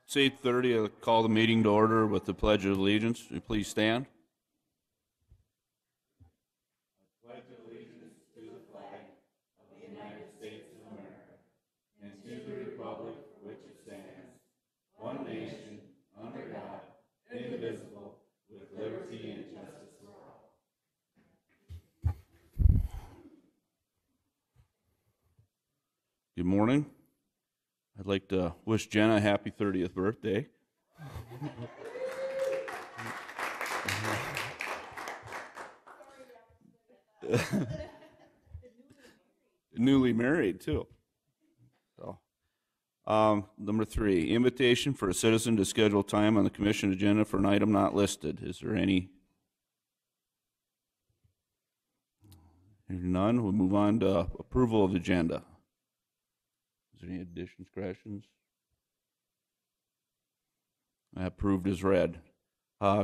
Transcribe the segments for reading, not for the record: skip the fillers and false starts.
It's 8:30. I'll call the meeting to order with the Pledge of Allegiance. Will you please stand? Good morning. I'd like to wish Jenna a happy 30th birthday. Newly married, too. So, number 3, invitation for a citizen to schedule time on the commission agenda for an item not listed. Is there any? Hearing none, we'll move on to approval of the agenda. Is there any additions, corrections? Approved as read.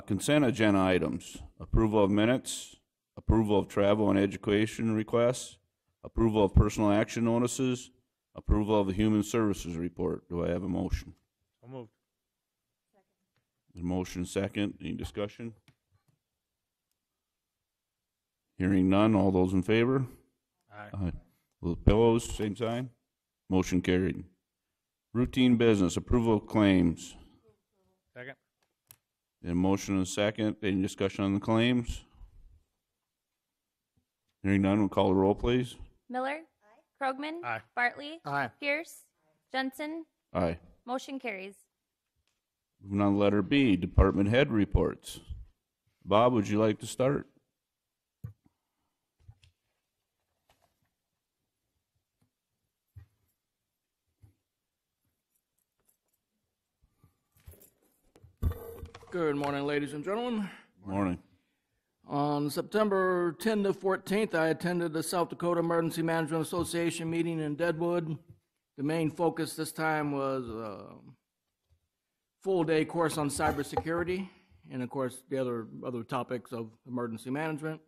Consent agenda items. Approval of minutes. Approval of travel and education requests. Approval of personal action notices. Approval of the human services report. Do I have a motion? So moved. A motion second. Any discussion? Hearing none. All those in favor? Aye. Those opposed, same sign. Motion carried. Routine business, approval of claims. Second. A motion and a second. Any discussion on the claims? Hearing none, we'll call the roll, please. Miller. Aye. Krogman. Aye. Bartley. Aye. Pierce. Jensen. Aye. Motion carries. Moving on to letter B, department head reports. Bob, would you like to start? Good morning, ladies and gentlemen. Morning. On September 10 to 14th, I attended the South Dakota Emergency Management Association meeting in Deadwood. The main focus this time was a full-day course on cybersecurity and, of course, the other topics of emergency management.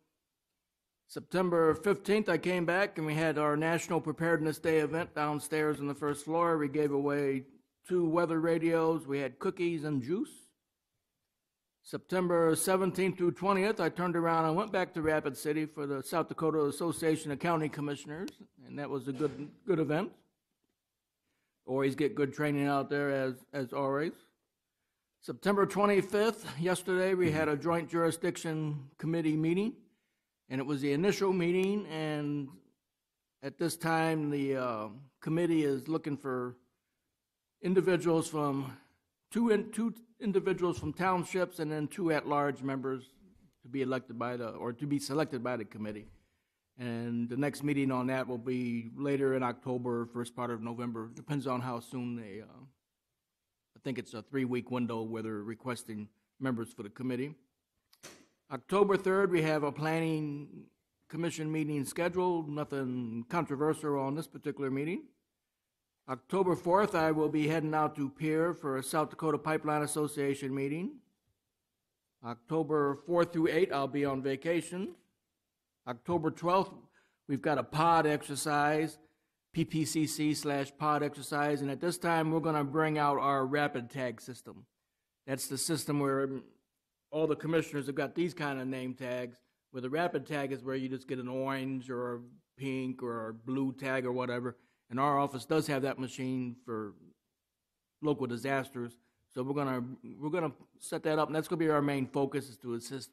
September 15th, I came back and we had our National Preparedness Day event downstairs on the first floor. We gave away 2 weather radios. We had cookies and juice. September 17th through 20th, I turned around and went back to Rapid City for the South Dakota Association of County Commissioners, and that was a good event. Always get good training out there as always. September 25th, yesterday, we had a joint jurisdiction committee meeting, and it was the initial meeting, and at this time, the committee is looking for individuals from two individuals from townships and then 2 at-large members to be elected to be selected by the committee. And the next meeting on that will be later in October, first part of November. Depends on how soon they, I think it's a 3-week window where they're requesting members for the committee. October 3rd, we have a planning commission meeting scheduled. Nothing controversial on this particular meeting. October 4th, I will be heading out to Pierre for a South Dakota Pipeline Association meeting. October 4th through 8th, I'll be on vacation. October 12th, we've got a pod exercise, PPCC/pod exercise, and at this time, we're going to bring out our rapid tag system. That's the system where all the commissioners have got these kind of name tags, where the rapid tag is where you just get an orange or a pink or a blue tag or whatever. And our office does have that machine for local disasters, so we're gonna set that up, and that's gonna be our main focus, is to assist.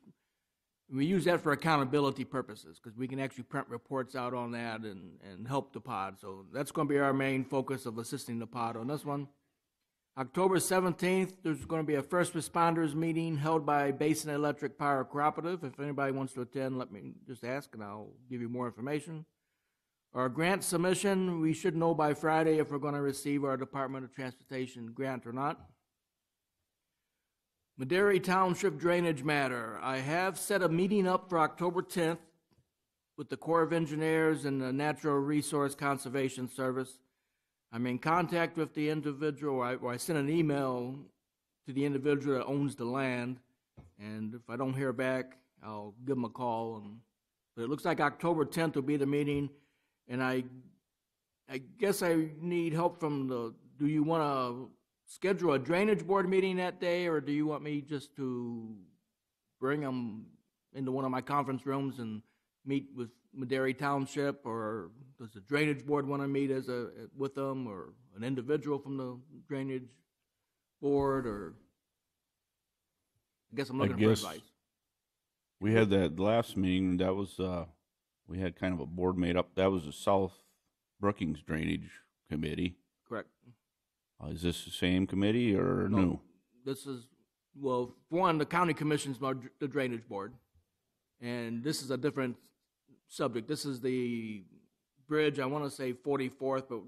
We use that for accountability purposes because we can actually print reports out on that and help the pod. So that's gonna be our main focus of assisting the pod on this one. October 17th, there's gonna be a first responders meeting held by Basin Electric Power Cooperative. If anybody wants to attend, let me just ask, and I'll give you more information. Our grant submission, we should know by Friday if we're going to receive our Department of Transportation grant or not. Madera Township drainage matter. I have set a meeting up for October 10th with the Corps of Engineers and the Natural Resource Conservation Service. I'm in contact with the individual, or I sent an email to the individual that owns the land, and if I don't hear back, I'll give them a call. But it looks like October 10th will be the meeting. And I guess I need help from do you want to schedule a drainage board meeting that day, or do you want me just to bring them into one of my conference rooms and meet with Madera Township, or does the drainage board want to meet with them, or an individual from the drainage board, or I guess I'm looking for advice. We had that last meeting, that was, we had kind of a board made up, that was the South Brookings Drainage Committee. Correct. Is this the same committee or No. new? This is, well, for one, the county commission's the drainage board, and this is a different subject. This is the bridge, I want to say 44th, but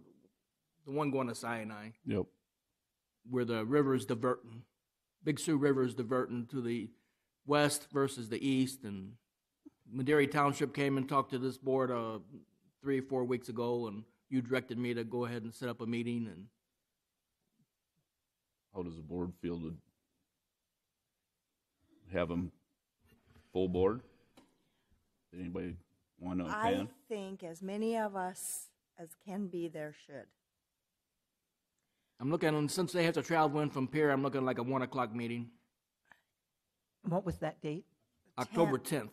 the one going to Sinai, Yep. where the river is diverting. Big Sioux River is diverting to the west versus the east, and Madera Township came and talked to this board 3 or 4 weeks ago, and you directed me to go ahead and set up a meeting. And How does the board feel to have them full board? Did anybody want to I attend? think as many of us as can be there should. I'm looking, since they have to travel in from Pierre, I'm looking like a 1 o'clock meeting, What was that date? October 10th.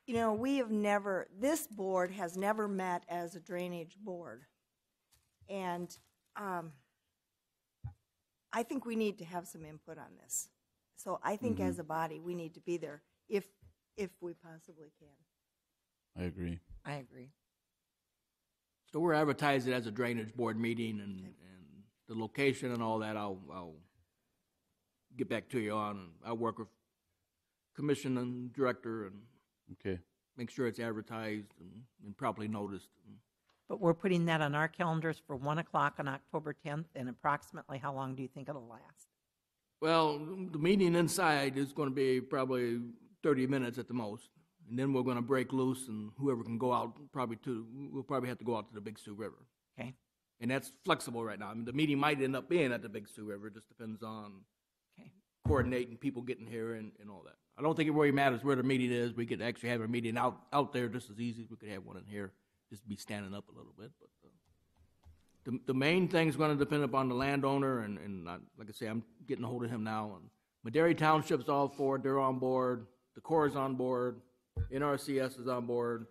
You know, this board has never met as a drainage board. And I think we need to have some input on this. So I think as a body, we need to be there if we possibly can. I agree. I agree. So we're advertising it as a drainage board meeting, and the location and all that, I'll get back to you on. And I'll work with commission and director and Okay. make sure it's advertised and properly noticed. But we're putting that on our calendars for 1 o'clock on October 10th, and approximately how long do you think it'll last? Well, the meeting inside is going to be probably 30 minutes at the most. And then we're going to break loose, and whoever can go out, we'll probably have to go out to the Big Sioux River. Okay. And that's flexible right now. I mean, the meeting might end up being at the Big Sioux River. It just depends on Okay. coordinating people getting here and all that. I don't think it really matters where the meeting is. We could actually have a meeting out there just as easy as we could have one in here, just be standing up a little bit. But the main thing is going to depend upon the landowner, and like I say, I'm getting a hold of him now. And Madera Township's all for it. They're on board. The Corps is on board. NRCS is on board.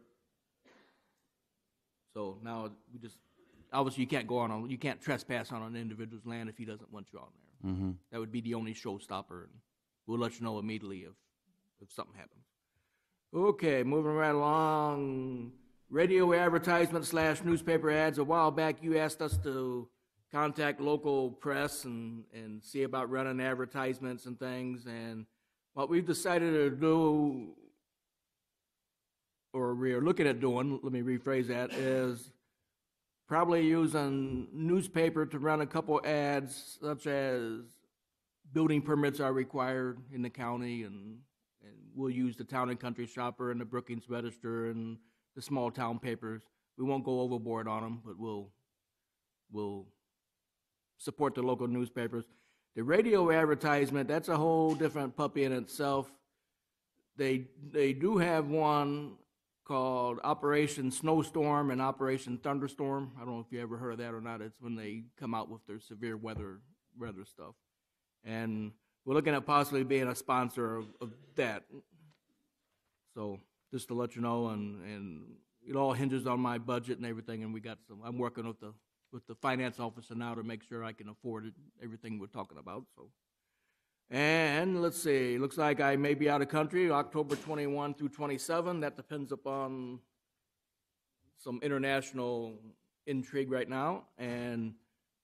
So now we just, obviously you can't trespass on an individual's land if he doesn't want you on there. Mm-hmm. That would be the only showstopper, and we'll let you know immediately if something happens. Okay, moving right along. Radio advertisement / newspaper ads. A while back, you asked us to contact local press and see about running advertisements and things. And what we've decided to do, or we're looking at doing, let me rephrase that, is probably using newspaper to run a couple ads, such as building permits are required in the county, and we'll use the Town and Country Shopper and the Brookings Register and the small town papers. We won't go overboard on them, but we'll support the local newspapers. The radio advertisement, that's a whole different puppy in itself. They do have one called Operation Snowstorm and Operation Thunderstorm. I don't know if you ever heard of that or not. It's when they come out with their severe weather stuff. And we're looking at possibly being a sponsor of that. So just to let you know, and it all hinges on my budget and everything, and I'm working with the finance officer now to make sure I can afford everything we're talking about. So, and let's see, looks like I may be out of country October 21 through 27. That depends upon some international intrigue right now. And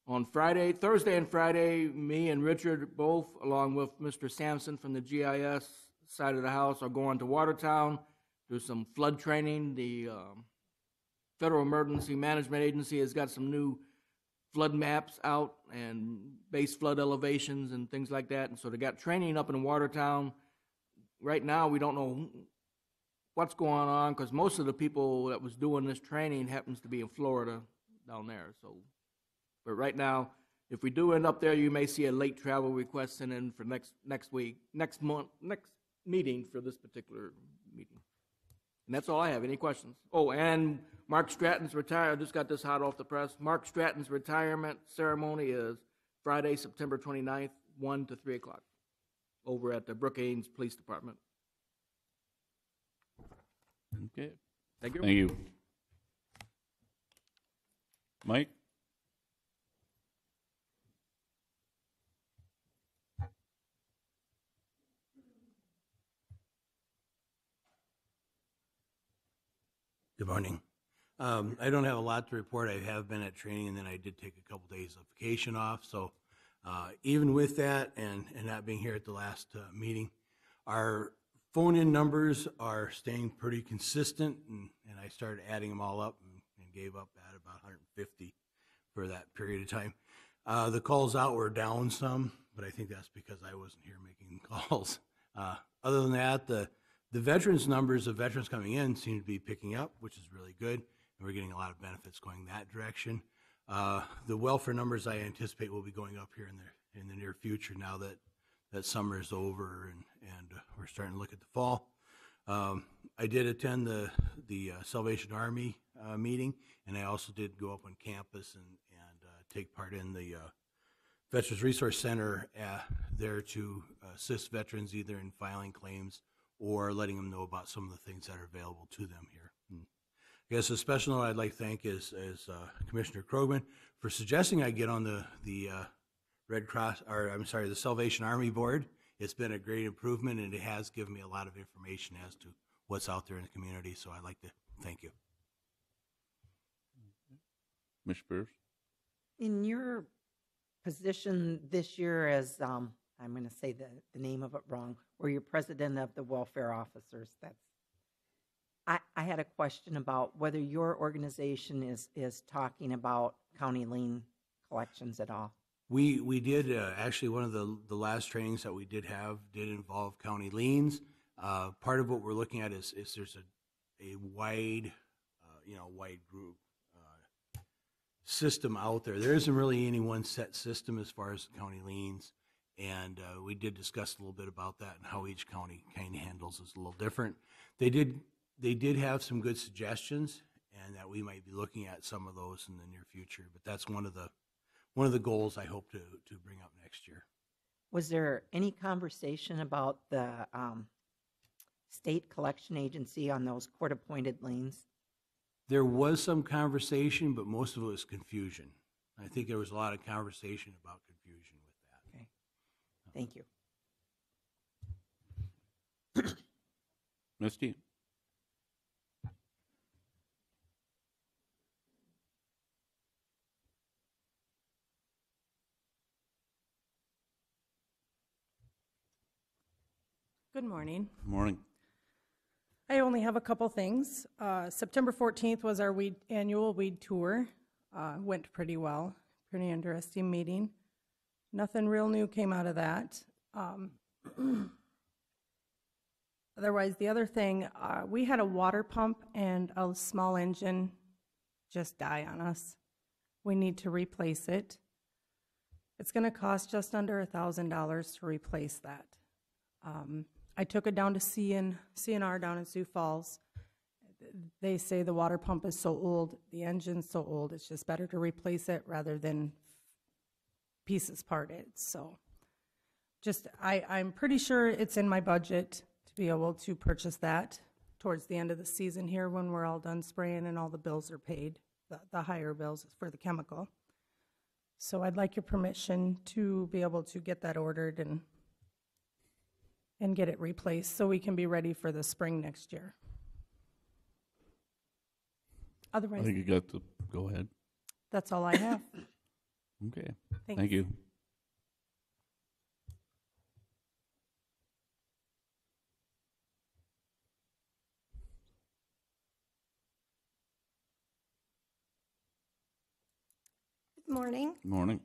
on Thursday and Friday, me and Richard both, along with Mr. Sampson from the GIS side of the house, are going to Watertown. There's some flood training. The Federal Emergency Management Agency has got some new flood maps out and base flood elevations and things like that. And so they got training up in Watertown. Right now, we don't know what's going on because most of the people that was doing this training happens to be in Florida down there. So, but right now, if we do end up there, you may see a late travel request sent in for next week, next meeting for this particular meeting. And that's all I have. Any questions? Oh, and Mark Stratton's I just got this hot off the press. Mark Stratton's retirement ceremony is Friday, September 29th, 1 to 3 o'clock, over at the Brookings Police Department. Okay. Thank you. Thank you. Mike? Good morning. I don't have a lot to report. I have been at training, and then I did take a couple days of vacation off. So even with that and not being here at the last meeting, our phone-in numbers are staying pretty consistent, and I started adding them all up and gave up at about 150 for that period of time. The calls out were down some, but I think that's because I wasn't here making calls. Other than that, the veterans numbers of veterans coming in seem to be picking up, which is really good, and we're getting a lot of benefits going that direction. The welfare numbers I anticipate will be going up here in the near future now that summer is over and we're starting to look at the fall. I did attend the Salvation Army meeting, and I also did go up on campus and take part in the Veterans Resource Center there to assist veterans either in filing claims or letting them know about some of the things that are available to them here. I guess a special note I'd like to thank is Commissioner Krogman for suggesting I get on the Red Cross, or I'm sorry, the Salvation Army Board. It's been a great improvement, and it has given me a lot of information as to what's out there in the community, so I'd like to thank you. Ms. Pierce? In your position this year as, I'm going to say the name of it wrong, where you're president of the welfare officers, I had a question about whether your organization is talking about county lien collections at all. We did, actually one of the last trainings that we did have did involve county liens. Part of what we're looking at is there's a wide, wide group system out there. There isn't really any one set system as far as county liens, and we did discuss a little bit about that and how each county kind of handles is a little different. They did have some good suggestions, and that we might be looking at some of those in the near future. But that's one of the goals I hope to bring up next year. Was there any conversation about the state collection agency on those court-appointed liens? There was some conversation, but most of it was confusion. I think there was a lot of conversation about confusion with that. Okay, thank you. Misty? Good morning. Morning. I only have a couple things. September 14th was our annual weed tour. Went pretty well. Pretty interesting meeting. Nothing real new came out of that. Otherwise, the other thing, we had a water pump and a small engine just die on us. We need to replace it. It's going to cost just under $1,000 to replace that. I took it down to CNR down in Sioux Falls. They say the water pump is so old, the engine's so old, it's just better to replace it rather than pieces parted. So I'm pretty sure it's in my budget to be able to purchase that towards the end of the season here when we're all done spraying and all the bills are paid, the higher bills for the chemical. So I'd like your permission to be able to get that ordered and get it replaced so we can be ready for the spring next year. Otherwise, I think you got the go ahead. that's all I have. Okay. Thanks. Thank you. Good morning. Morning.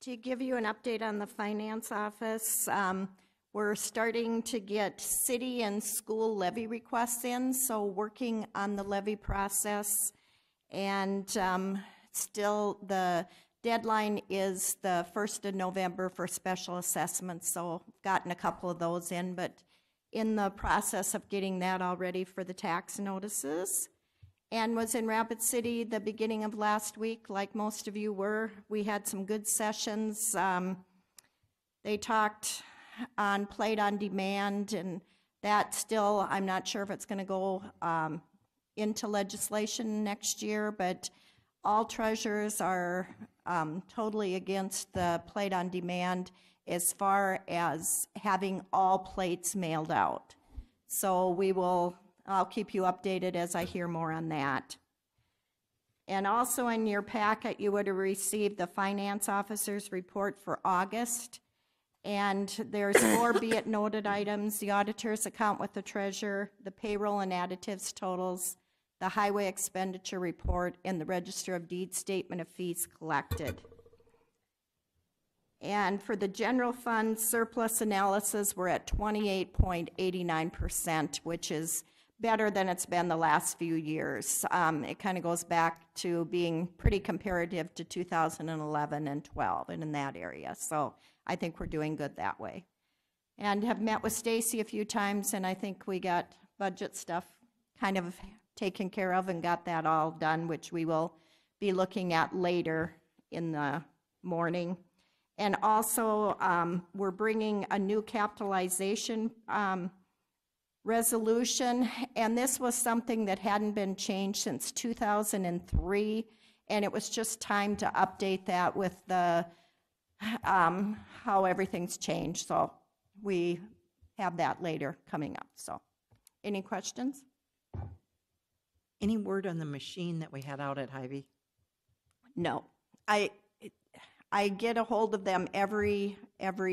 To give you an update on the finance office, we're starting to get city and school levy requests in, so working on the levy process. And still the deadline is the 1st of November for special assessments, so gotten a couple of those in, but in the process of getting that all ready for the tax notices. and was in Rapid City the beginning of last week, like most of you were. We had some good sessions. They talked on Plate on Demand, and that still, I'm not sure if it's going to go into legislation next year, but all treasurers are totally against the Plate on Demand as far as having all plates mailed out. So I'll keep you updated as I hear more on that. And also in your packet, you would have received the finance officer's report for August. And there's 4 be it noted items: the auditor's account with the treasurer, the payroll and additives totals, the highway expenditure report, and the register of deeds statement of fees collected. And for the general fund surplus analysis, we're at 28.89%, which is better than it's been the last few years. It kind of goes back to being pretty comparative to 2011 and 12 and in that area. So I think we're doing good that way. And have met with Stacy a few times, and I think we got budget stuff kind of taken care of and got that all done, which we will be looking at later in the morning. And also, we're bringing a new capitalization resolution, and this was something that hadn't been changed since 2003, and it was just time to update that with the how everything's changed. So we have that later coming up. So, any questions? Any word on the machine that we had out at Hy-Vee? No. I get a hold of them every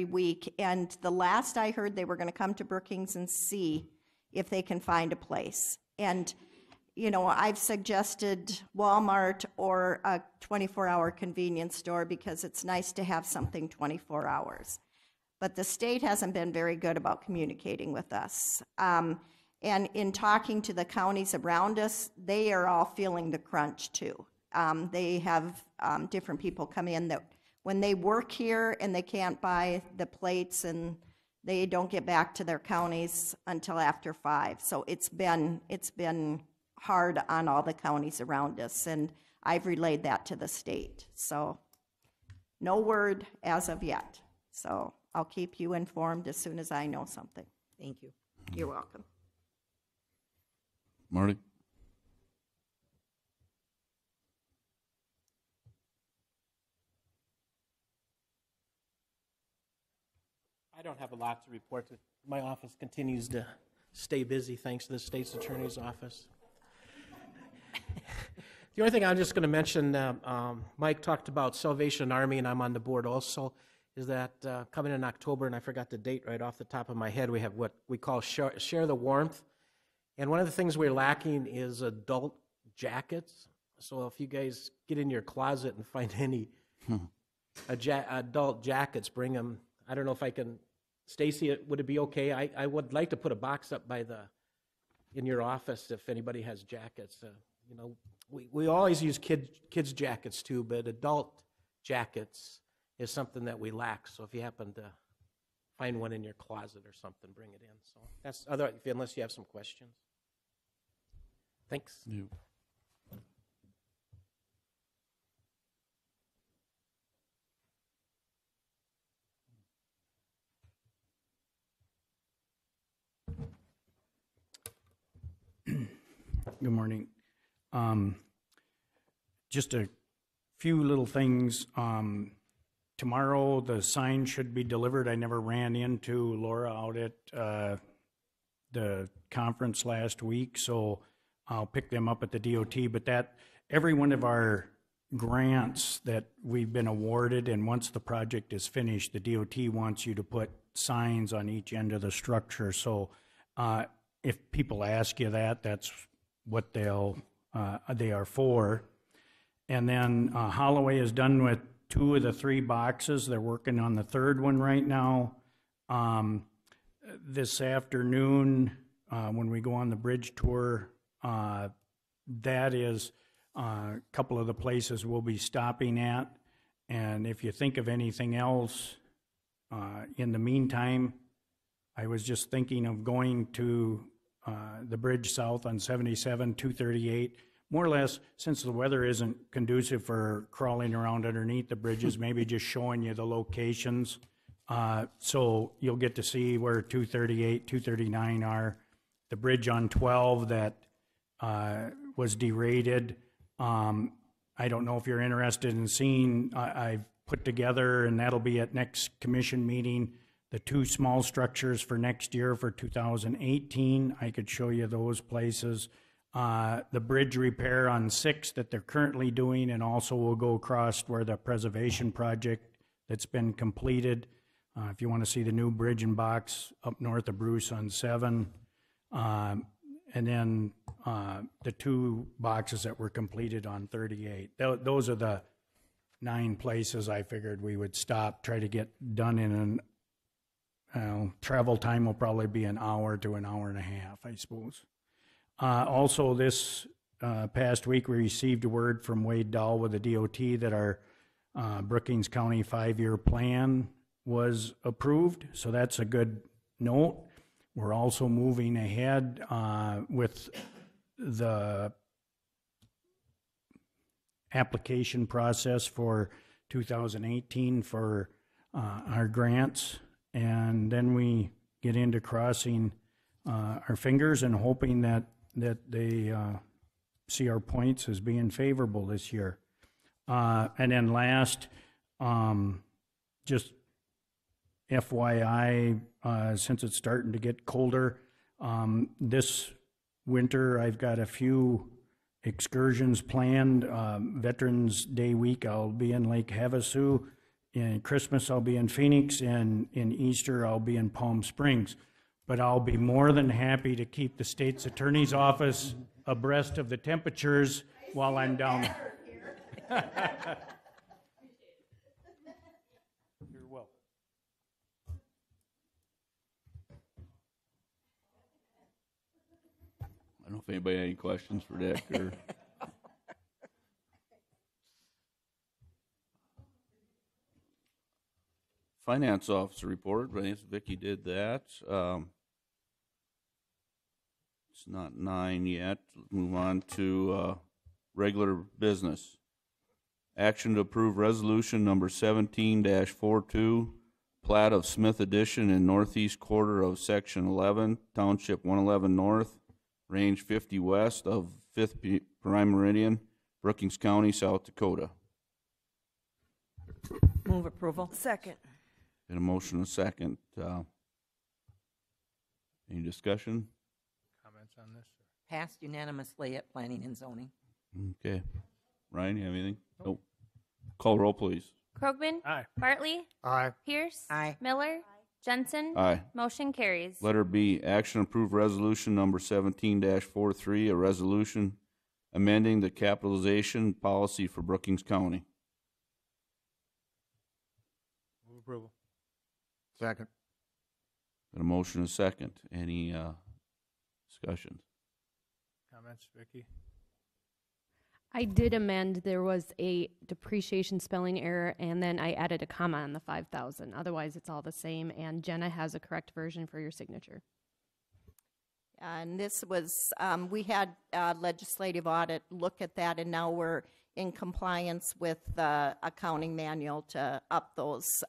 week, and the last I heard, they were going to come to Brookings and see if they can find a place. And, you know, I've suggested Walmart or a 24-hour convenience store because it's nice to have something 24 hours. But the state hasn't been very good about communicating with us. And in talking to the counties around us, they are all feeling the crunch too. They have different people come in that when they work here and they can't buy the plates, and they don't get back to their counties until after 5. So it's been hard on all the counties around us, and I've relayed that to the state. So no word as of yet. So I'll keep you informed as soon as I know something. Thank you. You're welcome. Marty? I don't have a lot to report. My office continues to stay busy thanks to the state's attorney's office. The only thing I'm just going to mention, Mike talked about Salvation Army, and I'm on the board also, is that coming in October, and I forgot the date right off the top of my head, we have what we call Share the Warmth. And one of the things we're lacking is adult jackets. So if you guys get in your closet and find any adult jackets, bring them. I don't know if I can, Stacy, would it be okay? I would like to put a box up in your office if anybody has jackets. You know, we always use kids jackets too, but adult jackets is something that we lack. So if you happen to find one in your closet or something, bring it in. So that's unless you have some questions. Thanks. You. Good morning. Just a few little things. Tomorrow the sign should be delivered. I never ran into Laura out at the conference last week, so I'll pick them up at the DOT. But every one of our grants that we've been awarded, and once the project is finished, the DOT wants you to put signs on each end of the structure. So if people ask you that, that's what they are for. And then Holloway is done with 2 of the 3 boxes. They're working on the 3rd one right now. This afternoon, when we go on the bridge tour, that is a couple of the places we'll be stopping at. And if you think of anything else, in the meantime, I was just thinking of going to the bridge south on 77, 238, more or less, since the weather isn't conducive for crawling around underneath the bridges, maybe just showing you the locations. So you'll get to see where 238, 239 are. The bridge on 12 that was derated. I don't know if you're interested in seeing, I've put together, and that'll be at next commission meeting, the 2 small structures for next year for 2018. I could show you those places. The bridge repair on 6 that they're currently doing, and also we'll go across where the preservation project that's been completed. If you want to see the new bridge and box up north of Bruce on 7. And then the 2 boxes that were completed on 38. Those are the 9 places I figured we would stop, try to get done in travel time will probably be an hour to an hour and a half, I suppose. Also, this past week, we received a word from Wade Dahl with the DOT that our Brookings County 5-year plan was approved, so that's a good note. We're also moving ahead with the application process for 2018 for our grants, and then we get into crossing our fingers and hoping that they see our points as being favorable this year. And then last, just FYI, since it's starting to get colder, this winter I've got a few excursions planned. Veterans Day week I'll be in Lake Havasu. In Christmas I'll be in Phoenix, and in Easter I'll be in Palm Springs. But I'll be more than happy to keep the state's attorney's office abreast of the temperatures while I'm down there. You're welcome. I don't know if anybody had any questions for Dick or. Finance officer report, I guess Vicki did that. It's not 9 yet. Let's move on to regular business. Action to approve resolution number 17-42, plat of Smith Addition in northeast quarter of section 11, township 111 north, range 50 west of 5th prime meridian, Brookings County, South Dakota. Move approval. Second. Got a motion and a second. Any discussion? Comments on this? Passed unanimously at Planning and Zoning. Okay. Ryan, you have anything? Nope. Call roll, please. Krogman? Aye. Bartley? Aye. Pierce? Aye. Miller? Jensen? Aye. Motion carries. Letter B, action approve resolution number 17-43, a resolution amending the capitalization policy for Brookings County. Move approval. Second. Got a motion and a second. Any discussion? Comments, Vicki? I did amend, there was a depreciation spelling error, and then I added a comma on the 5,000. Otherwise, it's all the same, and Jenna has a correct version for your signature. And this was, we had legislative audit look at that, and now we're in compliance with the accounting manual to up those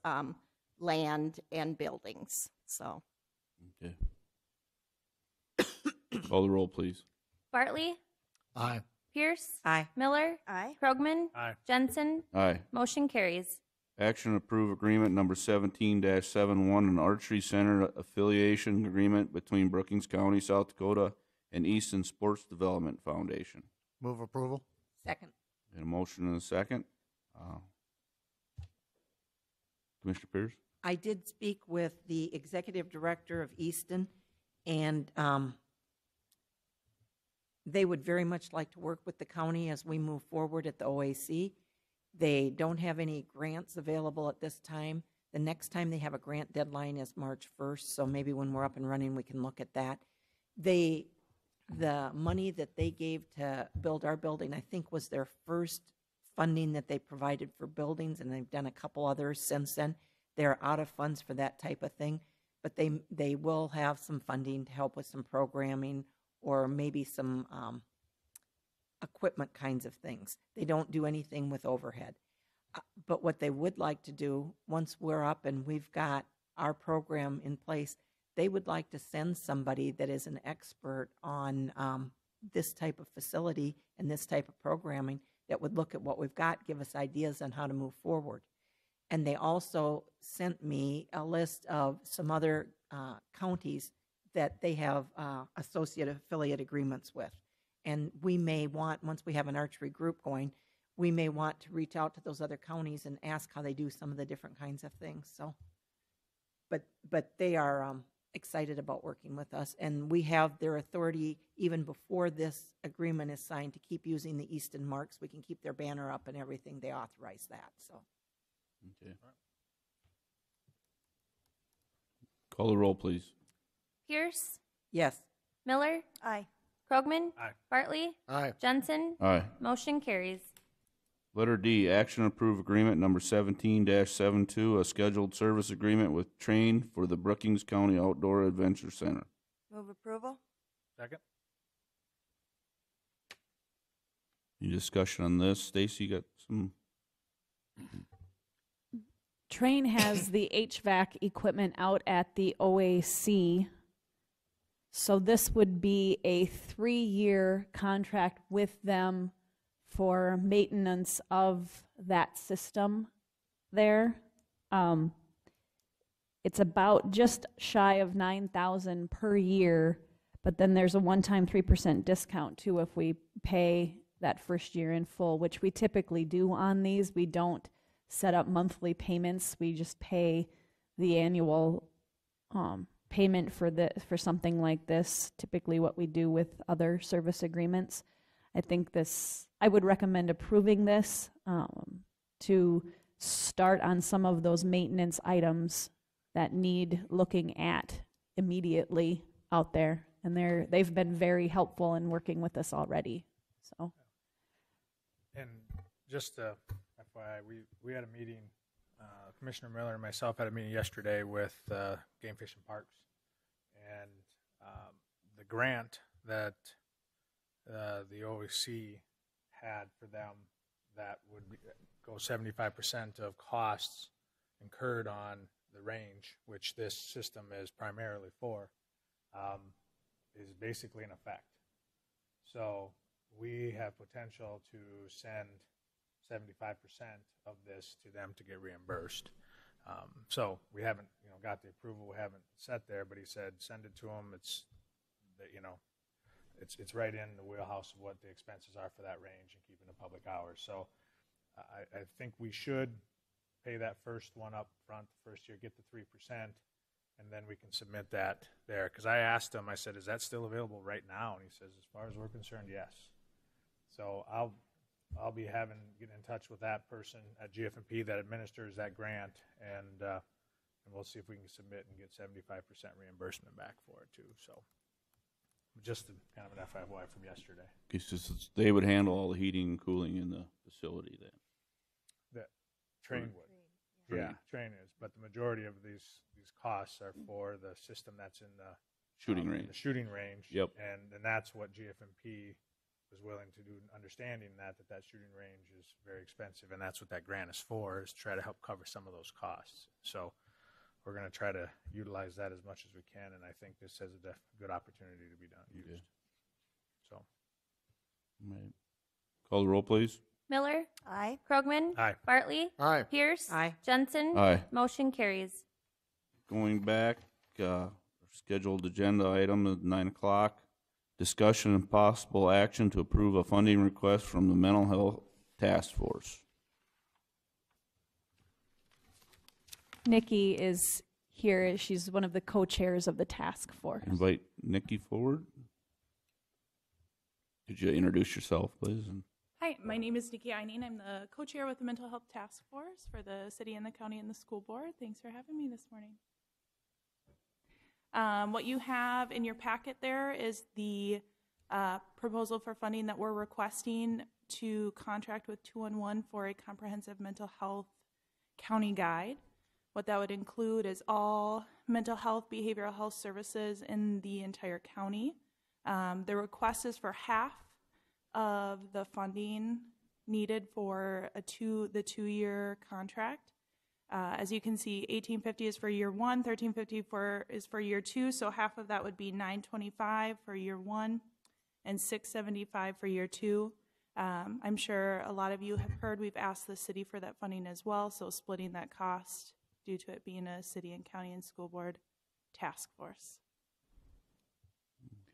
land and buildings, so. Okay. Call the roll, please. Bartley? Aye. Pierce? Aye. Miller? Aye. Krogman? Aye. Jensen? Aye. Motion carries. Action approve agreement number 17-71, an archery center affiliation agreement between Brookings County, South Dakota, and Easton Sports Development Foundation. Move approval. Second. Got a motion and a second. Commissioner Pierce? I did speak with the executive director of Easton, and they would very much like to work with the county as we move forward at the OAC. They don't have any grants available at this time. The next time they have a grant deadline is March 1st, so maybe when we're up and running, we can look at that. The money that they gave to build our building, I think, was their first funding that they provided for buildings, and they've done a couple others since then. They're out of funds for that type of thing, but they will have some funding to help with some programming or maybe some equipment kinds of things. They don't do anything with overhead. But what they would like to do, once we're up and we've got our program in place, they would like to send somebody that is an expert on this type of facility and this type of programming that would look at what we've got, give us ideas on how to move forward. And they also sent me a list of some other counties that they have associate affiliate agreements with. And we may want, once we have an archery group going, we may want to reach out to those other counties and ask how they do some of the different kinds of things. So, but they are excited about working with us, and we have their authority even before this agreement is signed to keep using the Easton marks. We can keep their banner up and everything. They authorize that. So, Okay. Call the roll, please. Pierce, yes. Miller, Aye. Krogman, Aye. Bartley, Aye. Jensen, Aye. motion carries. Letter D, action to approve agreement number 17-72, a scheduled service agreement with Train for the Brookings County Outdoor Adventure Center. Move approval? Second. Any discussion on this? Stacy, you got some? Train has the HVAC equipment out at the OAC. So this would be a 3-year contract with them for maintenance of that system there. It's about just shy of $9,000 per year, but then there's a one-time 3% discount too if we pay that first year in full, which we typically do on these. We don't set up monthly payments. We just pay the annual payment for something like this, typically what we do with other service agreements. I would recommend approving this to start on some of those maintenance items that need looking at immediately out there. And they've been very helpful in working with us already. So, And just FYI, we had a meeting, Commissioner Miller and myself had a meeting yesterday with Game Fish and Parks. And the grant that the OEC had for them that would go 75% of costs incurred on the range, which this system is primarily for, is basically in effect. So we have potential to send 75% of this to them to get reimbursed. So we haven't, got the approval. We haven't set there, but he said send it to them. It's right in the wheelhouse of what the expenses are for that range and keeping the public hours. So I think we should pay that first one up front the first year, get the 3%, and then we can submit that there. Because I asked him, I said, is that still available right now? And he says, as far as we're concerned, yes. So I'll be getting in touch with that person at GF&P that administers that grant, and we'll see if we can submit and get 75% reimbursement back for it too. So just kind of an FYI from yesterday. They would handle all the heating and cooling in the facility then. That Train would. Yeah, Train is. But the majority of these costs are for the system that's in the Shooting range. The shooting range. Yep. And that's what GF&P was willing to do, understanding that shooting range is very expensive, and that's what that grant is for, is to try to help cover some of those costs. So we're going to try to utilize that as much as we can, and I think this has a good opportunity to be used. Okay. So, Right. Call the roll, please. Miller, Aye. Krogman, Aye. Bartley, Aye. Pierce, Aye. Jensen, Aye. motion carries. Going back, scheduled agenda item at 9 o'clock. Discussion and possible action to approve a funding request from the Mental Health Task Force. Nikki is here. She's one of the co-chairs of the task force. Invite Nikki forward. Could you introduce yourself, please? Hi, my name is Nikki Eining. I'm the co-chair with the Mental Health Task Force for the city and the county and the school board. Thanks for having me this morning. What you have in your packet there is the proposal for funding that we're requesting to contract with 211 for a comprehensive mental health county guide. What that would include is all mental health, behavioral health services in the entire county. The request is for half of the funding needed for the 2-year contract. As you can see, $1,850 is for year 1, $1,350 is for year 2, so half of that would be $925 for year 1 and $675 for year 2. I'm sure a lot of you have heard we've asked the city for that funding as well, so splitting that cost due to it being a city and county and school board task force.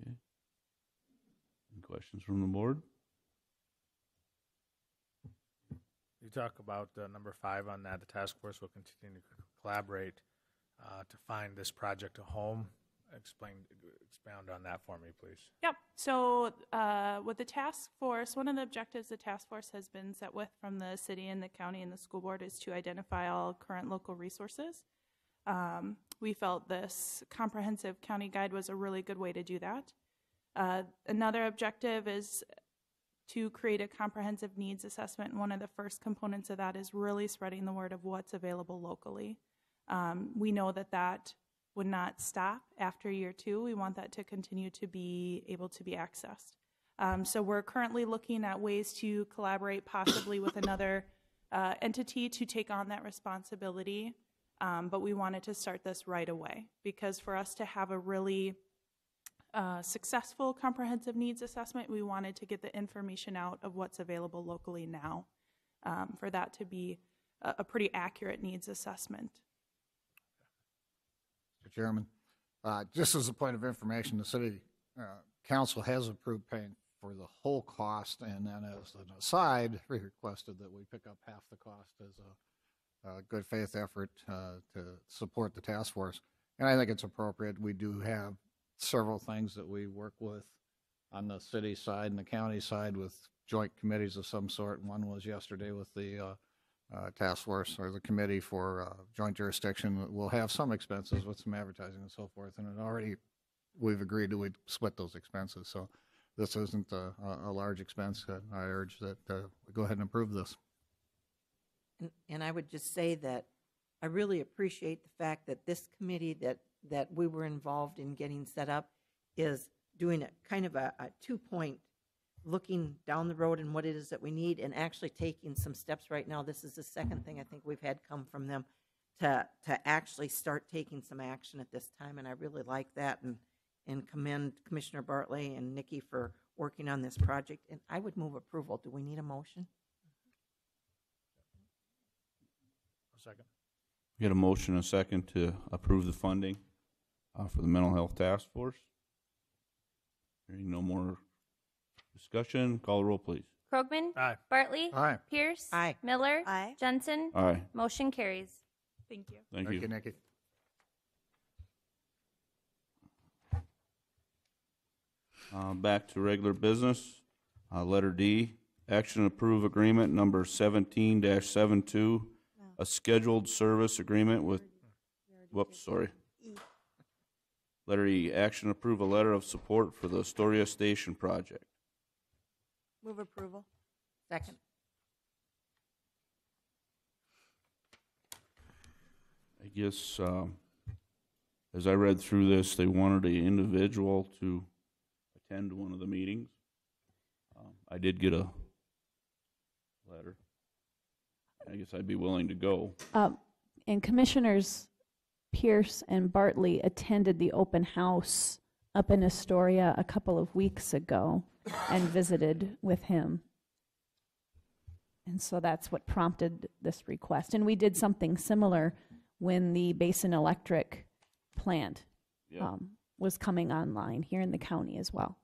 Okay. Any questions from the board? You talk about number 5 on that. The task force will continue to collaborate to find this project a home. Expound on that for me, please. Yep. So with the task force, one of the objectives the task force has been set with from the city and the county and the school board is to identify all current local resources. We felt this comprehensive county guide was a really good way to do that. Another objective is to create a comprehensive needs assessment, and one of the first components of that is really spreading the word of what's available locally. We know that would not stop after year 2. We want that to continue to be able to be accessed. So we're currently looking at ways to collaborate possibly with another entity to take on that responsibility, but we wanted to start this right away because for us to have a really successful comprehensive needs assessment, we wanted to get the information out of what's available locally now for that to be a pretty accurate needs assessment. Mr. Chairman, just as a point of information, the City Council has approved paying for the whole cost, and then as an aside, we requested that we pick up half the cost as a good faith effort to support the task force. And I think it's appropriate. We do have several things that we work with on the city side and the county side with joint committees of some sort. One was yesterday with the task force or the committee for joint jurisdiction. We'll have some expenses with some advertising and so forth, and we've agreed that we'd split those expenses. So this isn't a large expense. I urge that we go ahead and approve this. And I would just say that I really appreciate the fact that this committee that we were involved in getting set up is doing a kind of a 2-point looking down the road and what it is that we need and actually taking some steps right now. This is the second thing I think we've had come from them to actually start taking some action at this time, and I really like that and commend Commissioner Bartley and Nikki for working on this project, and I would move approval. Do we need a motion? A second. We got a motion and a second to approve the funding for the mental health task force. Hearing no more discussion, call the roll, please. Krogman? Aye. Bartley? Aye. Pierce? Aye. Miller? Aye. Jensen? Aye. Motion carries. Thank you. Thank you. Nikki. Back to regular business. Letter D, action to approve agreement number 17-72, a scheduled service agreement with, Letter E, action to approve a letter of support for the Astoria Station project. Move approval. Second. I guess, as I read through this, they wanted an individual to attend one of the meetings. I did get a letter. I guess I'd be willing to go. And Commissioners Pierce and Bartley attended the open house up in Astoria a couple of weeks ago and visited with him. And so that's what prompted this request. And we did something similar when the Basin Electric plant was coming online here in the county as well.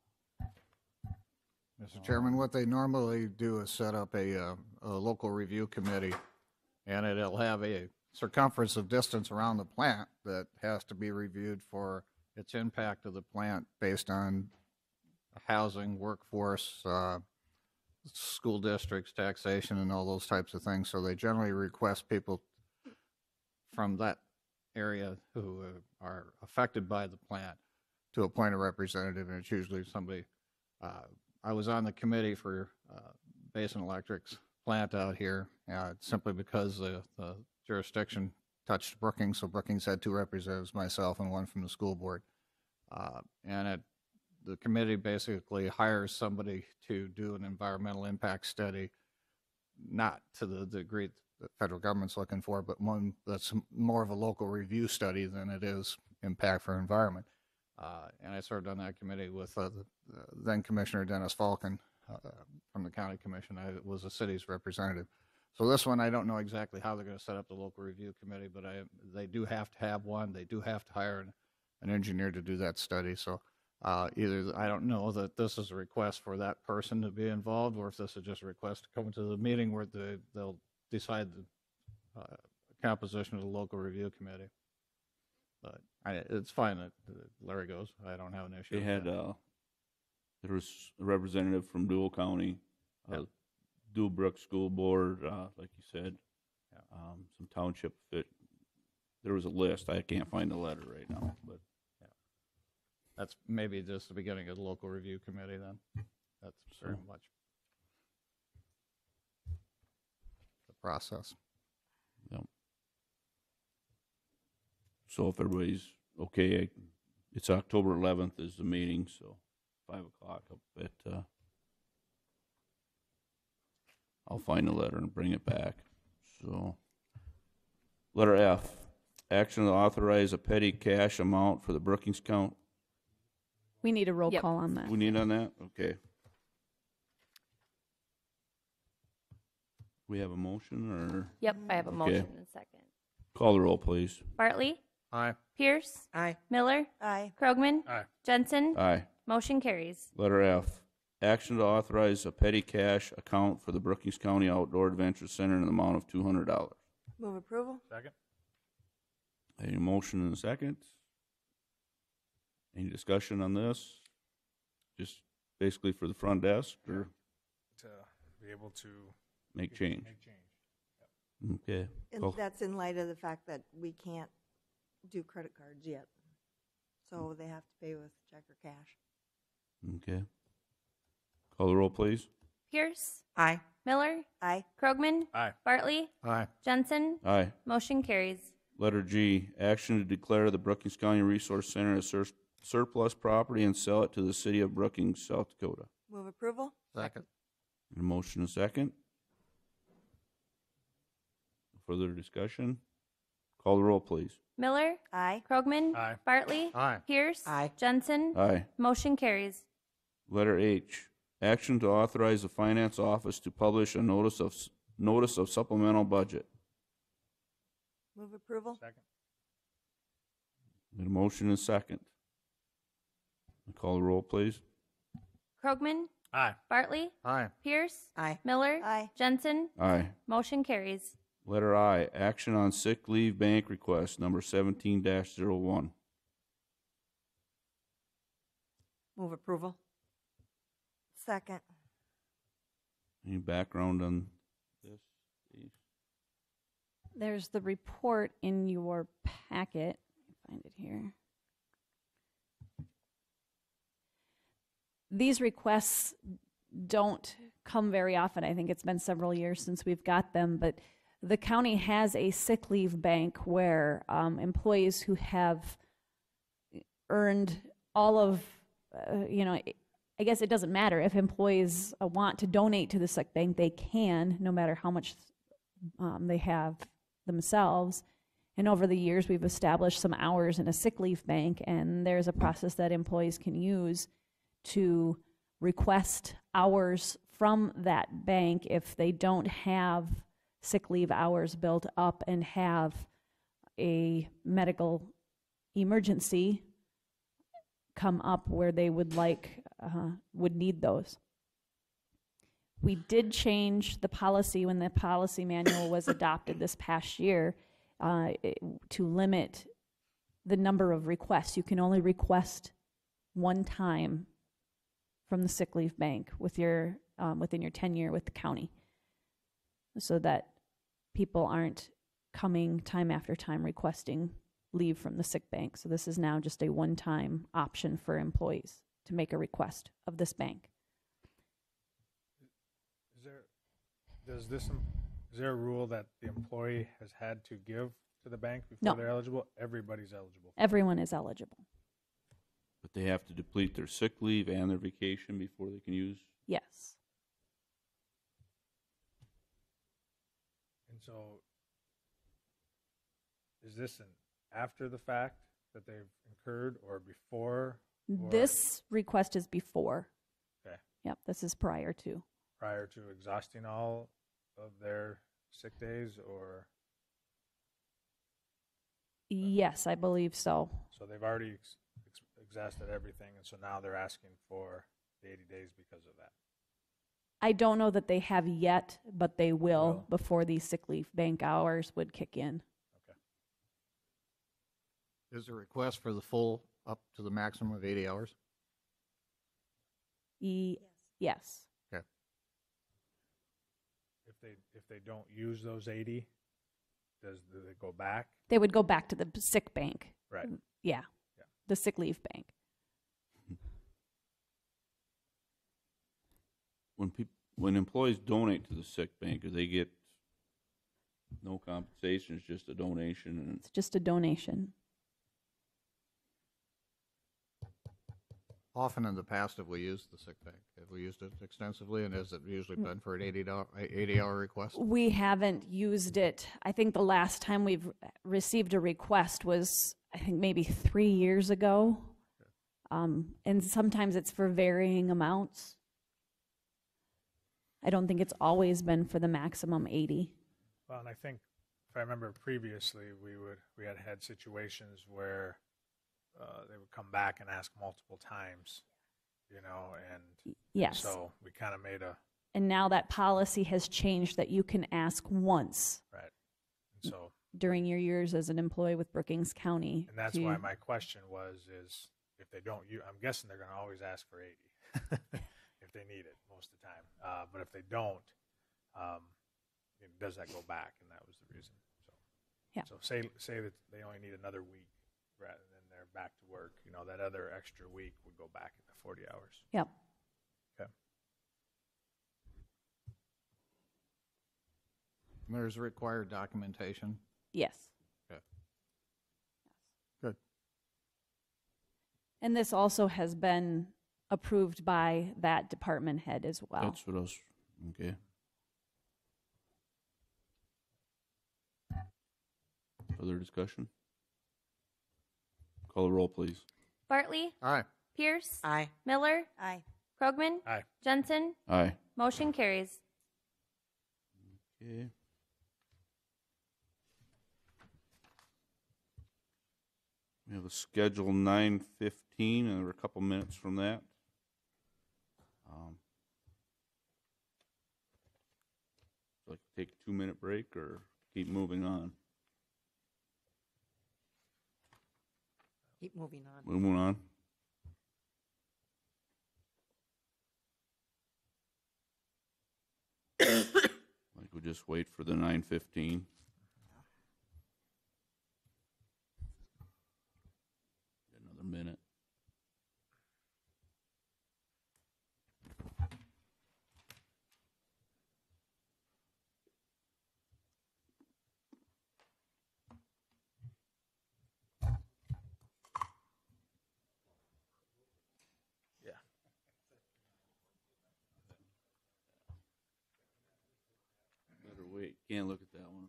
Mr. Chairman, what they normally do is set up a local review committee, and it'll have a circumference of distance around the plant that has to be reviewed for its impact of the plant based on housing, workforce, school districts, taxation, and all those types of things. So they generally request people from that area who are affected by the plant to appoint a representative, and it's usually somebody. I was on the committee for Basin Electric's plant out here simply because the jurisdiction touched Brookings, so Brookings had 2 representatives, myself and one from the school board. And the committee basically hires somebody to do an environmental impact study, not to the degree the federal government's looking for, but one that's more of a local review study than it is impact for environment. And I served on that committee with the then Commissioner Dennis Falcon from the County Commission. I was the city's representative. So this one, I don't know exactly how they're going to set up the local review committee, but they do have to have one. They do have to hire an engineer to do that study. So either I don't know that this is a request for that person to be involved, or if this is just a request to come to the meeting where they'll decide the composition of the local review committee. But it's fine that Larry goes. I don't have an issue. They had there was a representative from Dual County, Dual Brook School Board, like you said, some township. There was a list. I can't find the letter right now, but that's maybe just the beginning of the local review committee. Then that's very much the process. Yep. So if everybody's okay, it's October 11th is the meeting, so 5 o'clock up at, I'll find the letter and bring it back. So, letter F, action to authorize a petty cash amount for the Brookings count. We need a roll call on that. We need on that? Okay. We have a motion, or? Yep, I have a motion in a second. Call the roll, please. Bartley? Aye. Pierce? Aye. Miller? Aye. Krogman? Aye. Jensen? Aye. Motion carries. Letter F, action to authorize a petty cash account for the Brookings County Outdoor Adventure Center in the amount of $200. Move approval? Second. Any motion in a second? Any discussion on this? Just basically for the front desk, or To be able to make change? Make change. Okay. And Call- that's in light of the fact that we can't do credit cards yet. So they have to pay with check or cash. Okay. Call the roll, please. Pierce? Aye. Miller? Aye. Krogman? Aye. Bartley? Aye. Jensen? Aye. Motion carries. Letter G, action to declare the Brookings County Resource Center as surplus property and sell it to the city of Brookings, South Dakota. Move approval? Second. A motion and a second. Further discussion? Call the roll, please. Miller? Aye. Krogman? Aye. Bartley? Aye. Pierce? Aye. Jensen? Aye. Motion carries. Letter H, action to authorize the finance office to publish a notice of supplemental budget. Move approval? Second. Need a motion and a second. Call the roll, please. Krogman? Aye. Bartley? Aye. Pierce? Aye. Miller? Aye. Jensen? Aye. Motion carries. Letter I, action on sick leave bank request number 17-01. Move approval. Second. Any background on this, Steve? There's the report in your packet. Let me find it here. These requests don't come very often. I think it's been several years since we've got them, but the county has a sick leave bank where employees who have earned all of, I guess it doesn't matter. If employees want to donate to the sick bank, they can, no matter how much they have themselves. And over the years, we've established some hours in a sick leave bank, and there's a process that employees can use to request hours from that bank if they don't have sick leave hours built up and have a medical emergency come up where they would need those. We did change the policy when the policy manual was adopted this past year to limit the number of requests. You can only request one time from the sick leave bank with your within your tenure with the county, so that people aren't coming time after time requesting leave from the sick bank. So this is now just a one-time option for employees to make a request of this bank. Is there a rule that the employee has had to give to the bank before No. they're eligible? Everybody's eligible. Everyone is eligible. But they have to deplete their sick leave and their vacation before they can use? Yes. And so, is this an after the fact that they've incurred or before? Or This request is before. Okay. Yep, this is prior to. Prior to exhausting all of their sick days, or? Yes, I believe so. So they've already exhausted everything, and so now they're asking for the 80 days because of that. I don't know that they have yet, but they will before these sick leave bank hours would kick in. Is the request for the full up to the maximum of 80 hours? Yes. Okay. If they don't use those 80, do they go back? They would go back to the sick bank. Right. Yeah. The sick leave bank. When employees donate to the sick bank, do they get no compensation? It's just a donation? And It's just a donation. Often in the past have we used the sick bank? Have we used it extensively, and has it usually been for an 80-hour request? We haven't used it. I think the last time we've received a request was, I think, maybe 3 years ago. And sometimes it's for varying amounts. I don't think it's always been for the maximum 80. Well, and I think if I remember previously, we had situations where they would come back and ask multiple times, and Yes. so we kind of made a And now that policy has changed that you can ask once right. And so during your years as an employee with Brookings County. and that's why my question is if they don't use, I'm guessing they're going to always ask for 80 if they need it most of the time. But if they don't, does that go back? And that was the reason. So Yeah. So say that they only need another week rather than they're back to work. That other extra week would go back into 40 hours. Yep. Okay. And there's required documentation? Yes. Okay. Good. And this also has been approved by that department head as well. that's what I was, okay. Further discussion? Call the roll, please. Bartley? Aye. Pierce? Aye. Miller? Aye. Krogman? Aye. Jensen? Aye. Motion carries. Okay. We have a schedule 9:15, and we're a couple minutes from that. Like take a 2-minute break or keep moving on? Keep moving on. Moving on. Like we just wait for the 9:15. Another minute. Better wait. Can't look at that one.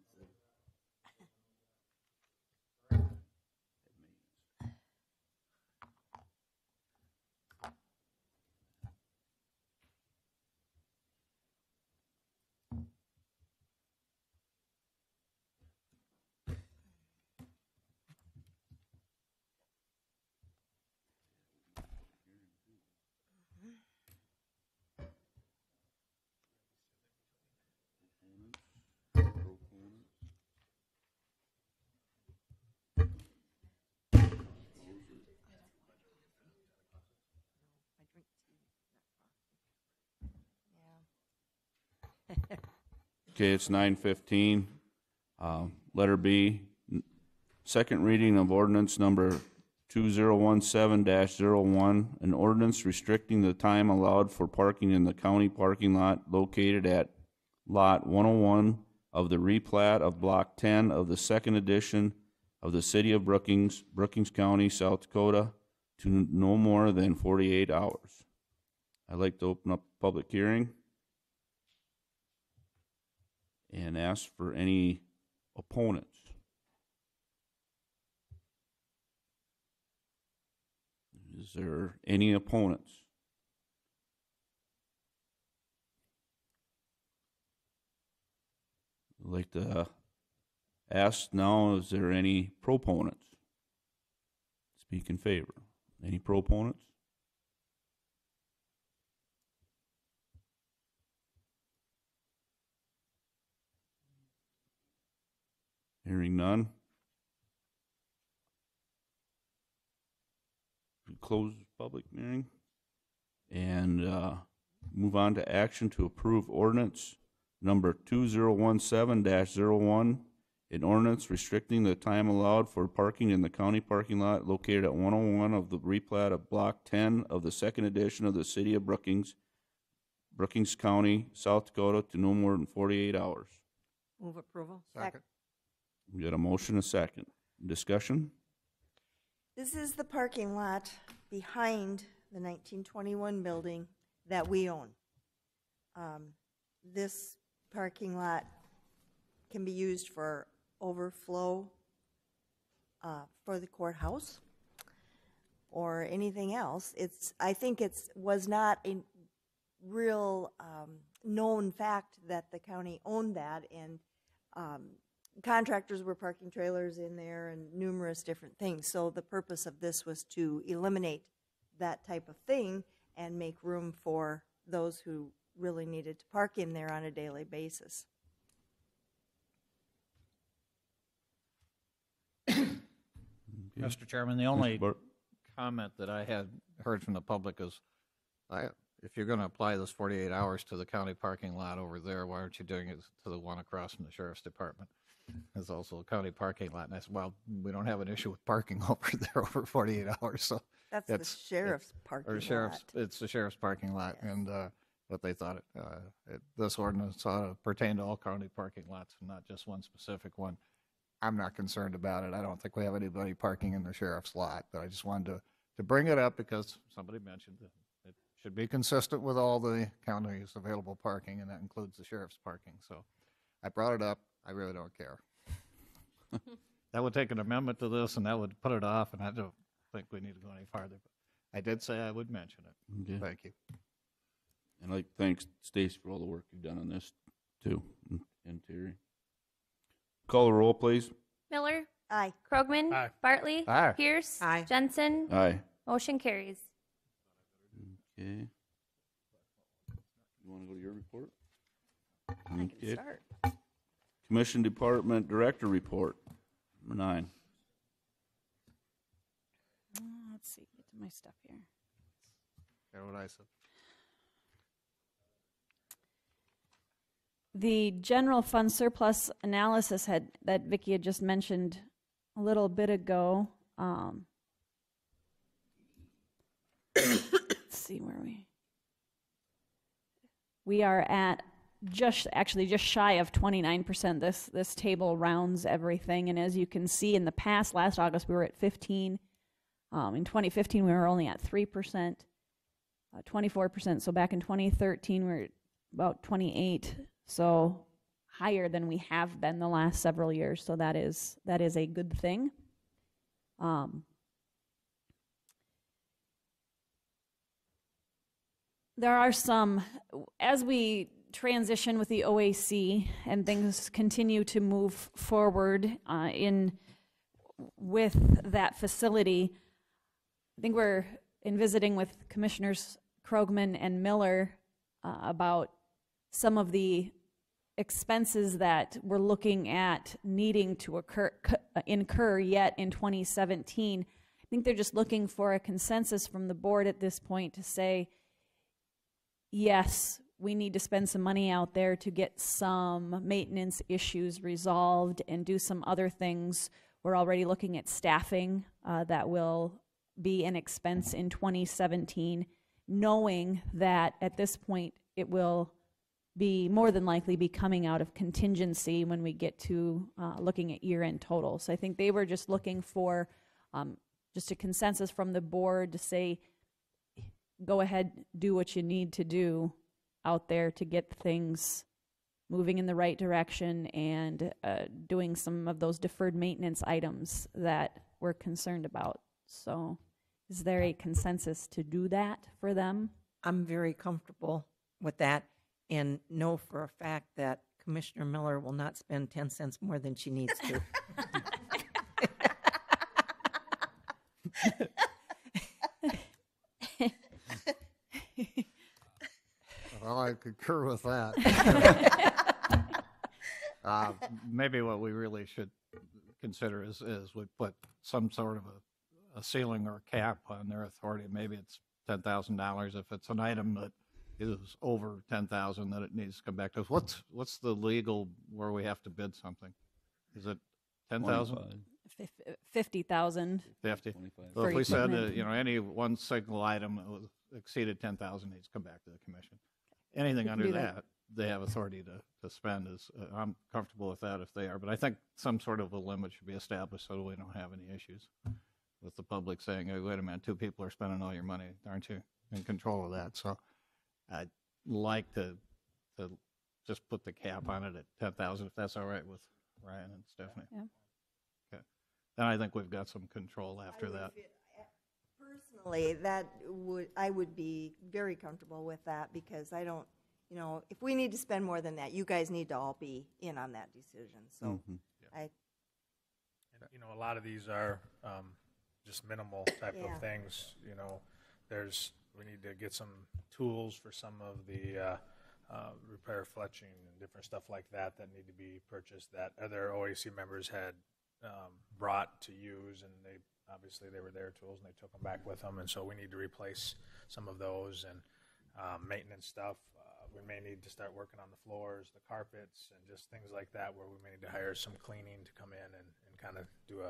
Okay, it's 9:15. Letter B, second reading of ordinance number 2017-01, an ordinance restricting the time allowed for parking in the county parking lot located at Lot 101 of the replat of Block 10 of the second edition of the City of Brookings, Brookings County, South Dakota, to no more than 48 hours. I'd like to open up a public hearing and ask for any opponents. Is there any opponents? I'd like to ask now, is there any proponents? Speak in favor. Any proponents? Hearing none. We close the public hearing and move on to action to approve ordinance number 2017-01, an ordinance restricting the time allowed for parking in the county parking lot located at 101 of the replat of Block 10 of the second edition of the City of Brookings, Brookings County, South Dakota, to no more than 48 hours. Move approval. Second. We got a motion, a second. Discussion? This is the parking lot behind the 1921 building that we own. This parking lot can be used for overflow for the courthouse or anything else. I think it was not a real known fact that the county owned that, and contractors were parking trailers in there and numerous different things. So the purpose of this was to eliminate that type of thing and make room for those who really needed to park in there on a daily basis. Mr. Chairman, the only comment that I had heard from the public is, if you're going to apply this 48 hours to the county parking lot over there, why aren't you doing it to the one across from the sheriff's department? There's also a county parking lot. And I said, well, we don't have an issue with parking over there over 48 hours. So that's the sheriff's parking lot. It's the sheriff's parking lot. Yes. And but they thought this ordinance ought to pertain to all county parking lots and not just one specific one. I'm not concerned about it. I don't think we have anybody parking in the sheriff's lot, but I just wanted to bring it up because somebody mentioned it. It should be consistent with all the county's available parking, and that includes the sheriff's parking. So I brought it up. I really don't care. That would take an amendment to this, and that would put it off, and I don't think we need to go any farther. But I did say I would mention it. Okay. Thank you. And I'd like to thank Stacy for all the work you've done on this, too, and Terry. Call the roll, please. Miller. Aye. Krogman. Aye. Bartley. Aye. Pierce. Aye. Jensen. Aye. Motion carries. Okay. You want to go to your report? I can start. Commission Department Director Report, number 9. Let's see, get to my stuff here. Hear what I said. The general fund surplus analysis that Vicki had just mentioned a little bit ago. Let's see where we are at just shy of 29%. This table rounds everything, and as you can see, in the past, last August we were at 15. In 2015 we were only at 3%, 24%. So back in 2013 we were at about 28. So higher than we have been the last several years. So that is a good thing. There are some, as we transition with the OAC and things continue to move forward with that facility, I think we're visiting with Commissioners Krogman and Miller about some of the expenses that we're looking at needing to incur yet in 2017. I think they're just looking for a consensus from the board at this point to say, yes, we need to spend some money out there to get some maintenance issues resolved and do some other things. We're already looking at staffing that will be an expense in 2017, knowing that at this point it will be more than likely be coming out of contingency when we get to looking at year-end totals. So I think they were just looking for just a consensus from the board to say, go ahead, do what you need to do out there to get things moving in the right direction and doing some of those deferred maintenance items that we're concerned about. So is there a consensus to do that for them? I'm very comfortable with that and know for a fact that Commissioner Miller will not spend 10 cents more than she needs to. Well, I concur with that. Maybe what we really should consider is we put some sort of a ceiling or a cap on their authority. Maybe it's $10,000. If it's an item that is over 10,000, that it needs to come back to us. What's the legal where we have to bid something? Is it 10,000? 50,000. 50. 25. So if we said equipment. any one single item that was exceeded 10,000 needs to come back to the commission. Anything can under do that. that, they have authority to spend. I'm comfortable with that if they are, but I think some sort of a limit should be established so we don't have any issues with the public saying, hey, wait a minute, 2 people are spending all your money. Aren't you in control of that? So I'd like to just put the cap on it at 10,000 if that's all right with Ryan and Stephanie. Yeah. Okay. Then I think we've got some control after that. Personally, I would be very comfortable with that because I don't, if we need to spend more than that, you guys need to all be in on that decision. So And, a lot of these are just minimal type of things. We need to get some tools for some of the repair fletching and different stuff like that need to be purchased that other OAC members had brought to use, and obviously they were their tools and they took them back with them, and so we need to replace some of those and maintenance stuff. We may need to start working on the floors, the carpets, and just things like that where we may need to hire some cleaning to come in and kind of do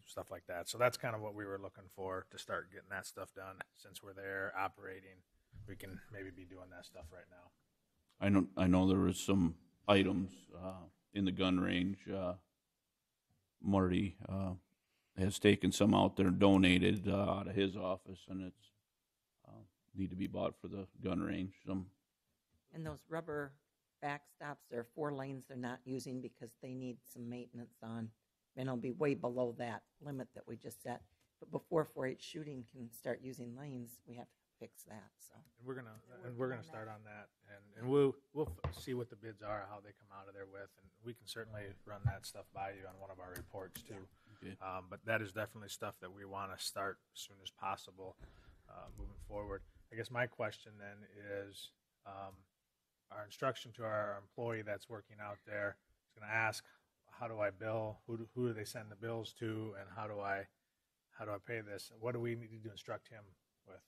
stuff like that. So that's kind of what we were looking for to start getting that stuff done. Since we're there operating, we can maybe be doing that stuff right now. I know there was some items in the gun range. Marty has taken some out there and donated out of his office, and it's need to be bought for the gun range. And those rubber backstops, there are 4 lanes they're not using because they need some maintenance on. And it'll be way below that limit that we just set. But before 4-H shooting can start using lanes, we have to fix that. So we're gonna start on that, and we'll see what the bids are, how they come out of there with, and we can certainly run that stuff by you on one of our reports too. Okay. But that is definitely stuff that we want to start as soon as possible moving forward. I guess my question then is, our instruction to our employee that's working out there is going to ask, how do I bill? Who do they send the bills to, and how do I pay this? What do we need to instruct him with?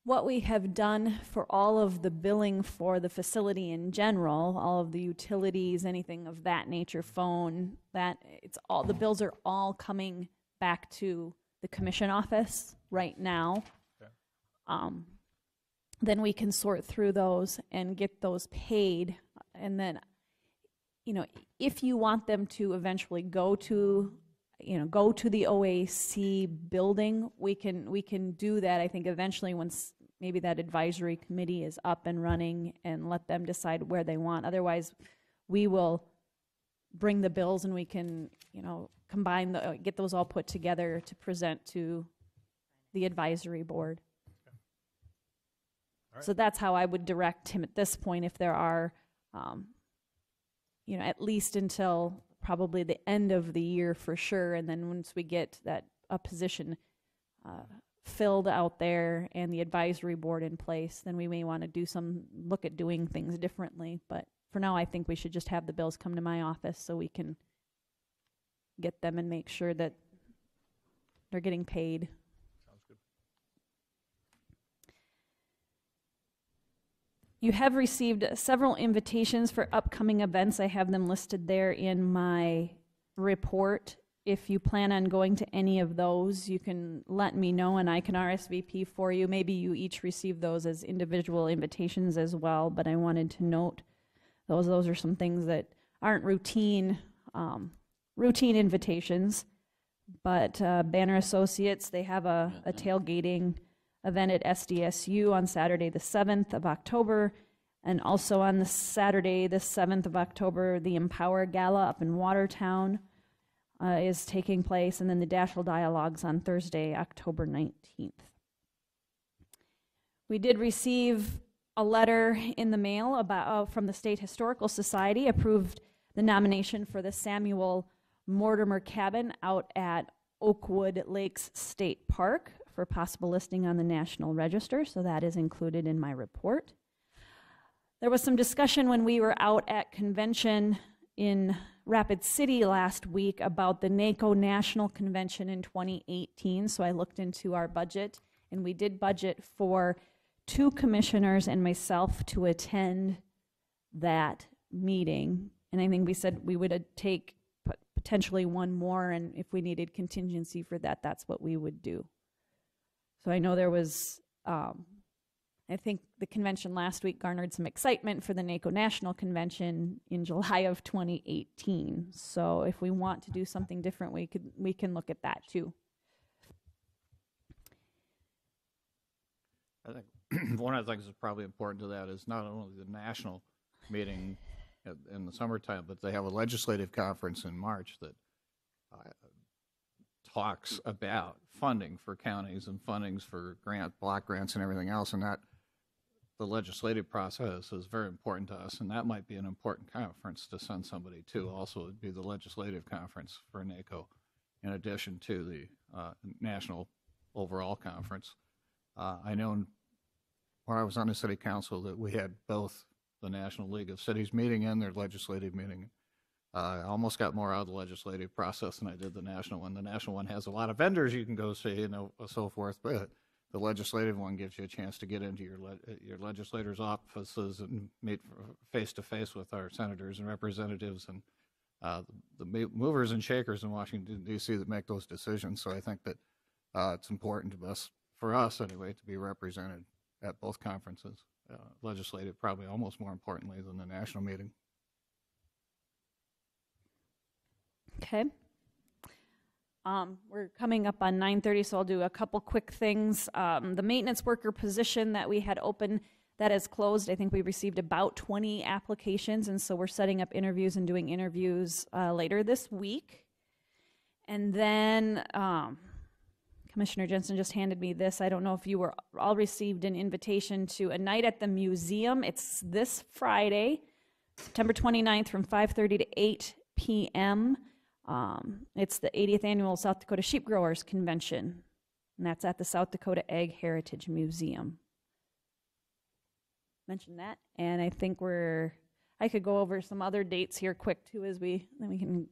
What we have done for all of the billing for the facility in general, all of the utilities, anything of that nature, phone, the bills are all coming back to the commission office right now. Okay. Then we can sort through those and get those paid. And then, if you want them to eventually go to the OAC building, we can do that. I think eventually once maybe that advisory committee is up and running and let them decide where they want. Otherwise, we will bring the bills and we can, combine get those all put together to present to the advisory board. So that's how I would direct him at this point, if there are, at least until probably the end of the year for sure. And then once we get a position filled out there and the advisory board in place, then we may want to look at doing things differently. But for now, I think we should just have the bills come to my office so we can get them and make sure that they're getting paid. You have received several invitations for upcoming events. I have them listed there in my report. If you plan on going to any of those, you can let me know and I can RSVP for you. Maybe you each receive those as individual invitations as well, but I wanted to note those are some things that aren't routine invitations, But Banner Associates, they have a tailgating event at SDSU on Saturday the 7th of October, and also on the Saturday the 7th of October, the Empower Gala up in Watertown is taking place, and then the Daschle Dialogues on Thursday, October 19th. We did receive a letter in the mail about from the State Historical Society, approved the nomination for the Samuel Mortimer Cabin out at Oakwood Lakes State Park for possible listing on the National Register, so that is included in my report. There was some discussion when we were out at convention in Rapid City last week about the NACO National Convention in 2018, so I looked into our budget, and we did budget for 2 commissioners and myself to attend that meeting. And I think we said we would take potentially 1 more, and if we needed contingency for that, that's what we would do. So I know there was, I think the convention last week garnered some excitement for the NACO National Convention in July of 2018. So if we want to do something different, we can look at that too. I think one of the things that's probably important to that is not only the national meeting in the summertime, but they have a legislative conference in March that talks about funding for counties and fundings for block grants and everything else, and that the legislative process is very important to us, and that might be an important conference to send somebody to. Also, it'd be the legislative conference for NACO, in addition to the national overall conference. I know when I was on the city council that we had both the National League of Cities meeting and their legislative meeting. I almost got more out of the legislative process than I did the national one. The national one has a lot of vendors you can go see and so forth, but the legislative one gives you a chance to get into your legislators' offices and meet face to face with our senators and representatives and the movers and shakers in Washington, D.C. that make those decisions. So I think that it's important to us, for us anyway, to be represented at both conferences. Legislative probably almost more importantly than the national meeting. Okay. We're coming up on 9:30, so I'll do a couple quick things. The maintenance worker position that we had open, that is closed. I think we received about 20 applications, and so we're setting up interviews and doing interviews later this week. And then Commissioner Jensen just handed me this. I don't know if you were all received an invitation to a night at the museum. It's this Friday, September 29th from 5:30 to 8 p.m. It's the 80th Annual South Dakota Sheep Growers Convention, and that's at the South Dakota Ag Heritage Museum. Mention that, and I think I could go over some other dates here quick too, then we can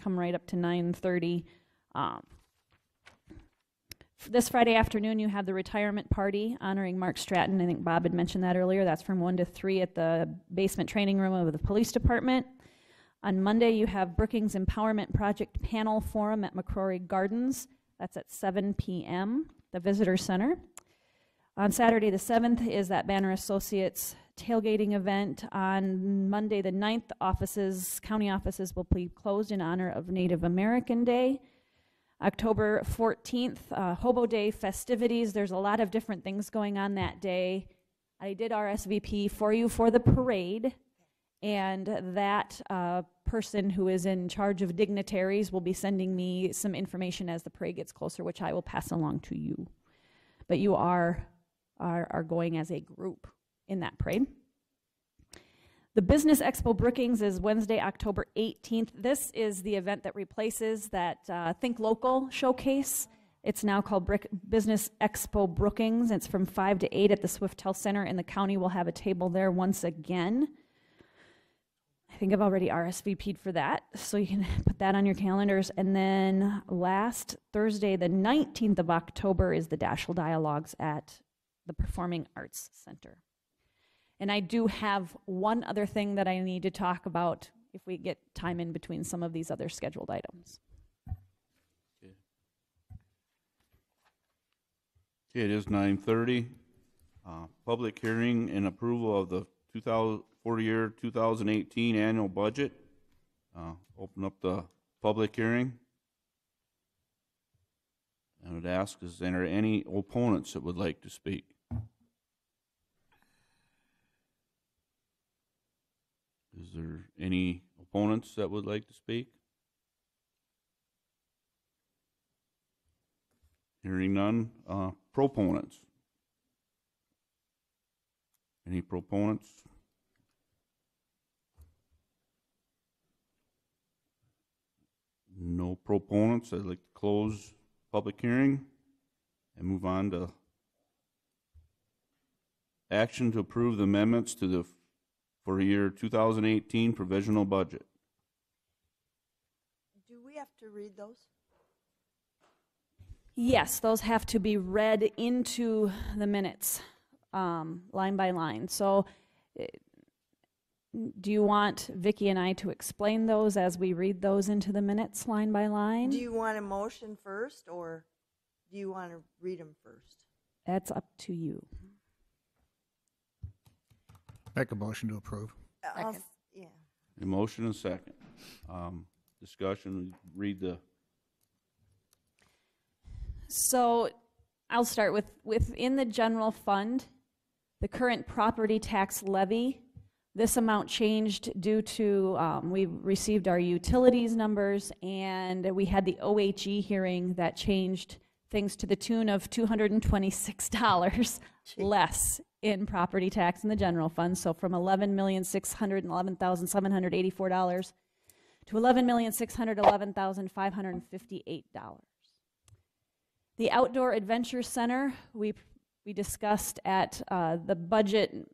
come right up to 9:30. This Friday afternoon, you have the retirement party honoring Mark Stratton. I think Bob had mentioned that earlier. That's from 1 to 3 at the basement training room of the police department. On Monday, you have Brookings Empowerment Project Panel Forum at McCrory Gardens. That's at 7 p.m., the Visitor Center. On Saturday the 7th is that Banner Associates tailgating event. On Monday the 9th, county offices will be closed in honor of Native American Day. October 14th, Hobo Day festivities. There's a lot of different things going on that day. I did RSVP for you for the parade, and that person who is in charge of dignitaries will be sending me some information as the parade gets closer, which I will pass along to you. But you are going as a group in that parade. The Business Expo Brookings is Wednesday, October 18th. This is the event that replaces that Think Local showcase. It's now called Business Expo Brookings. It's from 5 to 8 at the Swiftel Center, and the county will have a table there once again. I think I've already RSVP'd for that, so you can put that on your calendars. And then last Thursday, the 19th of October, is the Daschle Dialogues at the Performing Arts Center. And I do have one other thing that I need to talk about if we get time in between some of these other scheduled items. Okay, it is 9:30. Public hearing and approval of the for year 2018 annual budget. Open up the public hearing. I would ask, is there any opponents that would like to speak? Is there any opponents that would like to speak? Hearing none. Proponents? Any proponents? No proponents. I'd like to close public hearing and move on to action to approve the amendments to the for year 2018 provisional budget. Do we have to read those? Yes, those have to be read into the minutes, line by line. So do you want Vicki and I to explain those as we read those into the minutes line by line? Do you want a motion first, or do you want to read them first? That's up to you. Make a motion to approve. Yeah. A motion and second. Discussion, read the. So I'll start with within the general fund, the current property tax levy. This amount changed due to we received our utilities numbers, and we had the OHE hearing that changed things to the tune of $226 less in property tax in the general fund. So from $11,611,784 to $11,611,558. The Outdoor Adventure Center, we discussed at the budget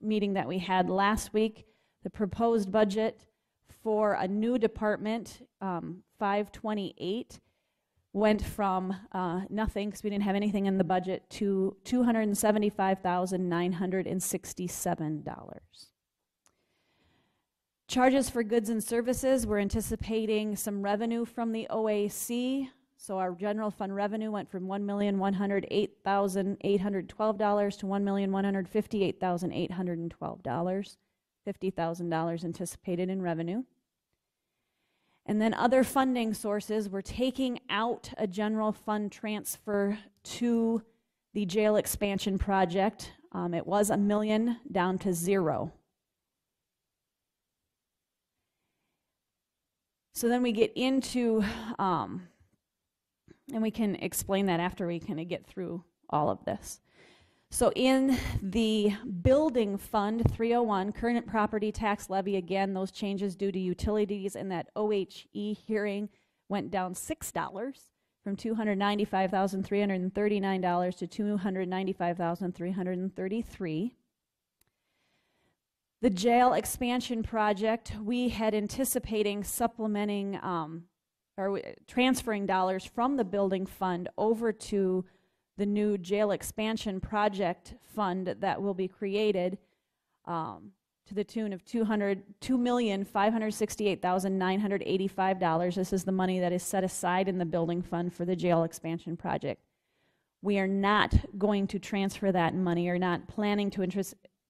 meeting that we had last week. The proposed budget for a new department, 528, went from nothing, because we didn't have anything in the budget, to $275,967. Charges for goods and services, we're anticipating some revenue from the OAC. So our general fund revenue went from $1,108,812 to $1,158,812. $50,000 anticipated in revenue. And then other funding sources, we're taking out a general fund transfer to the jail expansion project. It was $1 million down to $0. So then we get into, and we can explain that after we kind of get through all of this. So in the building fund 301, current property tax levy, again, those changes due to utilities and that OHE hearing went down $6 from $295,339 to $295,333. The jail expansion project, we had anticipating supplementing or transferring dollars from the building fund over to the new jail expansion project fund that will be created to the tune of $2,568,985. This is the money that is set aside in the building fund for the jail expansion project. We are not going to transfer that money, or not planning to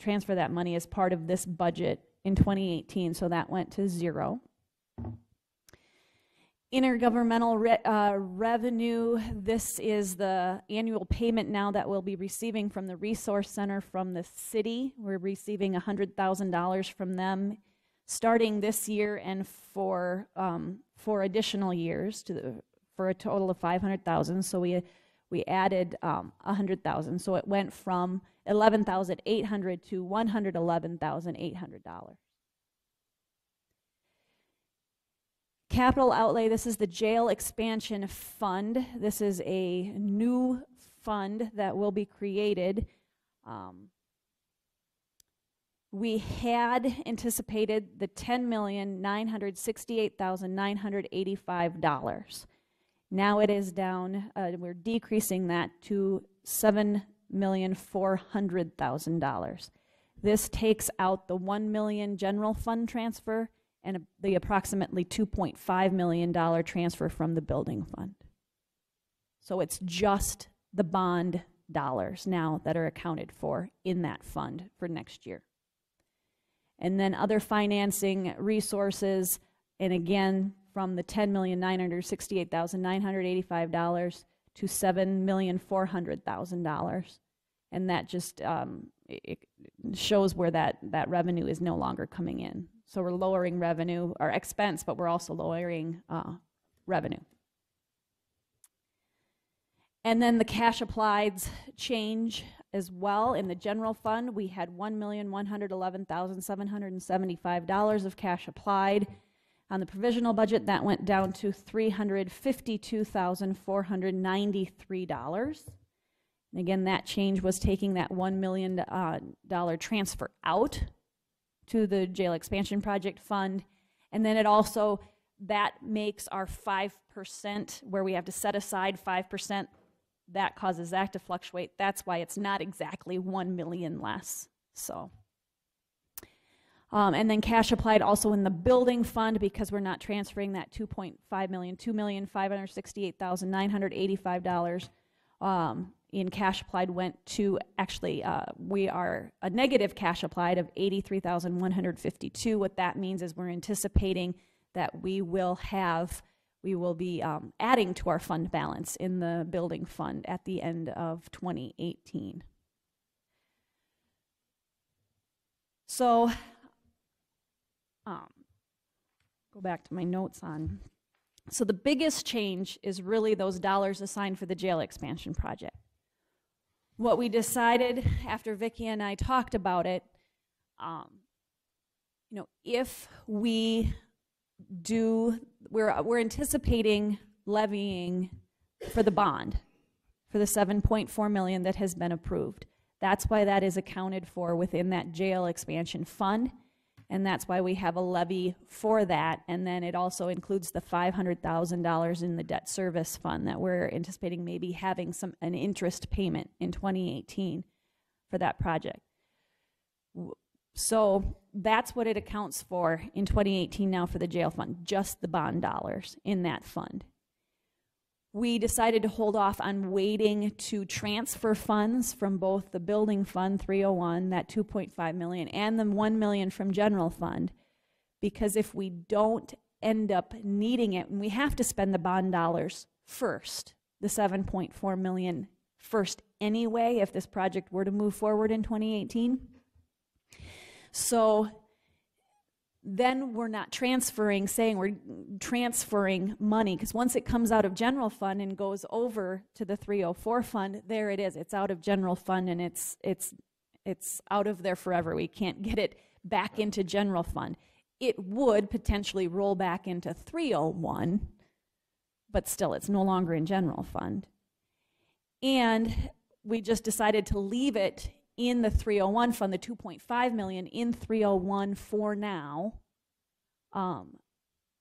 transfer that money as part of this budget in 2018, so that went to $0. Intergovernmental revenue, this is the annual payment now that we'll be receiving from the Resource Center from the city. We're receiving $100,000 from them starting this year and for additional years for a total of $500,000. So we added $100,000. So it went from $11,800 to $111,800. Capital outlay, this is the jail expansion fund. This is a new fund that will be created. We had anticipated the $10,968,985. Now it is down, we're decreasing that to $7,400,000. This takes out the $1 million general fund transfer and the approximately $2.5 million transfer from the building fund. So it's just the bond dollars now that are accounted for in that fund for next year. And then other financing resources, and again, from the $10,968,985 to $7,400,000. And that just it shows where that revenue is no longer coming in. So we're lowering revenue or expense, but we're also lowering revenue. And then the cash applieds change as well. In the general fund, we had $1,111,775 of cash applied. On the provisional budget, that went down to $352,493. And again, that change was taking that $1 million transfer out to the jail expansion project fund. And then it also, that makes our 5%, where we have to set aside 5%, that causes that to fluctuate. That's why it's not exactly 1 million less. So, and then cash applied also in the building fund, because we're not transferring that 2.5 million, $2,568,985 in cash applied went to, actually, we are a negative cash applied of $83,152. What that means is we're anticipating that we will be adding to our fund balance in the building fund at the end of 2018. So, go back to my notes on. So the biggest change is really those dollars assigned for the jail expansion project. What we decided after Vicki and I talked about it, if we do, we're anticipating levying for the bond for the $7.4 million that has been approved. That's why that is accounted for within that jail expansion fund, and that's why we have a levy for that. And then it also includes the $500,000 in the debt service fund that we're anticipating maybe having an interest payment in 2018 for that project. So that's what it accounts for in 2018 now for the jail fund, just the bond dollars in that fund. We decided to hold off on waiting to transfer funds from both the building fund 301, that 2.5 million, and the 1 million from general fund, because if we don't end up needing it, and we have to spend the bond dollars first, the 7.4 million first anyway, if this project were to move forward in 2018. So then we're not transferring, saying we're transferring money, because once it comes out of general fund and goes over to the 304 fund, there it is. It's out of general fund, and it's out of there forever. We can't get it back into general fund. It would potentially roll back into 301, but still it's no longer in general fund. And we just decided to leave it in the 301 fund, the 2.5 million in 301 for now. And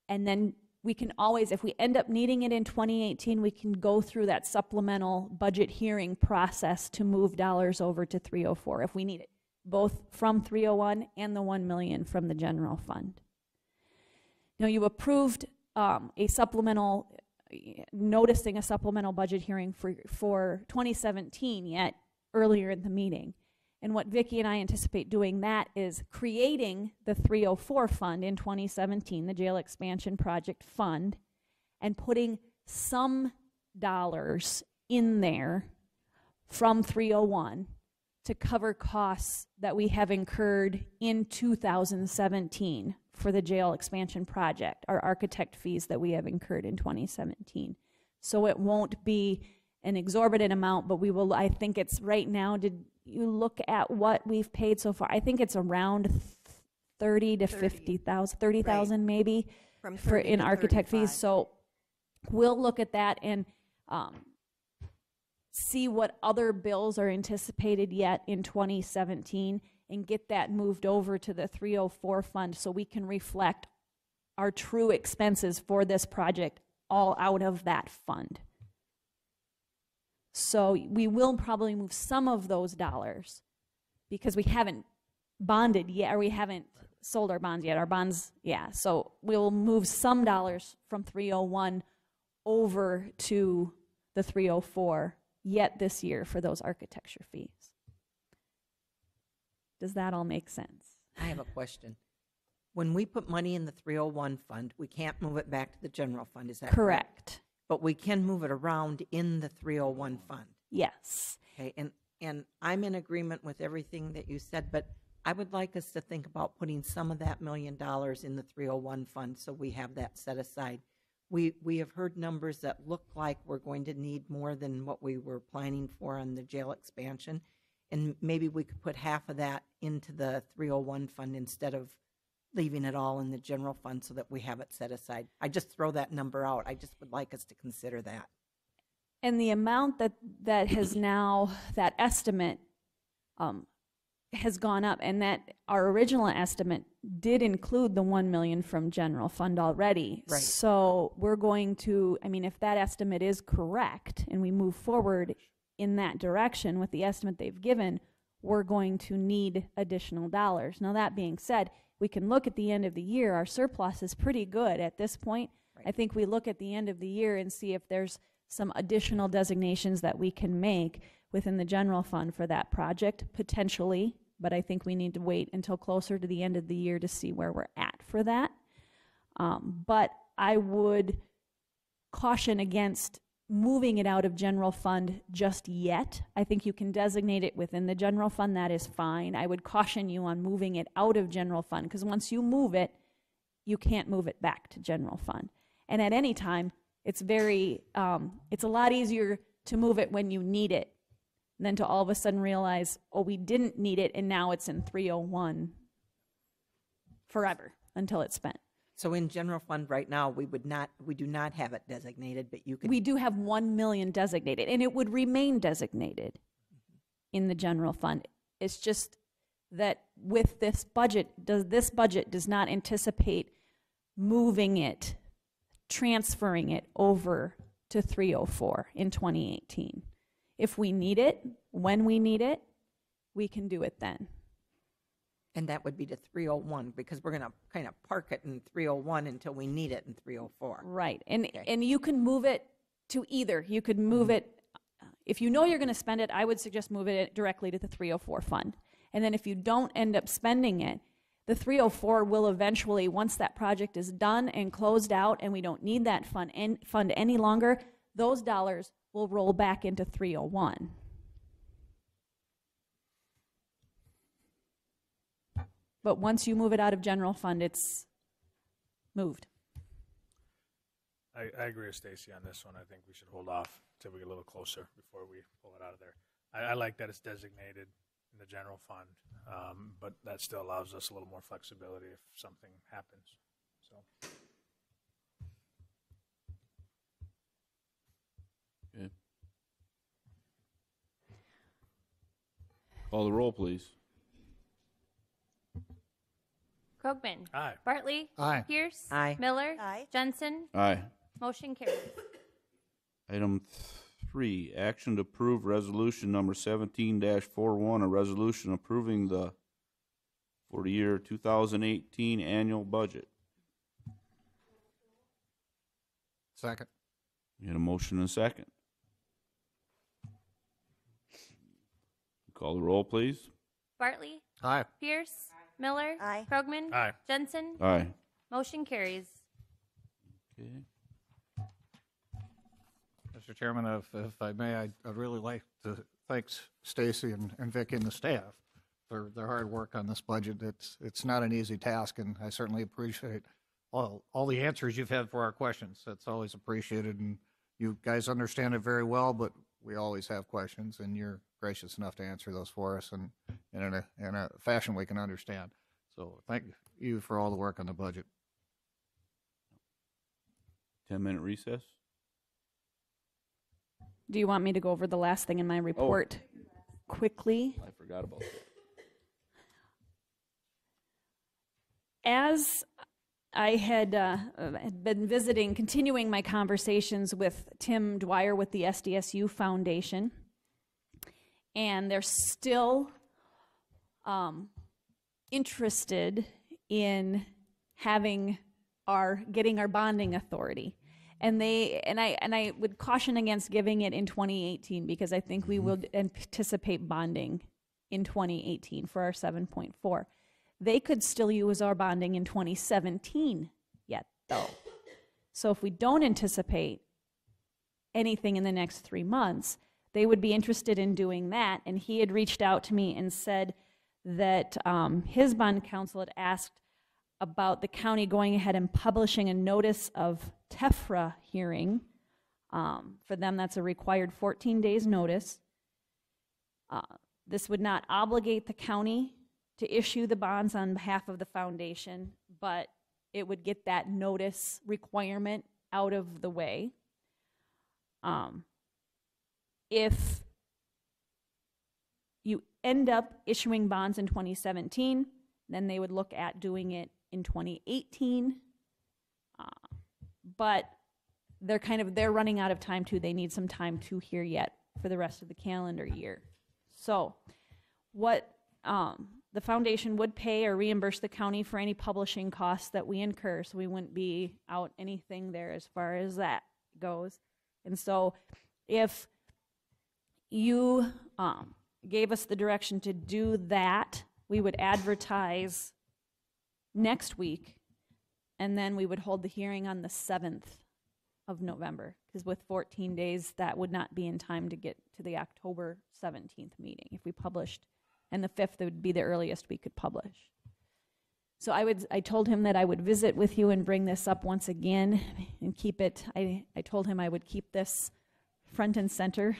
then we can always, if we end up needing it in 2018, we can go through that supplemental budget hearing process to move dollars over to 304 if we need it, both from 301 and the 1 million from the general fund. Now, you approved noticing a supplemental budget hearing for 2017 yet earlier in the meeting. And what Vicki and I anticipate doing that is creating the 304 fund in 2017, the jail expansion project fund, and putting some dollars in there from 301 to cover costs that we have incurred in 2017 for the jail expansion project, our architect fees that we have incurred in 2017. So it won't be an exorbitant amount, but we will, I think it's right now, did you look at what we've paid so far? I think it's around 30 to 50,000, 30,000 right, maybe for in architect 35 fees. So we'll look at that and see what other bills are anticipated yet in 2017 and get that moved over to the 304 fund so we can reflect our true expenses for this project all out of that fund. So we will probably move some of those dollars because we haven't bonded yet, or we haven't sold our bonds yet. Our bonds, yeah. So we'll move some dollars from 301 over to the 304 yet this year for those architecture fees. Does that all make sense? I have a question. When we put money in the 301 fund, we can't move it back to the general fund, is that correct? but we can move it around in the 301 fund. Yes. Okay, and I'm in agreement with everything that you said, but I would like us to think about putting some of that $1 million in the 301 fund so we have that set aside. We have heard numbers that look like we're going to need more than what we were planning for on the jail expansion, and maybe we could put half of that into the 301 fund instead of leaving it all in the general fund so that we have it set aside. I just throw that number out. I just would like us to consider that. And the amount that has now, that estimate has gone up, and that our original estimate did include the 1 million from general fund already. Right. So we're going to, I mean, if that estimate is correct and we move forward in that direction with the estimate they've given, we're going to need additional dollars. Now, that being said, we can look at the end of the year. Our surplus is pretty good at this point. Right. I think we look at the end of the year and see if there's some additional designations that we can make within the general fund for that project, potentially, but I think we need to wait until closer to the end of the year to see where we're at for that. But I would caution against moving it out of general fund just yet. I think you can designate it within the general fund. That is fine. I would caution you on moving it out of general fund, because once you move it, you can't move it back to general fund. And at any time, it's it's a lot easier to move it when you need it than to all of a sudden realize, oh, we didn't need it, and now it's in 301 forever until it's spent. So in general fund right now, we do not have it designated, but you could. We do have 1 million designated, and it would remain designated in the general fund. It's just that with this budget does not anticipate moving it, transferring it over to 304 in 2018. If we need it, when we need it, we can do it then. And that would be to 301, because we're going to kind of park it in 301 until we need it in 304. Right. And you can move it to either. You could move it, if you know you're going to spend it, I would suggest move it directly to the 304 fund. And then if you don't end up spending it, the 304 will eventually, once that project is done and closed out and we don't need that fund any longer, those dollars will roll back into 301. But once you move it out of general fund, it's moved. I agree with Stacy on this one. I think we should hold off until we get a little closer before we pull it out of there. I like that it's designated in the general fund, but that still allows us a little more flexibility if something happens. So. Okay. Call the roll, please. Krogman. Aye. Bartley. Aye. Pierce. Aye. Miller. Aye. Jensen. Aye. Motion carries. Item 3, action to approve resolution number 17-41, a resolution approving for the year 2018 annual budget. Second. We had a motion and a second. Call the roll, please. Bartley. Aye. Pierce. Miller. Aye. Krogman. Aye. Jensen. Aye. Motion carries. Okay. Mr. Chairman, if I may, I'd really like to thank Stacy and Vic and the staff for their hard work on this budget. It's not an easy task, and I certainly appreciate all the answers you've had for our questions. That's always appreciated, and you guys understand it very well, but we always have questions, and you're gracious enough to answer those for us and in a fashion we can understand. So thank you for all the work on the budget. 10-minute recess. Do you want me to go over the last thing in my report quickly? I forgot about that. As I had been continuing my conversations with Tim Dwyer with the SDSU Foundation, and they're still interested in getting our bonding authority. And I would caution against giving it in 2018, because I think we will anticipate bonding in 2018 for our 7.4. They could still use our bonding in 2017 yet, though. So if we don't anticipate anything in the next 3 months, they would be interested in doing that. And he had reached out to me and said that his bond counsel had asked about the county going ahead and publishing a notice of TEFRA hearing. For them, that's a required 14 days notice. This would not obligate the county to issue the bonds on behalf of the foundation, but it would get that notice requirement out of the way. If you end up issuing bonds in 2017, then they would look at doing it in 2018. But they're running out of time too. They need some time to hear yet for the rest of the calendar year. So what the foundation would pay or reimburse the county for any publishing costs that we incur, so we wouldn't be out anything there as far as that goes. And so if you gave us the direction to do that, we would advertise next week, and then we would hold the hearing on the 7th of November, because with 14 days, that would not be in time to get to the October 17th meeting if we published, and the 5th would be the earliest we could publish. So I told him that I would visit with you and bring this up once again and keep it, I told him I would keep this front and center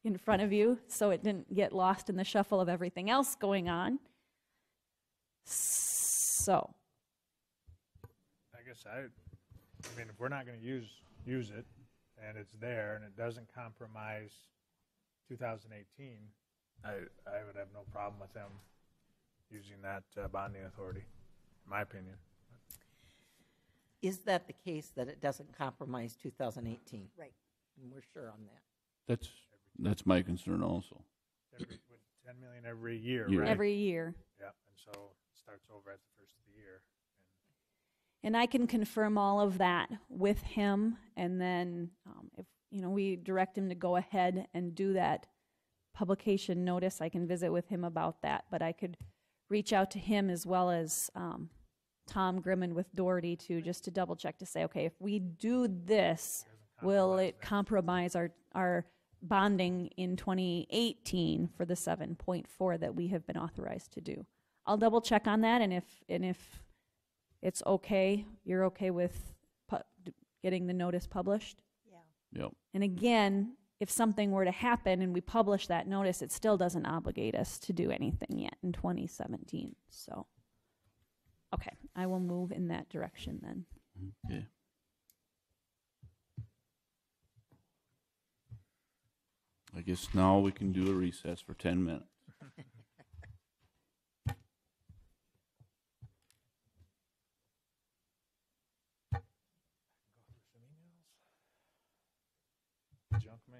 in front of you so it didn't get lost in the shuffle of everything else going on. So. I guess I mean, if we're not going to use it, and it's there, and it doesn't compromise 2018, I would have no problem with them using that bonding authority, in my opinion. Is that the case, that it doesn't compromise 2018? Right. And we're sure on that. That's my concern also. With $10 million every year, Year. right? Every year. Yep, and so it starts over at the first of the year. And I can confirm all of that with him, and then if we direct him to go ahead and do that publication notice, I can visit with him about that. But I could reach out to him as well as Tom Grimman with Doherty just to double check to say, okay, if we do this, will it compromise our bonding in 2018 for the 7.4 that we have been authorized to do? I'll double check on that, and if it's okay, you're okay with getting the notice published? Yeah. Yep. And again, if something were to happen and we publish that notice, it still doesn't obligate us to do anything yet in 2017. So, okay, I will move in that direction then. Okay. I guess now we can do a recess for 10 minutes. Junk mail.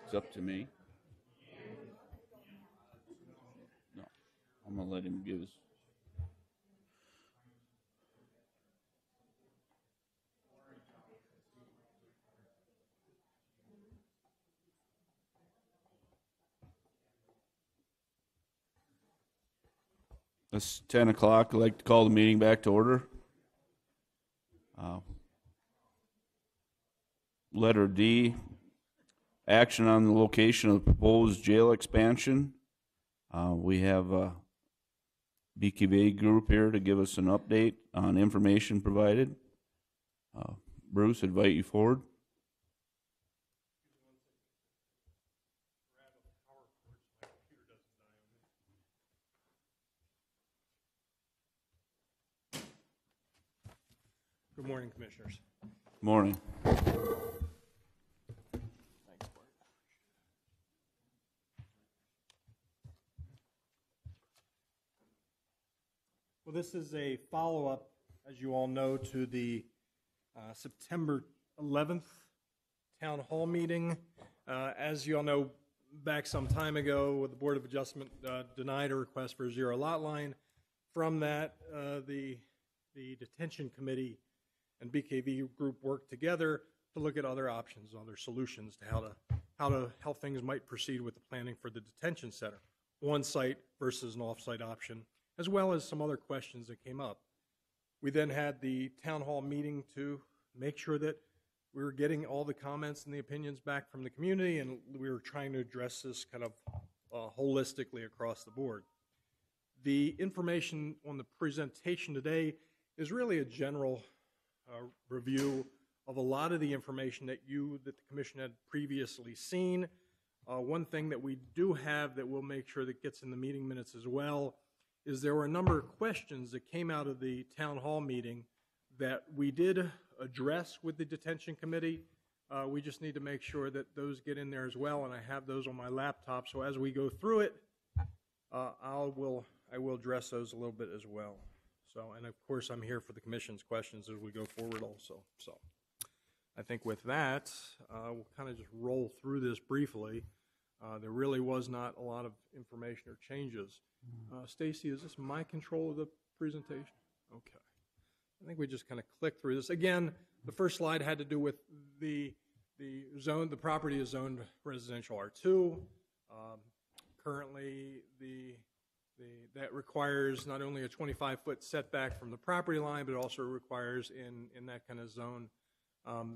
It's up to me. No, I'm gonna let him give his. It's 10 o'clock. I'd like to call the meeting back to order. Letter D, action on the location of the proposed jail expansion. We have a BKV group here to give us an update on information provided. Bruce, invite you forward. Good morning, Commissioners. Morning. Thanks, Bart. Well, this is a follow-up, as you all know, to the September 11th Town Hall meeting. As you all know, back some time ago, the Board of Adjustment denied a request for a zero lot line. From that, the detention committee and BKV group worked together to look at other options, other solutions to how things might proceed with the planning for the detention center, on-site versus an off-site option, as well as some other questions that came up. We then had the town hall meeting to make sure that we were getting all the comments and the opinions back from the community, and we were trying to address this kind of holistically across the board. The information on the presentation today is really a general review of a lot of the information that the commission had previously seen. One thing that we do have that we'll make sure that gets in the meeting minutes as well is there were a number of questions that came out of the town hall meeting that we did address with the detention committee. We just need to make sure that those get in there as well, and I have those on my laptop, so as we go through it, I will address those a little bit as well. So, and of course, I'm here for the commission's questions as we go forward also. So I think with that, we'll kind of just roll through this briefly. There really was not a lot of information or changes. Stacy, is this my control of the presentation? Okay. I think we just kind of click through this. Again, the first slide had to do with the zone. The property is zoned residential R2. Currently, that requires not only a 25-foot setback from the property line, but it also requires in that kind of zone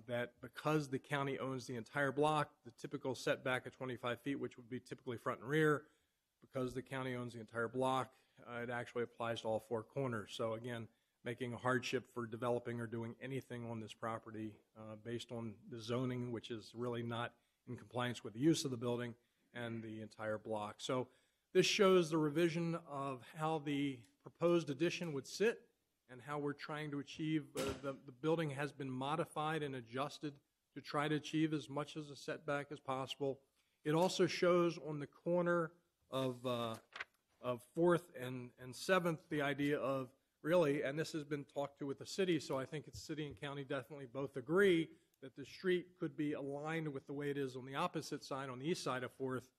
that because the county owns the entire block, the typical setback of 25 feet, which would be typically front and rear, because the county owns the entire block, it actually applies to all four corners. So again, making a hardship for developing or doing anything on this property based on the zoning, which is really not in compliance with the use of the building and the entire block. So this shows the revision of how the proposed addition would sit and how we're trying to achieve. The building has been modified and adjusted to try to achieve as much as a setback as possible. It also shows on the corner of 4th and 7th the idea of really, and this has been talked to with the city, so I think it's city and county definitely both agree that the street could be aligned with the way it is on the opposite side, on the east side of 4th,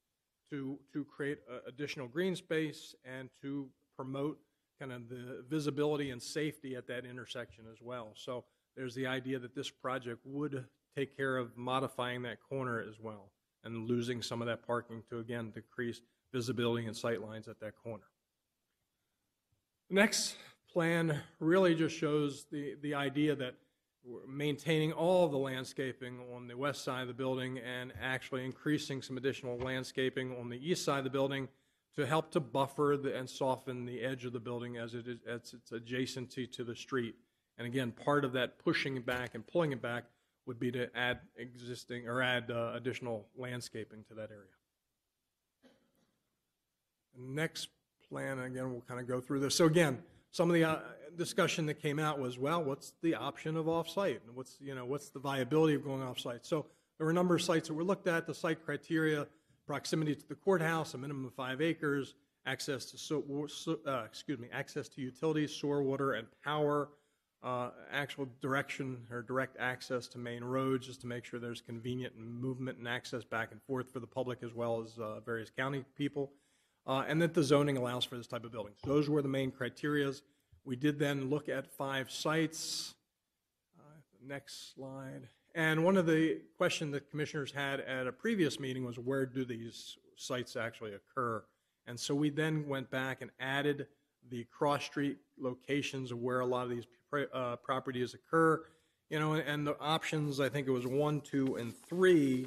to create additional green space and to promote kind of the visibility and safety at that intersection as well. So there's the idea that this project would take care of modifying that corner as well and losing some of that parking to, again, decrease visibility and sight lines at that corner. The next plan really just shows the idea that we're maintaining all the landscaping on the west side of the building and actually increasing some additional landscaping on the east side of the building to help to buffer and soften the edge of the building as its adjacency to the street. And again, part of that pushing it back and pulling it back would be to add additional landscaping to that area. The next plan, again, we'll kind of go through this. So again, some of the discussion that came out was, well, what's the option of off-site, and what's the viability of going off-site? So there were a number of sites that were looked at. The site criteria: proximity to the courthouse, a minimum of 5 acres, access to utilities, sewer, water, and power, actual direction or direct access to main roads, just to make sure there's convenient movement and access back and forth for the public as well as various county people, and that the zoning allows for this type of building. So those were the main criterias. We did then look at 5 sites. Next slide. And one of the questions that commissioners had at a previous meeting was, where do these sites actually occur? And so we then went back and added the cross-street locations of where a lot of these properties occur. And the options, I think it was 1, 2, and 3,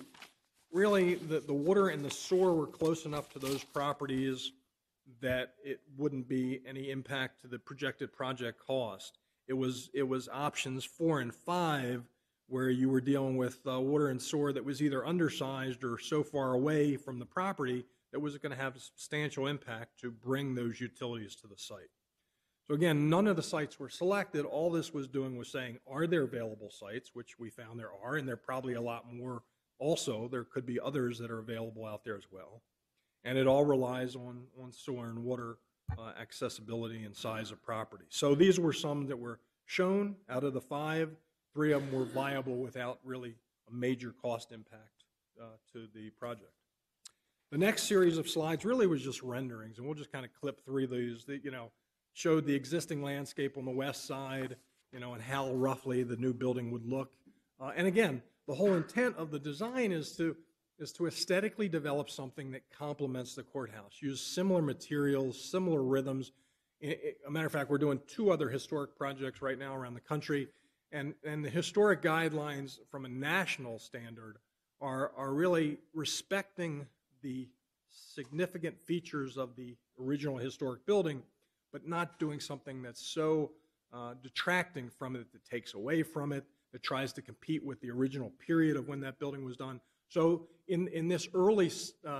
really the water and the sewer were close enough to those properties that it wouldn't be any impact to the projected project cost. It was options 4 and 5 where you were dealing with water and sewer that was either undersized or so far away from the property that was going to have a substantial impact to bring those utilities to the site. So again, none of the sites were selected. All this was doing was saying, are there available sites, which we found there are, and there are probably a lot more also. There could be others that are available out there as well. And it all relies on sewer and water accessibility and size of property. So these were some that were shown. Out of the 5, 3 of them were viable without really a major cost impact to the project. The next series of slides really was just renderings, and we'll just kind of clip through these that, showed the existing landscape on the west side, and how roughly the new building would look. And again, the whole intent of the design is to aesthetically develop something that complements the courthouse, use similar materials, similar rhythms. A matter of fact, we're doing 2 other historic projects right now around the country, and the historic guidelines from a national standard are really respecting the significant features of the original historic building, but not doing something that's so detracting from it that takes away from it, that tries to compete with the original period of when that building was done. So in this early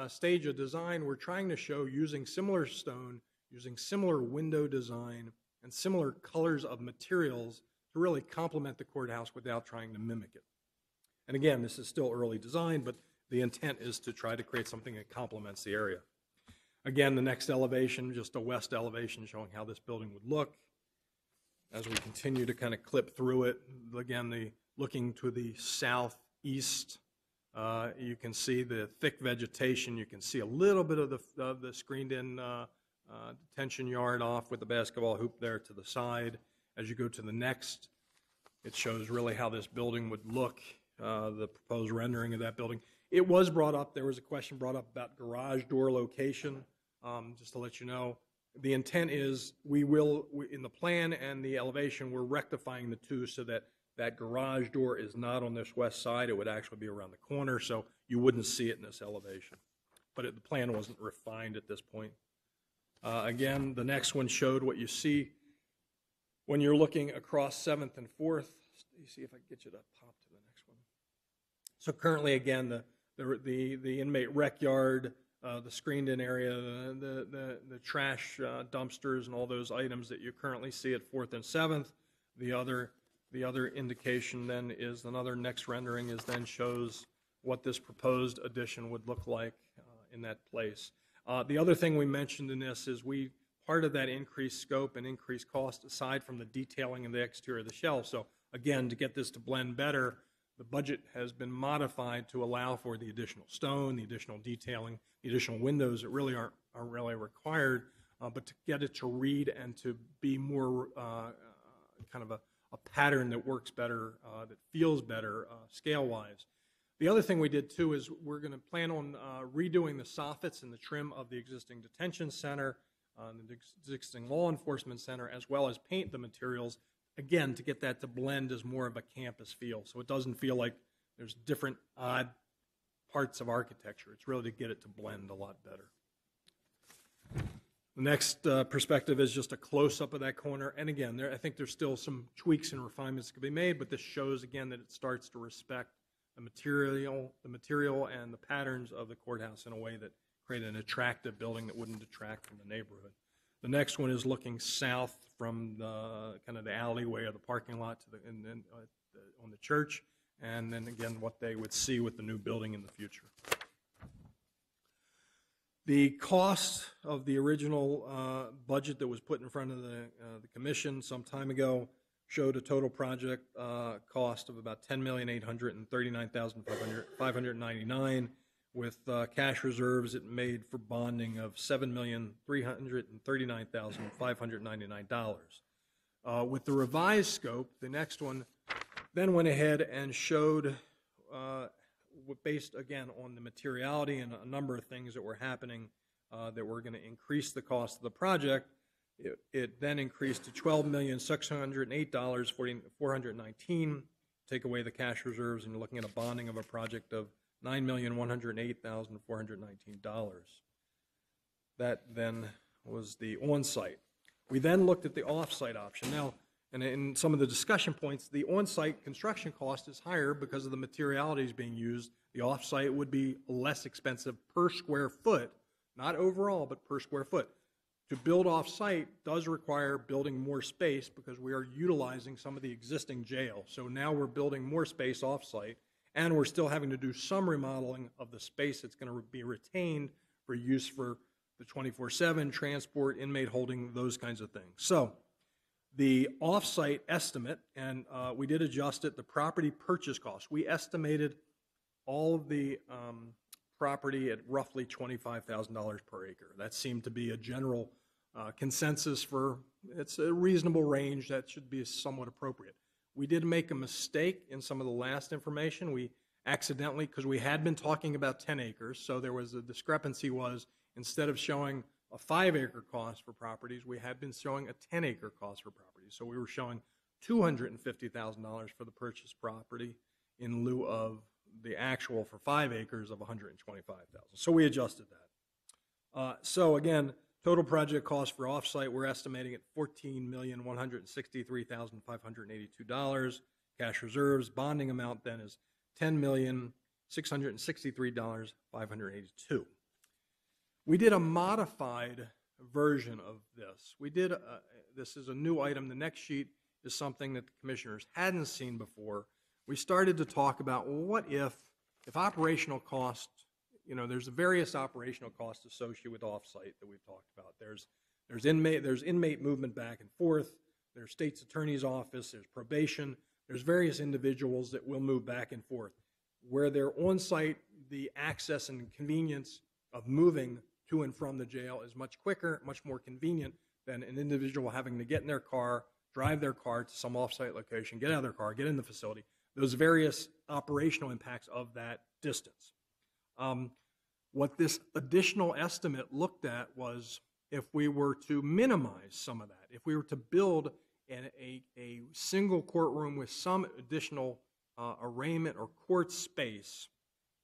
stage of design, we're trying to show using similar stone, using similar window design, and similar colors of materials to really complement the courthouse without trying to mimic it. And again, this is still early design, but the intent is to try to create something that complements the area. Again, the next elevation, just a west elevation showing how this building would look. As we continue to kind of clip through it, again, looking to the southeast, you can see the thick vegetation. You can see a little bit of the screened-in detention yard off with the basketball hoop there to the side. As you go to the next, it shows really how this building would look, the proposed rendering of that building. It was brought up, there was a question brought up about garage door location. Just to let you know, the intent is in the plan and the elevation, we're rectifying the 2 so that that garage door is not on this west side. It would actually be around the corner, so you wouldn't see it in this elevation. But the plan wasn't refined at this point. Again, the next one showed what you see when you're looking across 7th and 4th. You see if I can get you to pop to the next one. So currently, again, the inmate rec yard, the screened-in area, the trash dumpsters, and all those items that you currently see at 4th and 7th. The other indication then is another next rendering is then shows what this proposed addition would look like in that place. The other thing we mentioned in this is part of that increased scope and increased cost, aside from the detailing of the exterior of the shelf. So again, to get this to blend better, the budget has been modified to allow for the additional stone, the additional detailing, the additional windows that really aren't really required, but to get it to read and to be more kind of a pattern that works better, that feels better scale-wise. The other thing we did too is we're going to plan on redoing the soffits and the trim of the existing detention center, the existing law enforcement center, as well as paint the materials, again, to get that to blend as more of a campus feel. So it doesn't feel like there's different odd parts of architecture. It's really to get it to blend a lot better. The next perspective is just a close-up of that corner. And again, I think there's still some tweaks and refinements that could be made, but this shows, again, that it starts to respect the material and the patterns of the courthouse in a way that create an attractive building that wouldn't detract from the neighborhood. The next one is looking south from the kind of the alleyway or the parking lot to on the church, and then again what they would see with the new building in the future. The cost of the original budget that was put in front of the commission some time ago showed a total project cost of about $10,839,599. With cash reserves, it made for bonding of $7,339,599. With the revised scope, the next one then went ahead and showed, based again on the materiality and a number of things that were happening that were going to increase the cost of the project, it then increased to $12,608,419. Take away the cash reserves, and you're looking at a bonding of a project of $9,108,419. That then was the on-site. We then looked at the off-site option. Now, and in some of the discussion points, the on-site construction cost is higher because of the materialities being used. The off-site would be less expensive per square foot, not overall, but per square foot. To build off-site does require building more space because we are utilizing some of the existing jail. So now we're building more space off-site, and we're still having to do some remodeling of the space that's going to be retained for use for the 24/7 transport, inmate holding, those kinds of things. So the off-site estimate, and we did adjust it, the property purchase cost. We estimated all of the property at roughly $25,000 per acre. That seemed to be a general consensus for, it's a reasonable range that should be somewhat appropriate. We did make a mistake in some of the last information. We accidentally, because we had been talking about 10 acres, so there was a discrepancy was, instead of showing a 5-acre cost for properties, we had been showing a 10-acre cost for properties. So we were showing $250,000 for the purchased property in lieu of the actual for 5 acres of $125,000. So we adjusted that. So again, total project cost for offsite, we're estimating at $14,163,582. Cash reserves, bonding amount then is $10,663,582. We did a modified version of this. We did, this is a new item. The next sheet is something that the commissioners hadn't seen before. We started to talk about, well, what if operational costs, you know, there's various operational costs associated with offsite that we've talked about. There's inmate movement back and forth, there's state's attorney's office, there's probation, there's various individuals that will move back and forth. Where they're on site, the access and convenience of moving to and from the jail is much quicker, much more convenient than an individual having to get in their car, drive their car to some off-site location, get out of their car, get in the facility. Those various operational impacts of that distance. What this additional estimate looked at was if we were to minimize some of that, if we were to build a single courtroom with some additional arraignment or court space,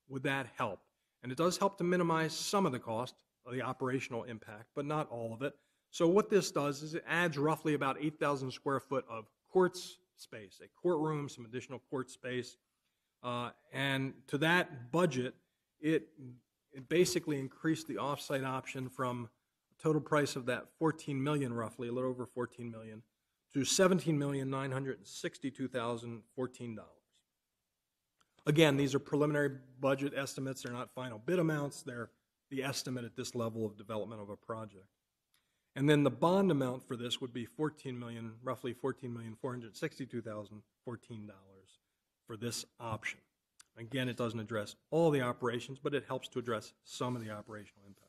would that help? And it does help to minimize some of the cost of the operational impact, but not all of it. So what this does is it adds roughly about 8,000 square foot of courts space, a courtroom, some additional court space, and to that budget, it basically increased the offsite option from a total price of that $14 million, roughly a little over $14 million, to $17,962,014. Again, these are preliminary budget estimates. They're not final bid amounts. They're the estimate at this level of development of a project. And then the bond amount for this would be roughly $14,462,014 for this option. Again, it doesn't address all the operations, but it helps to address some of the operational impact.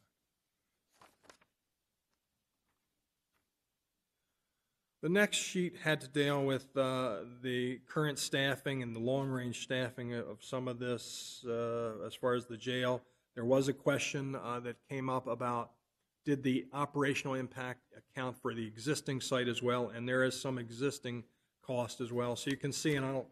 The next sheet had to deal with the current staffing and the long-range staffing of some of this as far as the jail. There was a question that came up about, did the operational impact account for the existing site as well? And there is some existing cost as well. So you can see, and I'll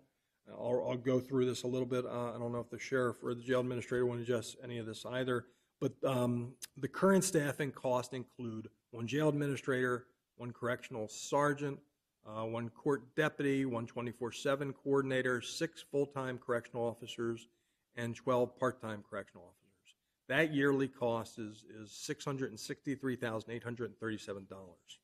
go through this a little bit. I don't know if the sheriff or the jail administrator want to adjust any of this either. But the current staffing costs include one jail administrator, one correctional sergeant, one court deputy, one 24/7 coordinator, 6 full-time correctional officers, and 12 part-time correctional officers. That yearly cost is $663,837.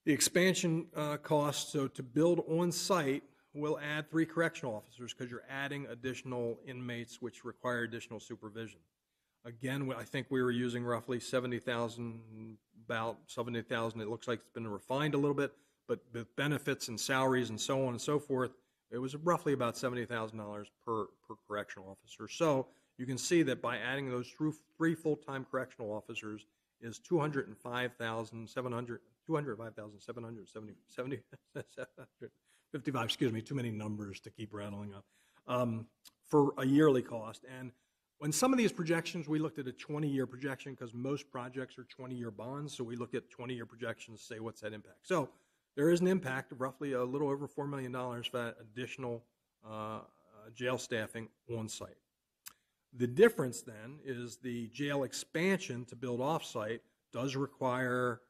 The expansion cost, so to build on site, will add 3 correctional officers because you're adding additional inmates which require additional supervision. Again, I think we were using roughly $70,000, about $70,000. It looks like it's been refined a little bit, but with benefits and salaries and so on and so forth, it was roughly about $70,000 per correctional officer. So you can see that by adding those three full-time correctional officers is 205,755, excuse me, too many numbers to keep rattling up, for a yearly cost. And when some of these projections, we looked at a 20-year projection because most projects are 20-year bonds, so we look at 20-year projections to say what's that impact. So there is an impact of roughly a little over $4 million for that additional jail staffing on site. The difference then is the jail expansion to build off-site does require,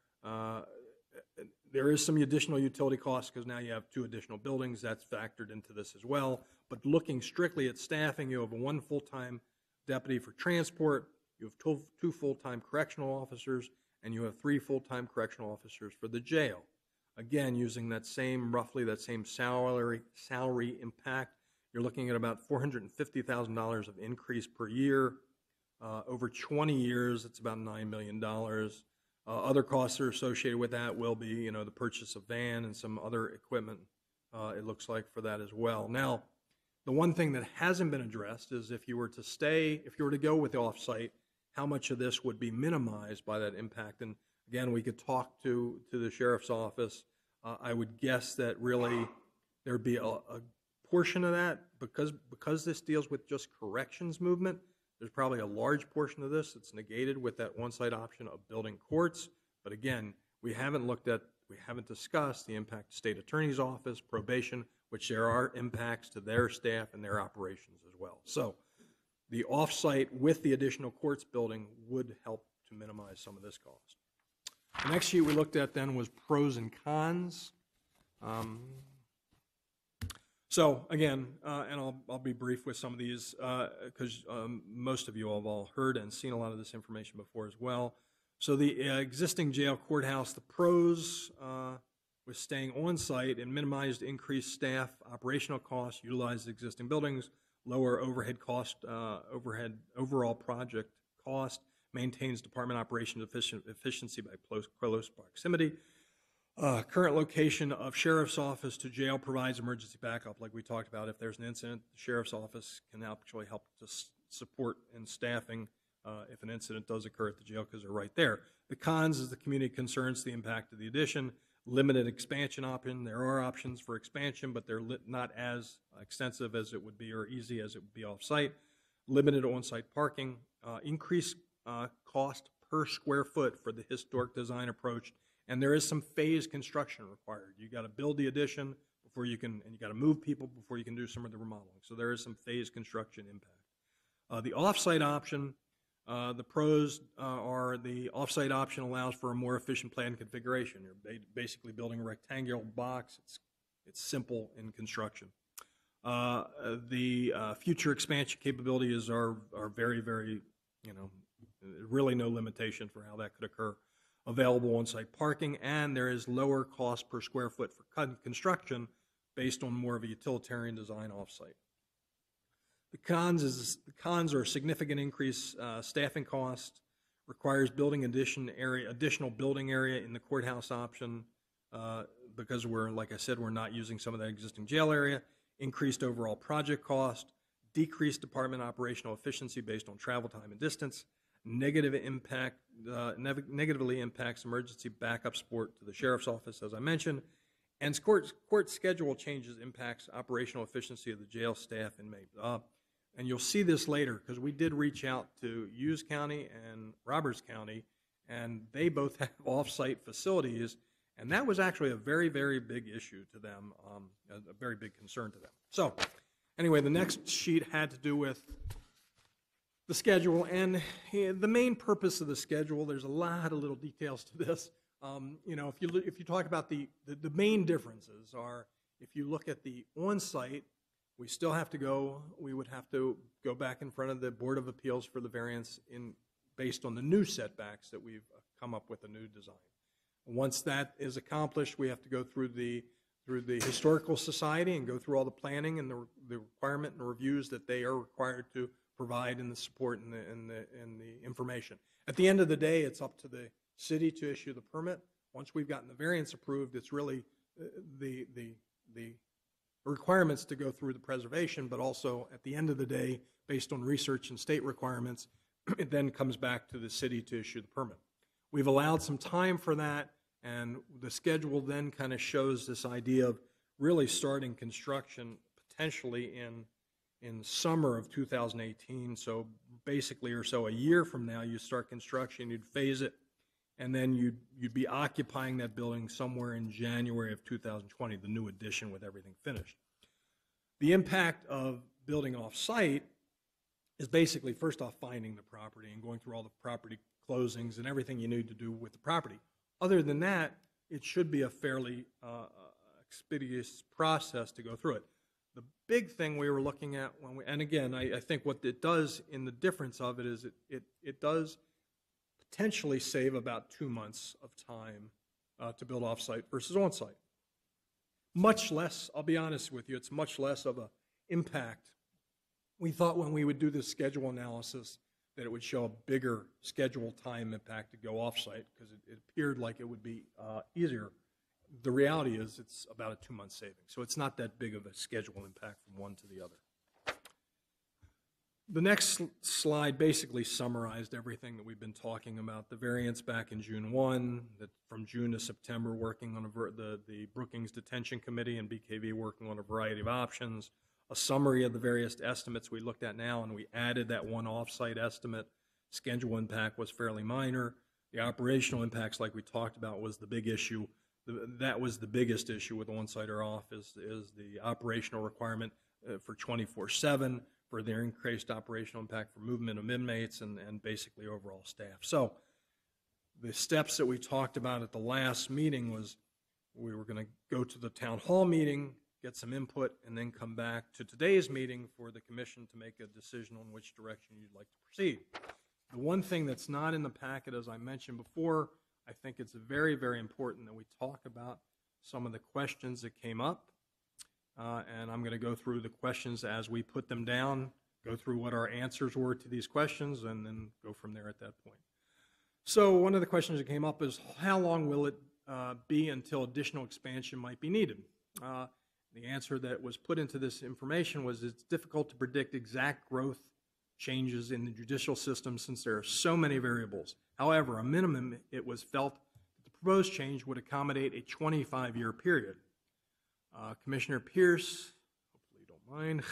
there is some additional utility costs because now you have 2 additional buildings. That's factored into this as well. But looking strictly at staffing, you have 1 full-time deputy for transport, you have 2 full-time correctional officers, and you have 3 full-time correctional officers for the jail. Again, using that same, roughly that same salary impact, you're looking at about $450,000 of increase per year. Over 20 years, it's about $9 million. Other costs that are associated with that will be, the purchase of van and some other equipment, it looks like, for that as well. Now, the one thing that hasn't been addressed is if you were to go with the off-site, how much of this would be minimized by that impact? And again, we could talk to the sheriff's office. I would guess that really there'd be a portion of that, because this deals with just corrections movement, there's probably a large portion of this that's negated with that on-site option of building courts. But again, we haven't discussed the impact to state attorney's office, probation, which there are impacts to their staff and their operations as well. So the off-site with the additional courts building would help to minimize some of this cost. The next sheet we looked at then was pros and cons. So again, and I'll be brief with some of these because most of you have all heard and seen a lot of this information before as well. So the existing jail courthouse, the pros was staying on site and minimized increased staff, operational costs, utilized existing buildings, lower overhead cost, overall project cost, maintains department operations efficiency by close proximity. Current location of sheriff's office to jail provides emergency backup, like we talked about. If there's an incident, the sheriff's office can actually help to support in staffing if an incident does occur at the jail because they're right there. The cons is the community concerns the impact of the addition, limited expansion option. There are options for expansion, but they're not as extensive as it would be or easy as it would be off-site. Limited on-site parking, increased cost per square foot for the historic design approach. And there is some phased construction required. You got to build the addition before you can, and you got to move people before you can do some of the remodeling. So there is some phased construction impact. The off-site option, the pros are the off-site option allows for a more efficient plan configuration. You're basically building a rectangular box. It's simple in construction. The future expansion capabilities are very, very, really no limitation for how that could occur. Available on-site parking, and there is lower cost per square foot for construction based on more of a utilitarian design off-site. The cons are significant increase staffing cost, requires building additional building area in the courthouse option because like I said, we're not using some of that existing jail area, increased overall project cost, decreased department operational efficiency based on travel time and distance, negatively impacts emergency backup support to the sheriff's office, as I mentioned, and court schedule changes impacts operational efficiency of the jail staff inmate. And you'll see this later because we did reach out to Hughes County and Roberts County, and they both have off-site facilities, and that was actually a very, very big issue to them, a very big concern to them. So anyway, the next sheet had to do with the schedule, and the main purpose of the schedule, there's a lot of little details to this. If you talk about the main differences are, if you look at the on-site, we would have to go back in front of the Board of Appeals for the variance based on the new setbacks that we've come up with a new design. Once that is accomplished, we have to go through the Historical Society and go through all the planning and the requirement and reviews that they are required to provide in the support and the information. At the end of the day, it's up to the city to issue the permit. Once we've gotten the variance approved, it's really the requirements to go through the preservation, but also at the end of the day, based on research and state requirements, it then comes back to the city to issue the permit. We've allowed some time for that, and the schedule then kind of shows this idea of really starting construction potentially in summer of 2018. So basically, or so a year from now, you start construction, you'd phase it, and then you'd be occupying that building somewhere in January of 2020, the new addition with everything finished. The impact of building off-site is basically, first off, finding the property and going through all the property closings and everything you need to do with the property. Other than that, it should be a fairly expeditious process to go through it. The big thing we were looking at when we, and again, I think what it does in the difference of it is it does potentially save about 2 months of time to build off-site versus on-site. Much less, I'll be honest with you, it's much less of an impact. We thought when we would do this schedule analysis that it would show a bigger schedule time impact to go off-site because it appeared like it would be easier. The reality is it's about a 2-month saving, so it's not that big of a schedule impact from one to the other. The next slide basically summarized everything that we've been talking about. The variance back in June 1, that from June to September working on the Brookings Detention Committee and BKV working on a variety of options, a summary of the various estimates we looked at now, and we added that one off-site estimate. Schedule impact was fairly minor. The operational impacts, like we talked about, was the big issue. That was the biggest issue with on-site or off is the operational requirement for 24/7, for their increased operational impact for movement of inmates and basically overall staff. So the steps that we talked about at the last meeting was we were going to go to the town hall meeting, get some input, and then come back to today's meeting for the commission to make a decision on which direction you'd like to proceed. The one thing that's not in the packet, as I mentioned before, I think it's very, very important that we talk about some of the questions that came up, and I'm going to go through the questions as we put them down, go through what our answers were to these questions, and then go from there at that point. So one of the questions that came up is how long will it be until additional expansion might be needed? The answer that was put into this information was it's difficult to predict exact growth changes in the judicial system since there are so many variables. However, a minimum, it was felt that the proposed change would accommodate a 25-year period. Commissioner Pierce, hopefully you don't mind,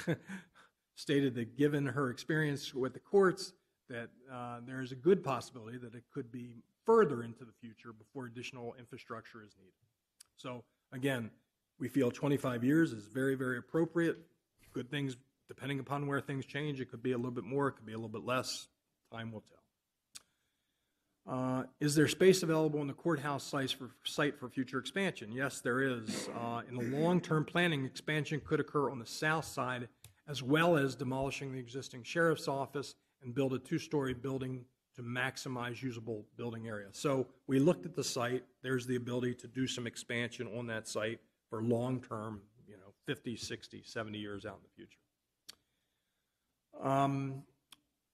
stated that given her experience with the courts, that there is a good possibility that it could be further into the future before additional infrastructure is needed. So again, we feel 25 years is very, very appropriate. Good things, depending upon where things change, it could be a little bit more, it could be a little bit less. Time will tell. Is there space available in the courthouse site for future expansion? Yes, there is. In the long-term planning, expansion could occur on the south side, as well as demolishing the existing sheriff's office and build a 2-story building to maximize usable building area. So we looked at the site. There's the ability to do some expansion on that site for long-term, 50, 60, 70 years out in the future.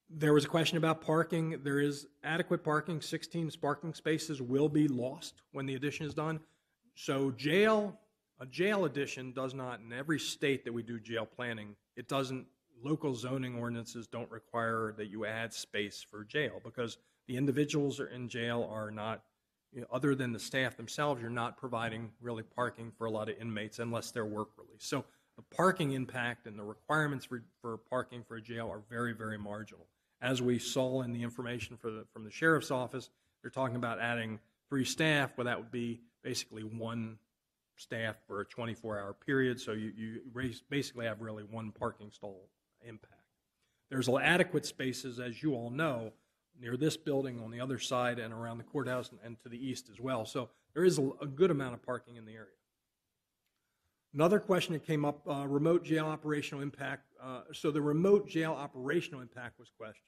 There was a question about parking. There is adequate parking. 16 parking spaces will be lost when the addition is done. So a jail addition does not, in every state that we do jail planning, it doesn't, local zoning ordinances don't require that you add space for jail because the individuals in jail are not, other than the staff themselves, you're not providing really parking for a lot of inmates unless they're work release. So the parking impact and the requirements for parking for a jail are very, very marginal. As we saw in the information from the sheriff's office, they're talking about adding 3 staff, but that would be basically 1 staff for a 24-hour period, so you basically have really 1 parking stall impact. There's adequate spaces, as you all know, near this building, on the other side, and around the courthouse and to the east as well. So there is a good amount of parking in the area. Another question that came up, remote jail operational impact. So the remote jail operational impact was questioned.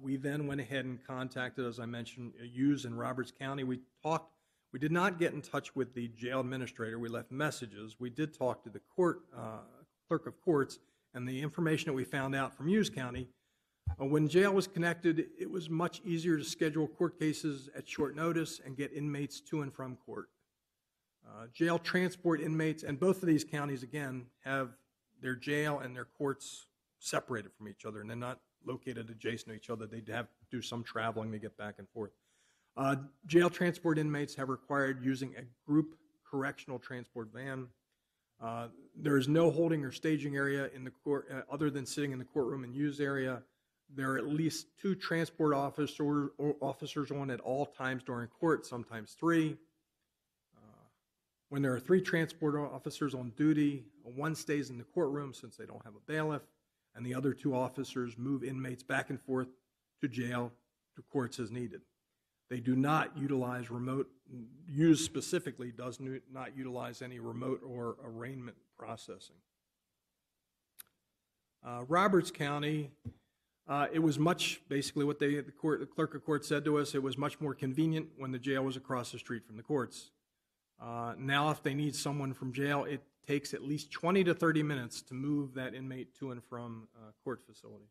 We then went ahead and contacted, as I mentioned, Hughes in Roberts County. We did not get in touch with the jail administrator. We left messages. We did talk to the clerk of courts, and the information that we found out from Hughes County, when jail was connected, it was much easier to schedule court cases at short notice and get inmates to and from court. Jail transport inmates, and both of these counties, again, have their jail and their courts separated from each other, and they're not located adjacent to each other. They'd have to do some traveling to get back and forth. Jail transport inmates have required using a group correctional transport van. There is no holding or staging area in the court other than sitting in the courtroom and use area. There are at least 2 transport officers on at all times during court, sometimes 3. When there are 3 transport officers on duty, 1 stays in the courtroom since they don't have a bailiff, and the other 2 officers move inmates back and forth to jail, to courts as needed. They do not utilize use specifically does not utilize any remote or arraignment processing. Roberts County, it was basically what the clerk of court said to us, it was much more convenient when the jail was across the street from the courts. Now if they need someone from jail, it takes at least 20 to 30 minutes to move that inmate to and from court facility.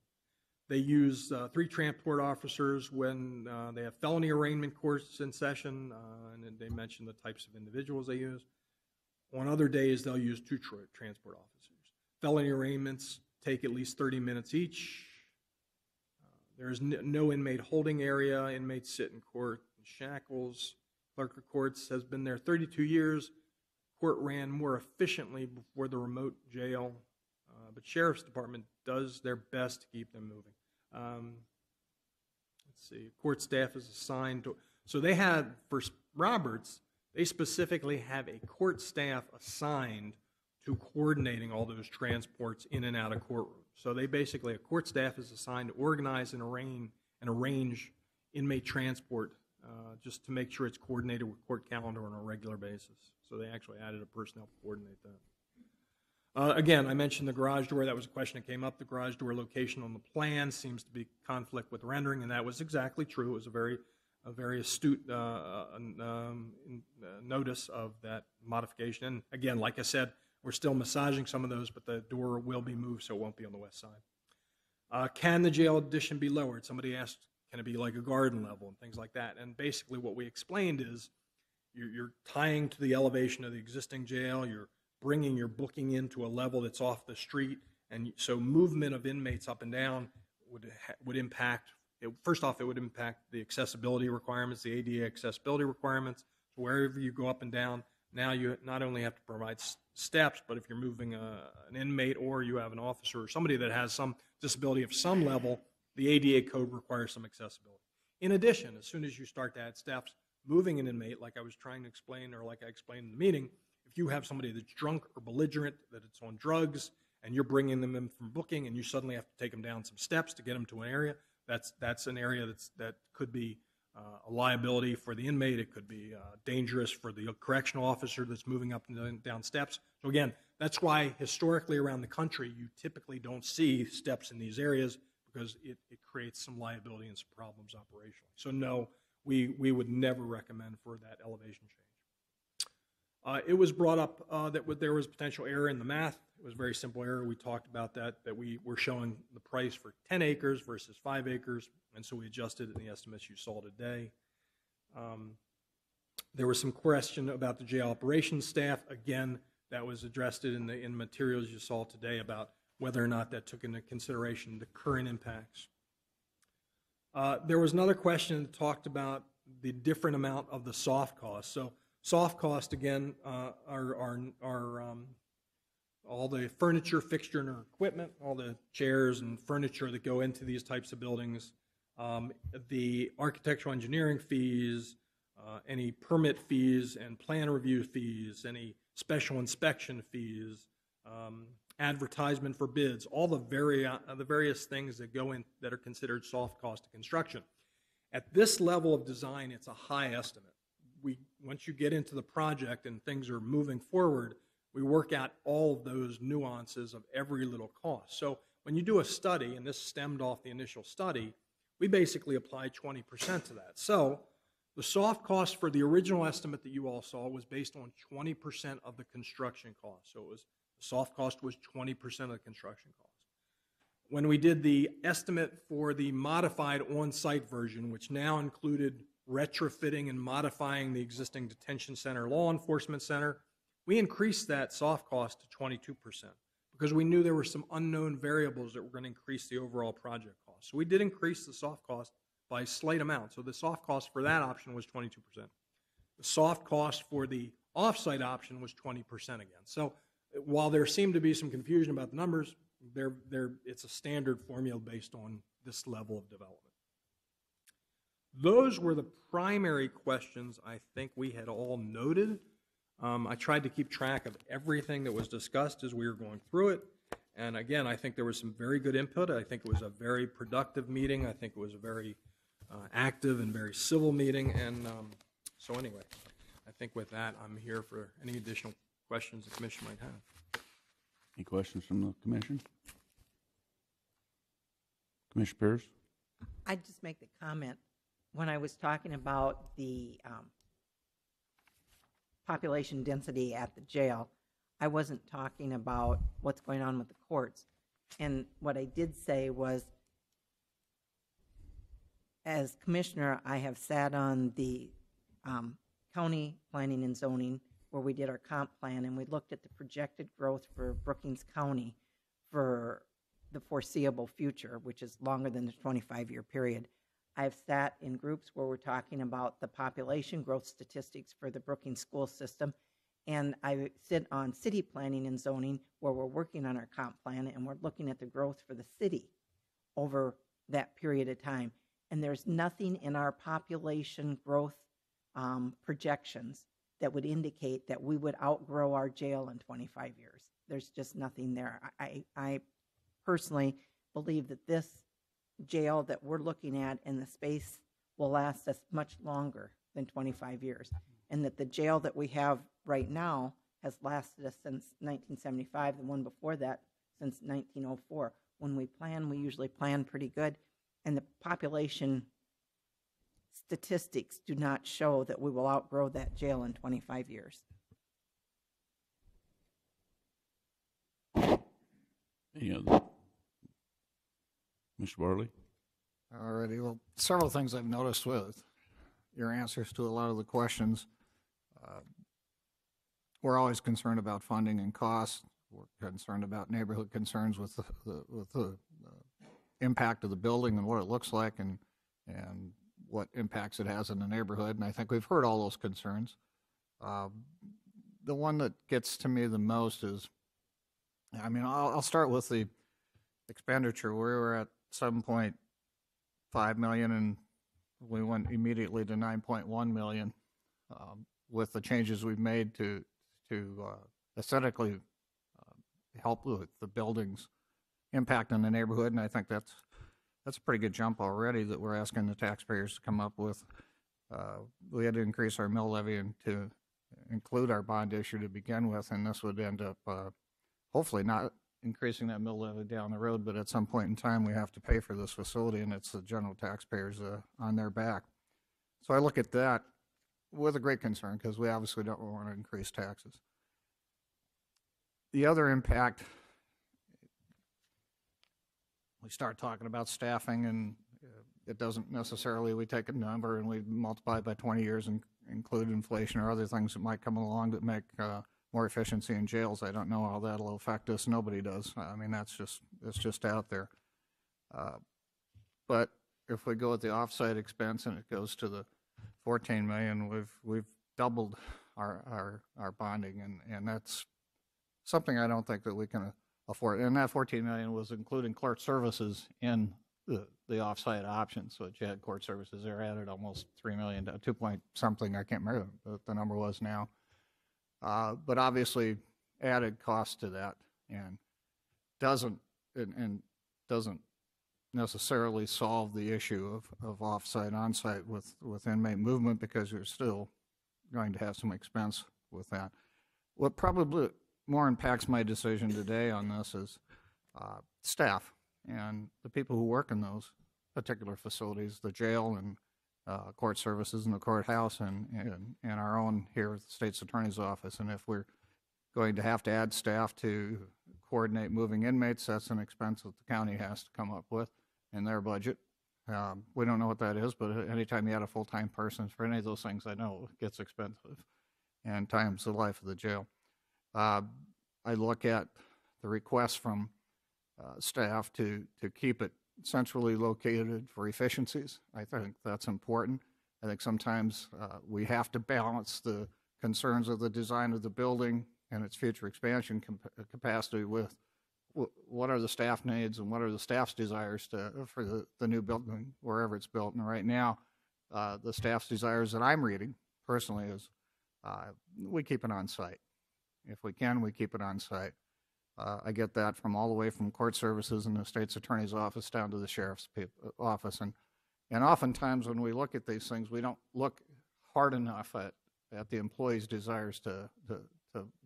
They use 3 transport officers when they have felony arraignment courts in session, and then they mention the types of individuals they use. On other days, they'll use 2 transport officers. Felony arraignments take at least 30 minutes each. There's no inmate holding area. Inmates sit in court in shackles. Clerk of courts has been there 32 years. Court ran more efficiently before the remote jail, but Sheriff's Department does their best to keep them moving. Let's see, court staff is assigned to, so they had, for Roberts, they specifically have a court staff assigned to coordinating all those transports in and out of courtrooms. So they basically, a court staff is assigned to organize and arrange inmate transport just to make sure it's coordinated with court calendar on a regular basis. So they actually added a personnel to coordinate that. Again, I mentioned the garage door. That was a question that came up. The garage door location on the plan seems to be conflict with rendering, and that was exactly true. It was a very astute notice of that modification. And again, like I said, we're still massaging some of those, but the door will be moved so it won't be on the west side. Can the jail addition be lowered? Somebody asked, can it be like a garden level and things like that? And basically what we explained is you're tying to the elevation of the existing jail, you're bringing your booking into a level that's off the street, and so movement of inmates up and down would impact, first off, it would impact the accessibility requirements, the ADA accessibility requirements. So wherever you go up and down, now you not only have to provide steps, but if you're moving an inmate or you have an officer or somebody that has some disability of some level, the ADA code requires some accessibility. In addition, as soon as you start to add steps, moving an inmate, like I was trying to explain or like I explained in the meeting, if you have somebody that's drunk or belligerent, that it's on drugs, and you're bringing them in from booking and you suddenly have to take them down some steps to get them to an area, that's an area that could be a liability for the inmate. It could be dangerous for the correctional officer that's moving up and down steps. So again, that's why historically around the country you typically don't see steps in these areas, because it creates some liability and some problems operationally. So no, we would never recommend for that elevation change. It was brought up that there was potential error in the math. It was a very simple error. We talked about that we were showing the price for 10 acres versus 5 acres, and so we adjusted it in the estimates you saw today. There was some question about the jail operations staff. Again, that was addressed in the materials you saw today about whether or not that took into consideration the current impacts. There was another question that talked about the different amount of the soft costs. So soft cost, again, are all the furniture, fixture, and equipment, all the chairs and furniture that go into these types of buildings, the architectural engineering fees, any permit fees and plan review fees, any special inspection fees, advertisement for bids, all the various things that go in that are considered soft cost of construction. At this level of design, it's a high estimate. Once you get into the project and things are moving forward, we work out all of those nuances of every little cost. So when you do a study, and this stemmed off the initial study, we basically apply 20% to that. So the soft cost for the original estimate that you all saw was based on 20% of the construction cost. So the soft cost was 20% of the construction cost. When we did the estimate for the modified on-site version, which now included retrofitting and modifying the existing detention center, law enforcement center, we increased that soft cost to 22% because we knew there were some unknown variables that were going to increase the overall project cost. So we did increase the soft cost by a slight amount. So the soft cost for that option was 22%. The soft cost for the off-site option was 20% again. So while there seemed to be some confusion about the numbers, it's a standard formula based on this level of development. Those were the primary questions I think we had all noted. I tried to keep track of everything that was discussed as we were going through it. And again, I think there was some very good input. I think it was a very productive meeting. I think it was a very active and very civil meeting. And so anyway, I think with that, I'm here for any additional questions the commission might have. Any questions from the commission? Commissioner Pierce? I'd just make the comment, when I was talking about the population density at the jail, I wasn't talking about what's going on with the courts. And what I did say was, as commissioner, I have sat on the county planning and zoning where we did our comp plan, and we looked at the projected growth for Brookings County for the foreseeable future, which is longer than the 25-year period. I've sat in groups where we're talking about the population growth statistics for the Brookings school system, and I sit on city planning and zoning where we're working on our comp plan, and we're looking at the growth for the city over that period of time. And there's nothing in our population growth projections that would indicate that we would outgrow our jail in 25 years. There's just nothing there. I personally believe that this jail that we're looking at in the space will last us much longer than 25 years, and that the jail that we have right now has lasted us since 1975, the one before that since 1904. When we plan, we usually plan pretty good, and the population statistics do not show that we will outgrow that jail in 25 years. Any other? Mr. Barley? Alrighty, well, several things I've noticed with your answers to a lot of the questions. We're always concerned about funding and costs. We're concerned about neighborhood concerns with the impact of the building and what it looks like and what impacts it has in the neighborhood. And I think we've heard all those concerns. The one that gets to me the most is, I mean, I'll start with the expenditure. We were at 7.5 million and we went immediately to 9.1 million with the changes we've made to aesthetically help with the building's impact on the neighborhood. And I think that's a pretty good jump already that we're asking the taxpayers to come up with. We had to increase our mill levy and to include our bond issue to begin with, and this would end up hopefully not increasing that mill levy down the road, but at some point in time we have to pay for this facility, and it's the general taxpayers on their back. So I look at that with a great concern because we obviously don't want to increase taxes. The other impact, we start talking about staffing, and it doesn't necessarily, we take a number and we multiply it by 20 years and include inflation or other things that might come along that make more efficiency in jails. I don't know how that'll affect us. Nobody does. I mean, it's just out there. But if we go with the offsite expense and it goes to the 14 million, we've doubled our bonding, and that's something I don't think that we can afford. And that 14 million was including court services in the offsite option. So you had court services there added almost 3 million, 2 point something. I can't remember what the number was now. But obviously added cost to that, and doesn't necessarily solve the issue of offsite onsite with inmate movement, because you're still going to have some expense with that. What probably more impacts my decision today on this is staff and the people who work in those particular facilities, the jail and court services and the courthouse and our own here at the state's attorney's office. And if we're going to have to add staff to coordinate moving inmates, that's an expense that the county has to come up with in their budget. We don't know what that is, but anytime you add a full-time person for any of those things, I know it gets expensive, and time's the life of the jail. I look at the request from staff to keep it centrally located for efficiencies. I think that's important. I think sometimes we have to balance the concerns of the design of the building and its future expansion capacity with what are the staff needs and what are the staff's desires for the new building wherever it's built. And right now, the staff's desires that I'm reading personally is we keep it on site. If we can, we keep it on site. I get that from all the way from court services and the state's attorney's office down to the sheriff's office. And oftentimes when we look at these things, we don't look hard enough at the employees' desires to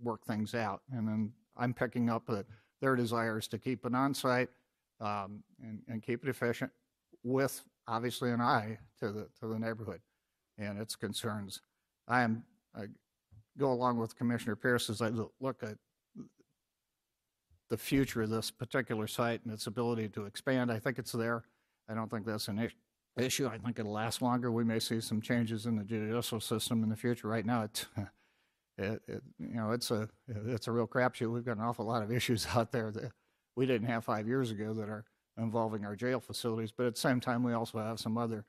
work things out. And then I'm picking up their desires to keep it on site and keep it efficient with obviously an eye to the neighborhood and its concerns. I go along with Commissioner Pierce as I look at the future of this particular site and its ability to expand. I think it's there. I don't think that's an issue. I think it'll last longer. We may see some changes in the judicial system in the future. Right now, it's a real crapshoot. We've got an awful lot of issues out there that we didn't have 5 years ago that are involving our jail facilities. But at the same time, we also have some other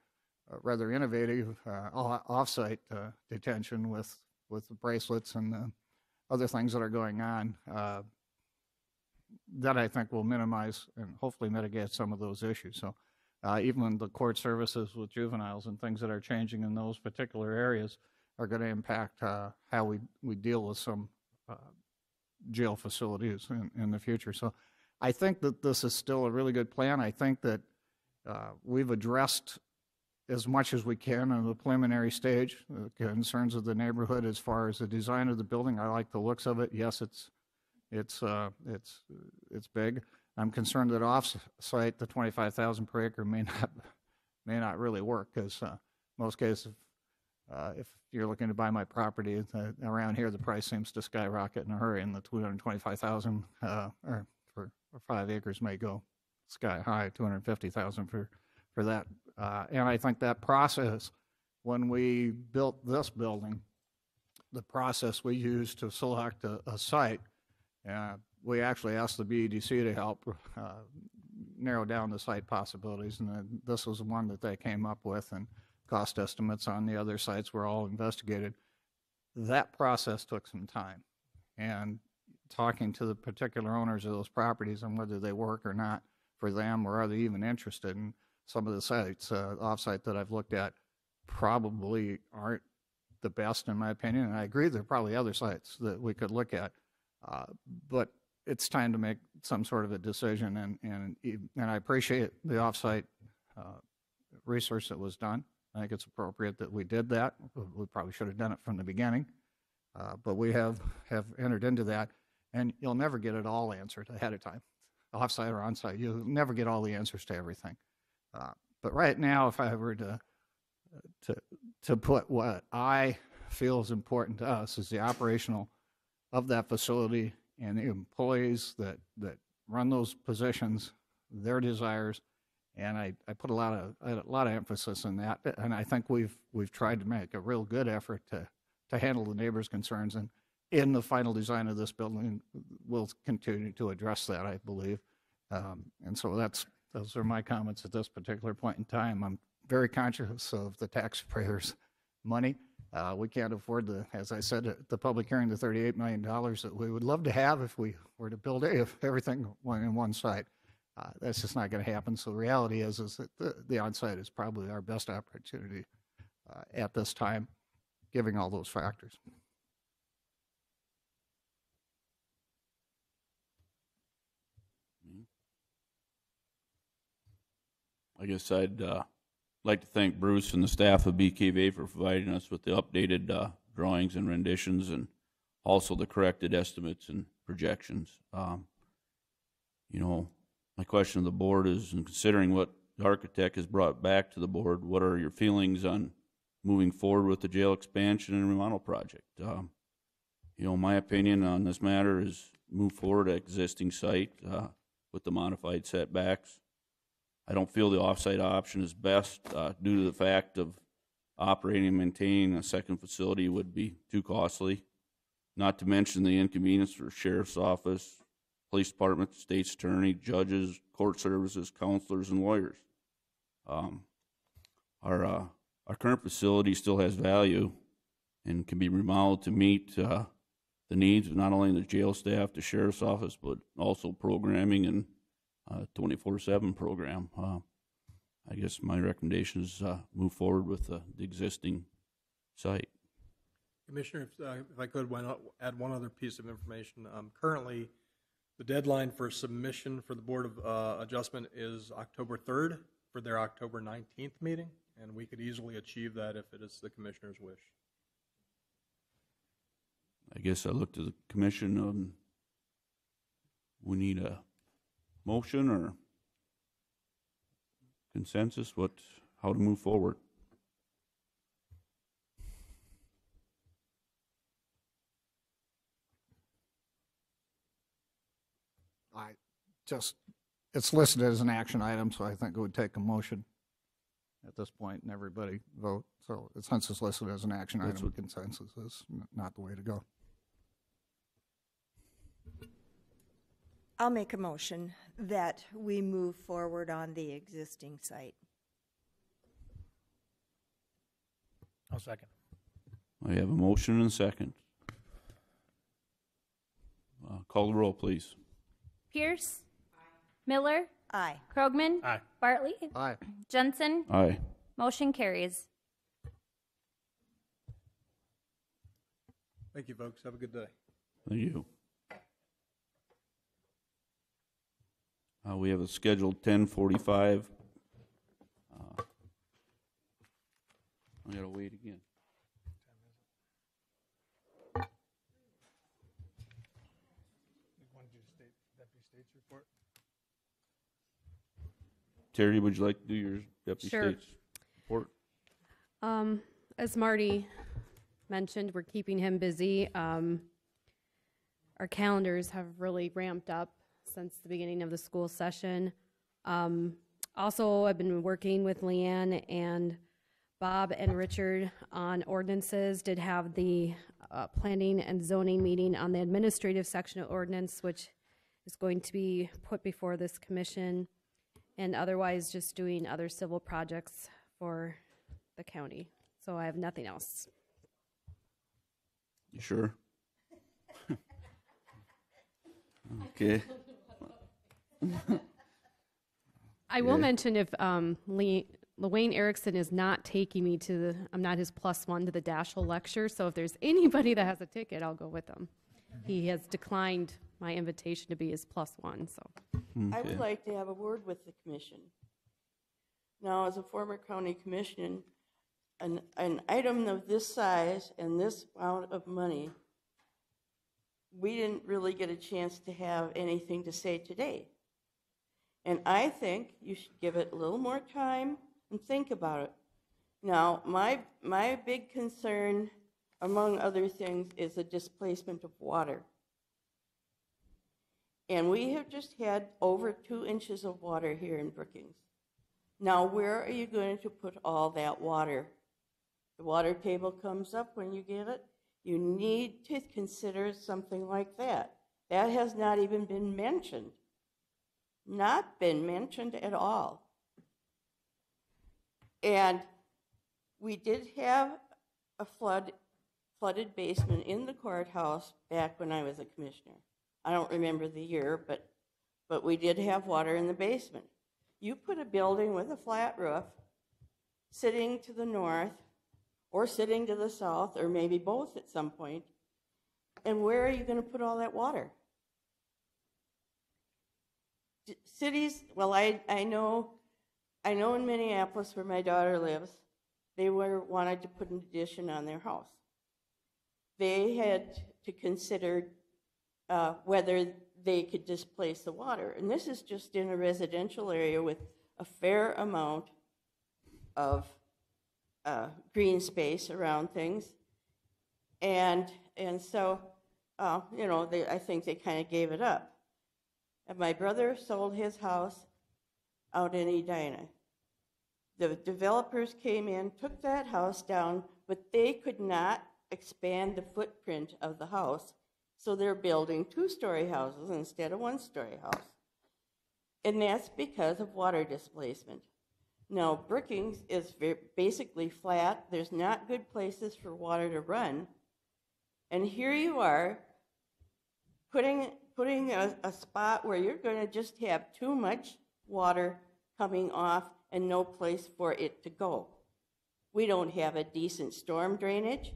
rather innovative off-site detention with the bracelets and the other things that are going on. That I think will minimize and hopefully mitigate some of those issues. So even the court services with juveniles and things that are changing in those particular areas are going to impact how we deal with some jail facilities in the future. So I think that this is still a really good plan. I think that we've addressed as much as we can in the preliminary stage the concerns of the neighborhood as far as the design of the building. I like the looks of it. Yes, it's big. I'm concerned that off-site, the 25,000 per acre may not really work because most cases, if you're looking to buy my property around here, the price seems to skyrocket in a hurry, and the 225,000 for 5 acres may go sky high, 250,000 for that. And I think that process, when we built this building, the process we used to select a site. We actually asked the BEDC to help narrow down the site possibilities, and this was the one that they came up with, and cost estimates on the other sites were all investigated. That process took some time, and talking to the particular owners of those properties on whether they work or not for them, or are they even interested in some of the sites off-site that I've looked at probably aren't the best in my opinion, and I agree there are probably other sites that we could look at. But it's time to make some sort of a decision, and I appreciate the off-site research that was done. I think it's appropriate that we did that. We probably should have done it from the beginning, but we have entered into that, and you'll never get it all answered ahead of time, off-site or on-site. You'll never get all the answers to everything. But right now, if I were to put what I feel is important to us is the operational of that facility and the employees that run those positions, their desires, and I put a lot of emphasis on that. And I think we've tried to make a real good effort to handle the neighbors' concerns. And in the final design of this building, we'll continue to address that, I believe. And so those are my comments at this particular point in time. I'm very conscious of the taxpayers' money. We can't afford as I said at the public hearing, the $38 million that we would love to have if we were to build everything in one site. That's just not going to happen. So the reality is that the on-site is probably our best opportunity at this time, given all those factors. I guess I'd like to thank Bruce and the staff of BKV for providing us with the updated drawings and renditions, and also the corrected estimates and projections. My question to the board is, in considering what the architect has brought back to the board, what are your feelings on moving forward with the jail expansion and remodel project? My opinion on this matter is move forward at existing site with the modified setbacks. I don't feel the offsite option is best due to the fact of operating and maintaining a second facility would be too costly, not to mention the inconvenience for sheriff's office, police department, state's attorney, judges, court services, counselors, and lawyers. Our current facility still has value and can be remodeled to meet the needs of not only the jail staff, the sheriff's office, but also programming and 24/7 program. I guess my recommendation is move forward with the existing site. Commissioner, if I could add one other piece of information. Currently, the deadline for submission for the Board of Adjustment is October 3rd for their October 19th meeting, and we could easily achieve that if it is the Commissioner's wish. I guess I look to the commission. We need a motion or consensus, how to move forward. It's listed as an action item, so I think it would take a motion at this point and everybody vote. So since it's listed as an action item, consensus is not the way to go. I'll make a motion that we move forward on the existing site. I'll second. I have a motion and a second. Call the roll, please. Pierce. Miller. Aye. Krogman. Aye. Bartley. Aye. Jensen. Aye. Motion carries. Thank you, folks. Have a good day. Thank you. We have a scheduled 10:45. I gotta wait again. Terry, would you like to do your deputy Sure. state's report? As Marty mentioned, we're keeping him busy. Our calendars have really ramped up since the beginning of the school session. Also, I've been working with Leanne and Bob and Richard on ordinances. Did have the planning and zoning meeting on the administrative section of ordinance, which is going to be put before this commission, and otherwise just doing other civil projects for the county. So I have nothing else. You sure? Okay. I will mention if Lawayne Erickson is not taking me to the, I'm not his +1 to the Dashel lecture, so if there's anybody that has a ticket, I'll go with him. He has declined my invitation to be his +1, so. I would like to have a word with the commission. Now, as a former county commissioner, an item of this size and this amount of money, we didn't really get a chance to have anything to say today. And I think you should give it a little more time and think about it. Now, my big concern, among other things, is the displacement of water. And we have just had over 2 inches of water here in Brookings. Now, where are you going to put all that water? The water table comes up when you get it. You need to consider something like that. That has not even been mentioned. Not been mentioned at all. And we did have a flooded basement in the courthouse back when I was a commissioner. I don't remember the year, but we did have water in the basement. You put a building with a flat roof sitting to the north or sitting to the south, or maybe both at some point, and where are you going to put all that water? Cities, well, I know in Minneapolis where my daughter lives, they wanted to put an addition on their house. They had to consider whether they could displace the water. And this is just in a residential area with a fair amount of green space around things. And so, I think they kind of gave it up. And my brother sold his house out in Edina. The developers came in, took that house down, but they could not expand the footprint of the house, so they're building 2-story houses instead of 1-story house. And that's because of water displacement. Now, Brookings is basically flat. There's not good places for water to run. And here you are putting a spot where you're going to just have too much water coming off and no place for it to go. We don't have a decent storm drainage.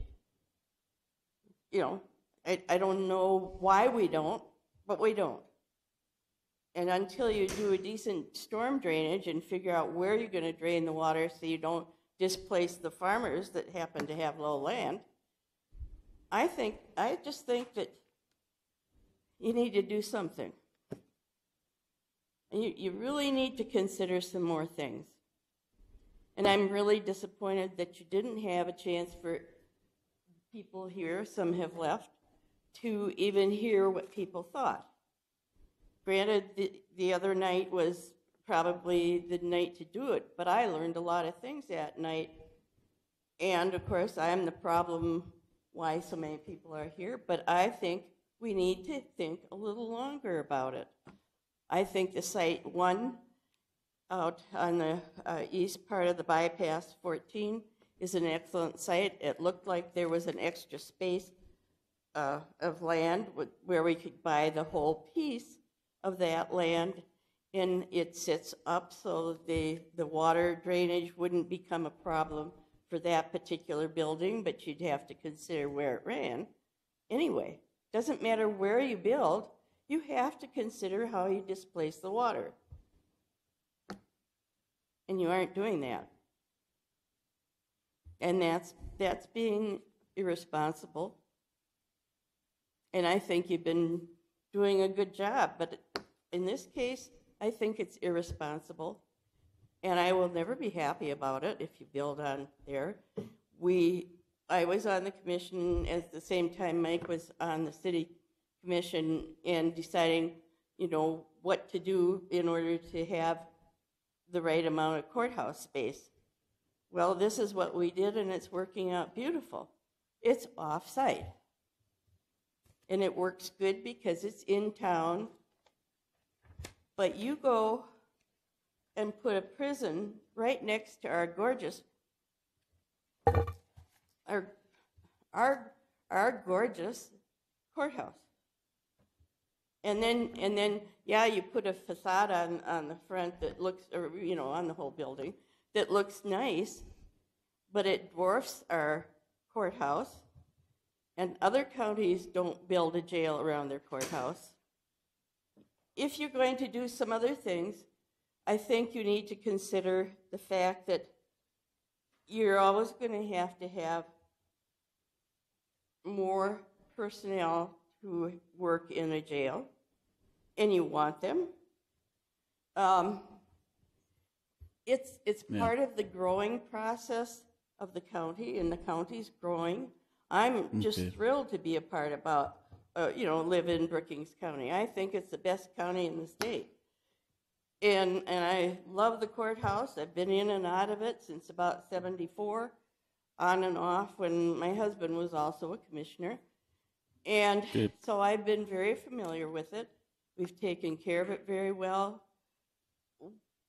You know, I don't know why we don't, but we don't. And until you do a decent storm drainage and figure out where you're going to drain the water so you don't displace the farmers that happen to have low land, I just think that you need to do something. And you really need to consider some more things. And I'm really disappointed that you didn't have a chance for people here, some have left, to even hear what people thought. Granted, the other night was probably the night to do it, but I learned a lot of things that night. And of course, I'm the problem why so many people are here, but I think we need to think a little longer about it. I think the site 1 out on the east part of the bypass 14 is an excellent site. It looked like there was an extra space of land where we could buy the whole piece of that land, and it sits up so the water drainage wouldn't become a problem for that particular building, but you'd have to consider where it ran. Anyway, doesn't matter where you build, you have to consider how you displace the water. And you aren't doing that. And that's being irresponsible. And I think you've been doing a good job, but in this case, I think it's irresponsible. And I will never be happy about it if you build on there. I was on the commission at the same time Mike was on the city commission and deciding, you know, what to do in order to have the right amount of courthouse space. Well, this is what we did, and it's working out beautiful. It's off-site. And it works good because it's in town. But you go and put a prison right next to our gorgeous, our gorgeous courthouse. And then, yeah, you put a facade on the front that looks, or, you know, on the whole building that looks nice, but it dwarfs our courthouse. And other counties don't build a jail around their courthouse. If you're going to do some other things, I think you need to consider the fact that you're always going to have more personnel who work in a jail, and you want them. It's part of the growing process of the county, and the county's growing. I'm just thrilled to be a part about, live in Brookings County. I think it's the best county in the state. And I love the courthouse. I've been in and out of it since about 74, on and off, when my husband was also a commissioner. And so I've been very familiar with it. We've taken care of it very well.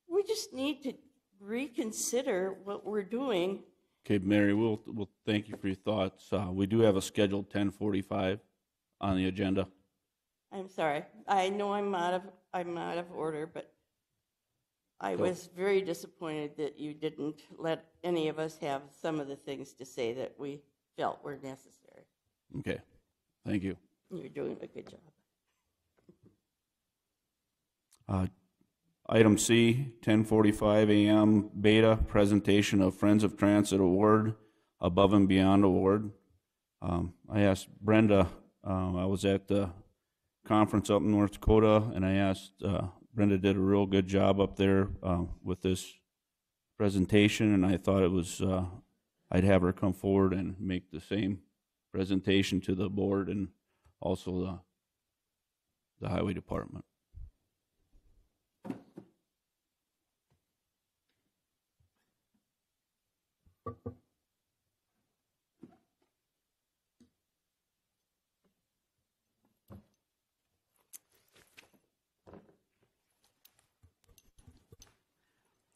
We just need to reconsider what we're doing. Okay, Mary, we'll thank you for your thoughts. We do have a scheduled 10:45 on the agenda. I'm sorry. I know I'm out of order, but I was very disappointed that you didn't let any of us have some of the things to say that we felt were necessary. Okay, thank you. You're doing a good job. Item C, 10:45 a.m. Beta presentation of Friends of Transit Award, Above and Beyond Award. I asked Brenda, I was at the conference up in North Dakota, and I asked, Brenda did a real good job up there with this presentation, and I thought it was, I'd have her come forward and make the same presentation to the board and also the highway department.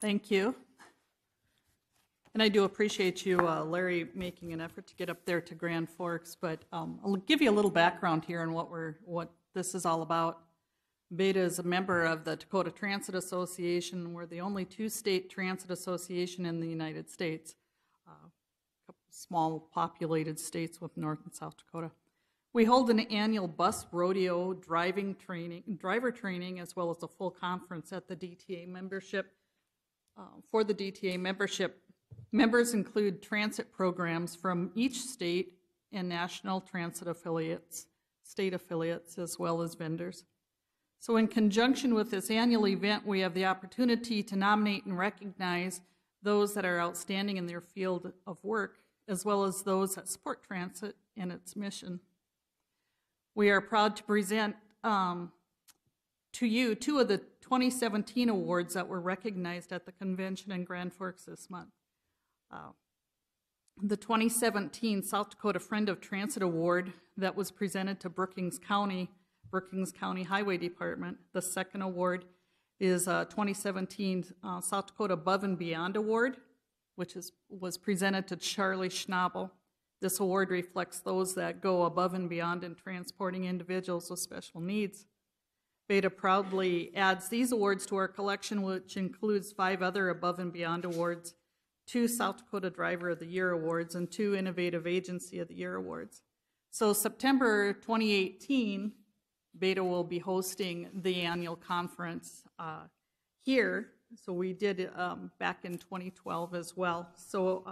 Thank you. And I do appreciate you, Larry, making an effort to get up there to Grand Forks, but I'll give you a little background here on what this is all about. Beta is a member of the Dakota Transit Association. We're the only two-state transit association in the United States, a couple small populated states with North and South Dakota. We hold an annual bus rodeo driver training, as well as a full conference at the DTA membership. For the DTA membership, members include transit programs from each state and national transit affiliates, state affiliates, as well as vendors. So in conjunction with this annual event, we have the opportunity to nominate and recognize those that are outstanding in their field of work, as well as those that support transit and its mission. We are proud to present to you two of the 2017 awards that were recognized at the convention in Grand Forks this month. The 2017 South Dakota Friend of Transit Award that was presented to Brookings County Highway Department. The second award is 2017 South Dakota Above and Beyond Award, which was presented to Charlie Schnabel. This award reflects those that go above and beyond in transporting individuals with special needs. Beta proudly adds these awards to our collection, which includes 5 other Above and Beyond awards, 2 South Dakota Driver of the Year awards, and 2 Innovative Agency of the Year awards. So September 2018, Beta will be hosting the annual conference here. So we did back in 2012 as well. So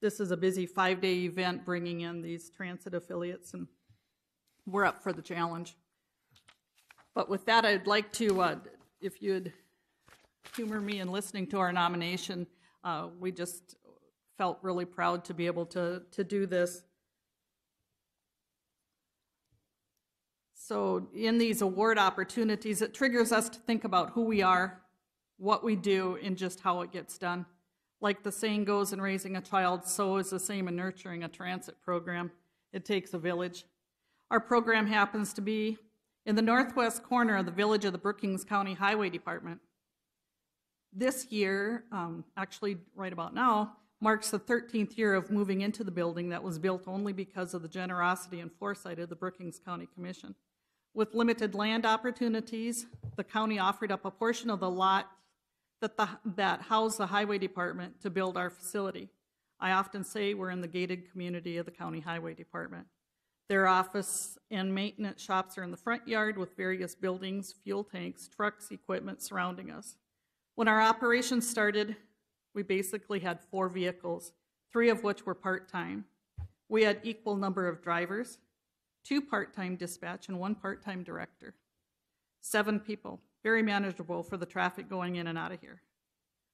this is a busy 5-day event bringing in these transit affiliates, and we're up for the challenge. But with that, I'd like to, if you'd humor me in listening to our nomination, we just felt really proud to be able to do this. So in these award opportunities, it triggers us to think about who we are, what we do, and just how it gets done. Like the saying goes, in raising a child, so is the same in nurturing a transit program. It takes a village. Our program happens to be in the northwest corner of the village of the Brookings County Highway Department. This year, actually right about now, marks the 13th year of moving into the building that was built only because of the generosity and foresight of the Brookings County Commission. With limited land opportunities, the county offered up a portion of the lot that housed the highway department to build our facility. I often say we're in the gated community of the county highway department. Their office and maintenance shops are in the front yard with various buildings, fuel tanks, trucks, equipment surrounding us. When our operation started, we basically had 4 vehicles, 3 of which were part-time. We had equal number of drivers, 2 part-time dispatch, and 1 part-time director. 7 people, very manageable for the traffic going in and out of here.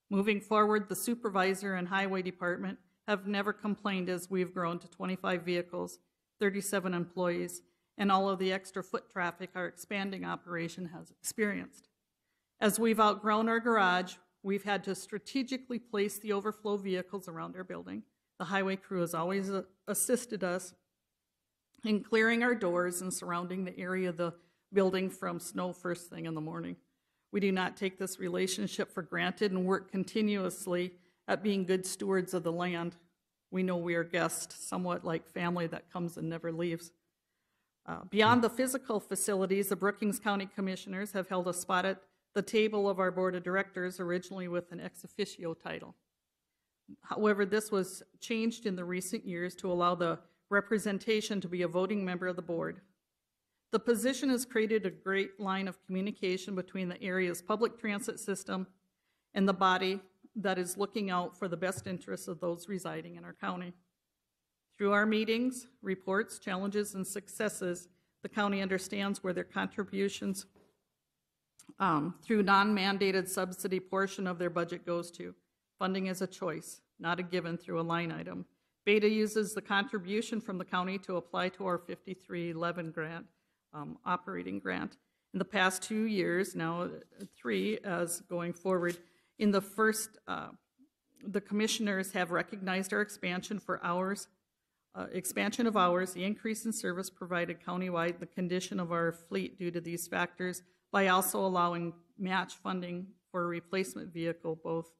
Moving forward, the supervisor and highway department have never complained as we've grown to 25 vehicles, 37 employees, and all of the extra foot traffic our expanding operation has experienced. As we've outgrown our garage, we've had to strategically place the overflow vehicles around our building. The highway crew has always assisted us in clearing our doors and surrounding the area of the building from snow first thing in the morning. We do not take this relationship for granted and work continuously at being good stewards of the land. We know we are guests, somewhat like family that comes and never leaves. Beyond the physical facilities, the Brookings County Commissioners have held a spot at the table of our board of directors, originally with an ex officio title. However, this was changed in the recent years to allow the representation to be a voting member of the board. The position has created a great line of communication between the area's public transit system and the body that is looking out for the best interests of those residing in our county. Through our meetings, reports, challenges, and successes, the county understands where their contributions through non-mandated subsidy portion of their budget goes to. Funding is a choice, not a given through a line item. Beta uses the contribution from the county to apply to our 5311 grant, operating grant. In the past 2 years, now 3 as going forward, in the first The commissioners have recognized our expansion of hours, the increase in service provided countywide, the condition of our fleet due to these factors, by also allowing match funding for a replacement vehicle, both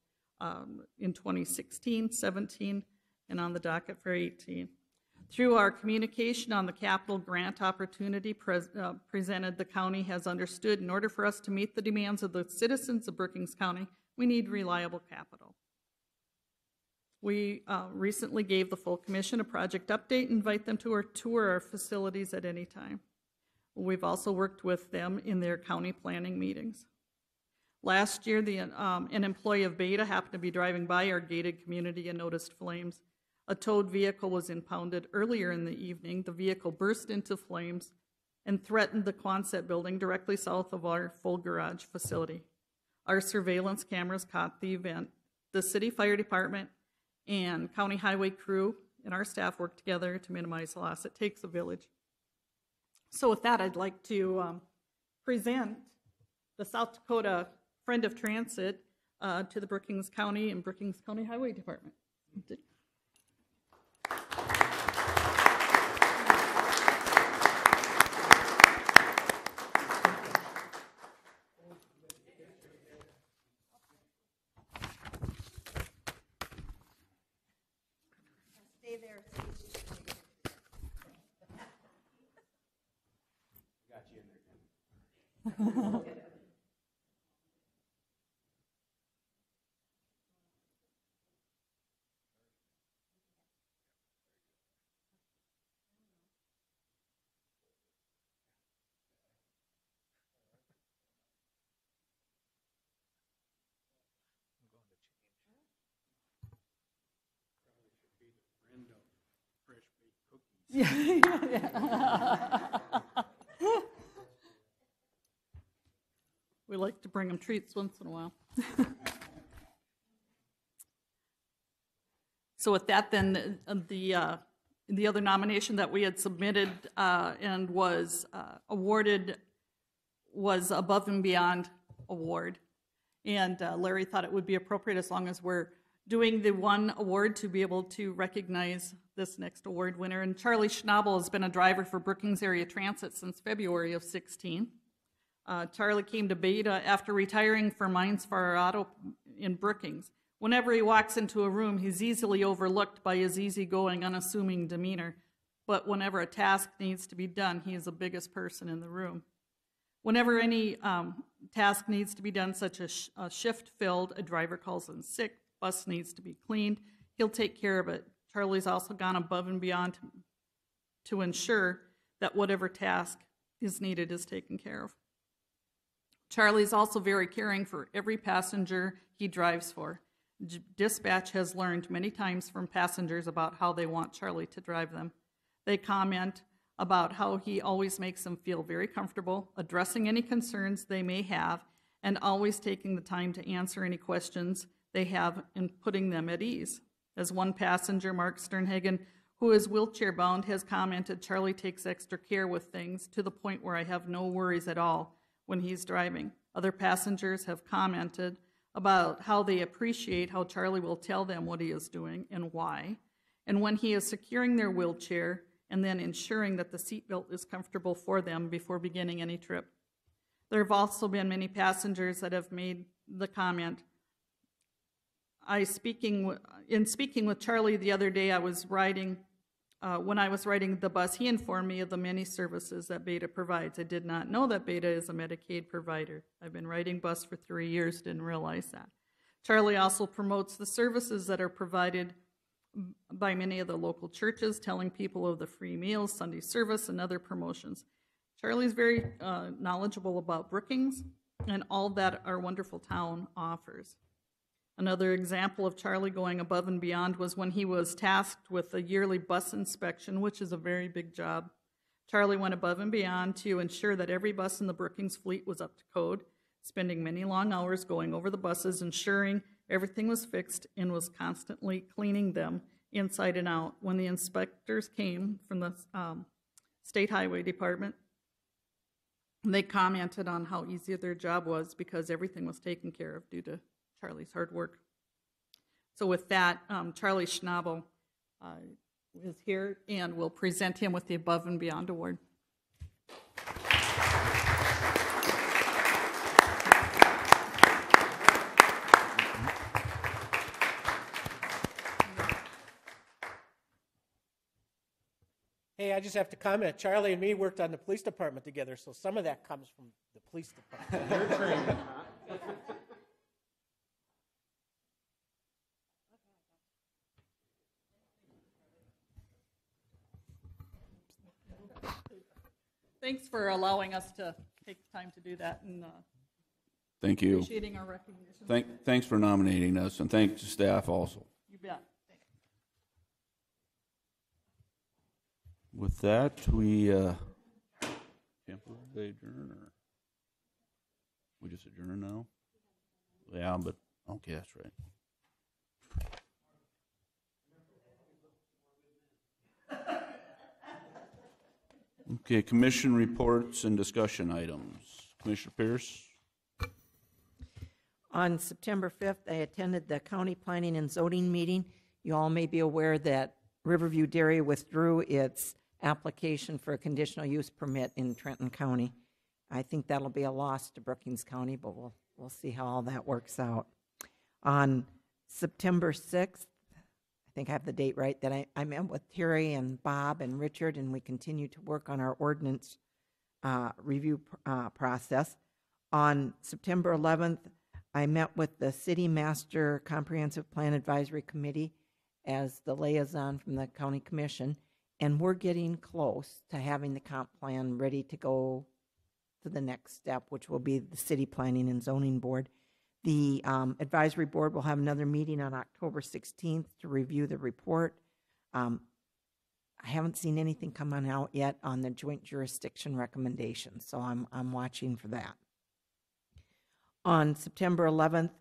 in 2016, 17, and on the docket for 18. Through our communication on the capital grant opportunity presented, the county has understood in order for us to meet the demands of the citizens of Brookings County, we need reliable capital. We recently gave the full commission a project update and invite them to tour our facilities at any time. We've also worked with them in their county planning meetings. Last year, an employee of Beta happened to be driving by our gated community and noticed flames. A towed vehicle was impounded earlier in the evening. The vehicle burst into flames and threatened the Quonset building directly south of our full garage facility. Our surveillance cameras caught the event. The city fire department and county highway crew and our staff worked together to minimize loss. It takes a village. So with that, I'd like to present the South Dakota Friend of Transit to the Brookings County and Brookings County Highway Department. Stay there. Got you in there, Ken. We like to bring them treats once in a while. So with that, then the other nomination that we had submitted and was awarded was Above and Beyond Award. And Larry thought it would be appropriate, as long as we're doing the one award, to be able to recognize this next award winner. And Charlie Schnabel has been a driver for Brookings Area Transit since February of 16. Charlie came to Beta after retiring from Mines Fire Auto in Brookings. Whenever he walks into a room, he's easily overlooked by his easygoing, unassuming demeanor. But whenever a task needs to be done, he is the biggest person in the room. Whenever any task needs to be done, such as a shift filled, a driver calls in sick, bus needs to be cleaned, he'll take care of it. Charlie's also gone above and beyond to ensure that whatever task is needed is taken care of. Charlie's also very caring for every passenger he drives for. Dispatch has learned many times from passengers about how they want Charlie to drive them. They comment about how he always makes them feel very comfortable, addressing any concerns they may have, and always taking the time to answer any questions they have and putting them at ease. As one passenger, Mark Sternhagen, who is wheelchair bound, has commented, Charlie takes extra care with things to the point where I have no worries at all when he's driving. Other passengers have commented about how they appreciate how Charlie will tell them what he is doing and why, and when he is securing their wheelchair and then ensuring that the seatbelt is comfortable for them before beginning any trip. There have also been many passengers that have made the comment, in speaking with Charlie the other day, when I was riding the bus, he informed me of the many services that Beta provides. I did not know that Beta is a Medicaid provider. I've been riding bus for 3 years, didn't realize that. Charlie also promotes the services that are provided by many of the local churches, telling people of the free meals, Sunday service, and other promotions. Charlie's very knowledgeable about Brookings and all that our wonderful town offers. Another example of Charlie going above and beyond was when he was tasked with a yearly bus inspection, which is a very big job. Charlie went above and beyond to ensure that every bus in the Brookings fleet was up to code, spending many long hours going over the buses, ensuring everything was fixed, and was constantly cleaning them inside and out. When the inspectors came from the State Highway Department, they commented on how easy their job was because everything was taken care of due to Charlie's hard work. So with that, Charlie Schnabel is here and will present him with the Above and Beyond Award. Hey, I just have to comment, Charlie and me worked on the police department together, so some of that comes from the police department. Your training, huh? Thanks for allowing us to take the time to do that and Thank you. appreciating our recognition. Thanks for nominating us, and thanks to staff also. You bet. With that, we temporarily adjourn, or we just adjourn now? Yeah, but okay, that's right. Okay, commission reports and discussion items. Commissioner Pierce? On September 5th, I attended the county planning and zoning meeting. You all may be aware that Riverview Dairy withdrew its application for a conditional use permit in Trenton County. I think that'll be a loss to Brookings County, but we'll see how all that works out. On September 6th, I think I have the date right, that I met with Terry and Bob and Richard, and we continue to work on our ordinance review process. On September 11th, I met with the City Master Comprehensive Plan Advisory Committee as the liaison from the County Commission, and we're getting close to having the comp plan ready to go to the next step, which will be the City Planning and Zoning Board. The advisory board will have another meeting on October 16th to review the report. I haven't seen anything come on out yet on the joint jurisdiction recommendations, so I'm watching for that. On September 11th,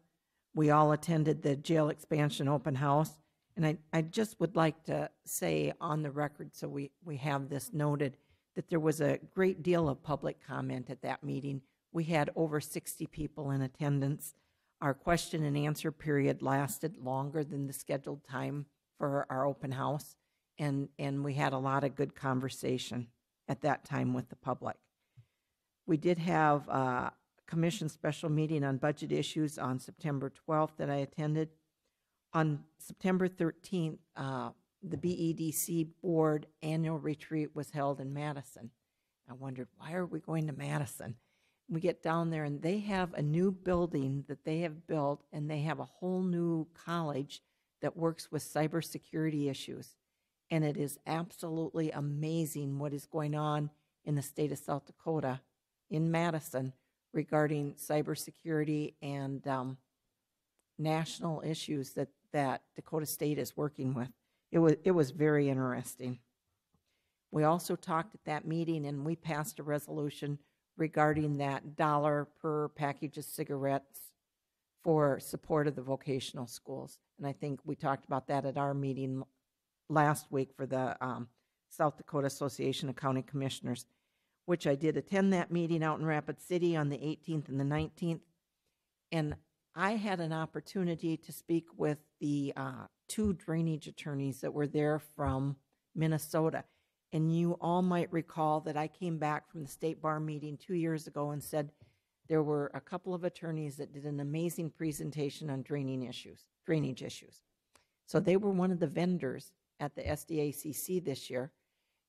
we all attended the jail expansion open house, and I just would like to say on the record, so we have this noted, that there was a great deal of public comment at that meeting. We had over 60 people in attendance. Our question and answer period lasted longer than the scheduled time for our open house, and we had a lot of good conversation at that time with the public. We did have a commission special meeting on budget issues on September 12th that I attended. On September 13th, the BEDC board annual retreat was held in Madison. I wondered, why are we going to Madison? We get down there and they have a new building that they have built, and they have a whole new college that works with cybersecurity issues. And it is absolutely amazing what is going on in the state of South Dakota, in Madison, regarding cybersecurity and national issues that Dakota State is working with. It was very interesting. We also talked at that meeting, and we passed a resolution regarding that $1 per package of cigarettes for support of the vocational schools. And I think we talked about that at our meeting last week for the South Dakota Association of County Commissioners, which I did attend that meeting out in Rapid City on the 18th and the 19th. And I had an opportunity to speak with the 2 drainage attorneys that were there from Minnesota. And you all might recall that I came back from the state bar meeting 2 years ago and said there were a couple of attorneys that did an amazing presentation on drainage issues. So they were one of the vendors at the SDACC this year,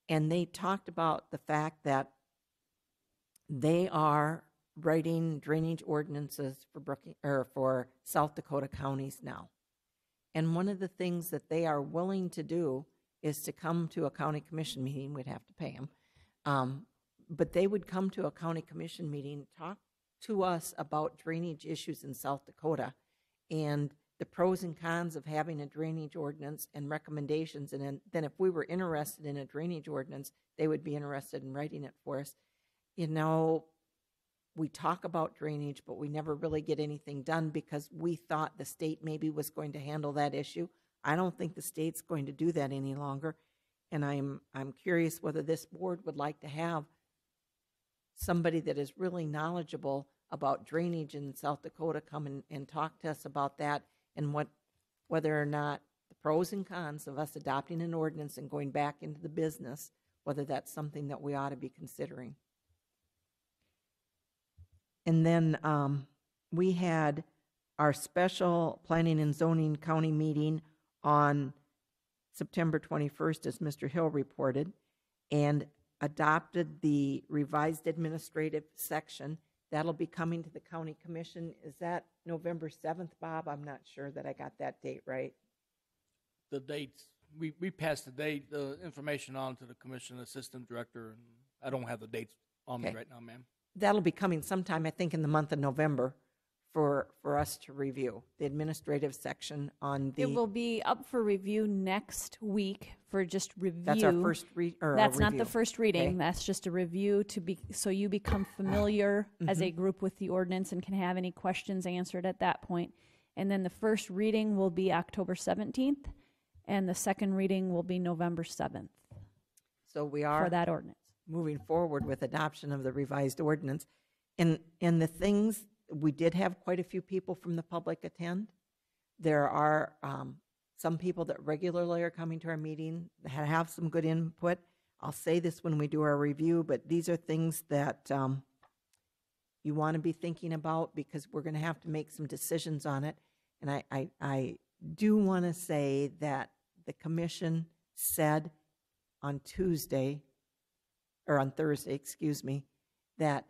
and they talked about the fact that they are writing drainage ordinances for South Dakota counties now. And one of the things that they are willing to do is to come to a county commission meeting. We'd have to pay them. But they would come to a county commission meeting, talk to us about drainage issues in South Dakota and the pros and cons of having a drainage ordinance and recommendations. And then if we were interested in a drainage ordinance, they would be interested in writing it for us. You know, we talk about drainage, but we never really get anything done because we thought the state maybe was going to handle that issue. I don't think the state's going to do that any longer. And I'm curious whether this board would like to have somebody that is really knowledgeable about drainage in South Dakota come and talk to us about that and what whether or not the pros and cons of us adopting an ordinance and going back into the business, whether that's something that we ought to be considering. And then we had our special planning and zoning county meeting on September 21st, as Mr. Hill reported, and adopted the revised administrative section. That'll be coming to the county commission. Is that November 7th, Bob? I'm not sure that I got that date right. The dates, we passed the date, the information on to the commission assistant director, and I don't have the dates on me Okay. right now, ma'am. That'll be coming sometime, I think, in the month of November for us to review the administrative section on the. It will be up for review next week for just review. That's our first That's not review. the first reading. Okay. That's just a review so you become familiar as a group with the ordinance and can have any questions answered at that point. And then the first reading will be October 17th, and the second reading will be November 7th. So we are for that ordinance moving forward with adoption of the revised ordinance, and the things. We did have quite a few people from the public attend. There are some people that regularly are coming to our meeting that have some good input. I'll say this when we do our review, but these are things that you want to be thinking about because we're going to have to make some decisions on it. And I do want to say that the commission said on Thursday, that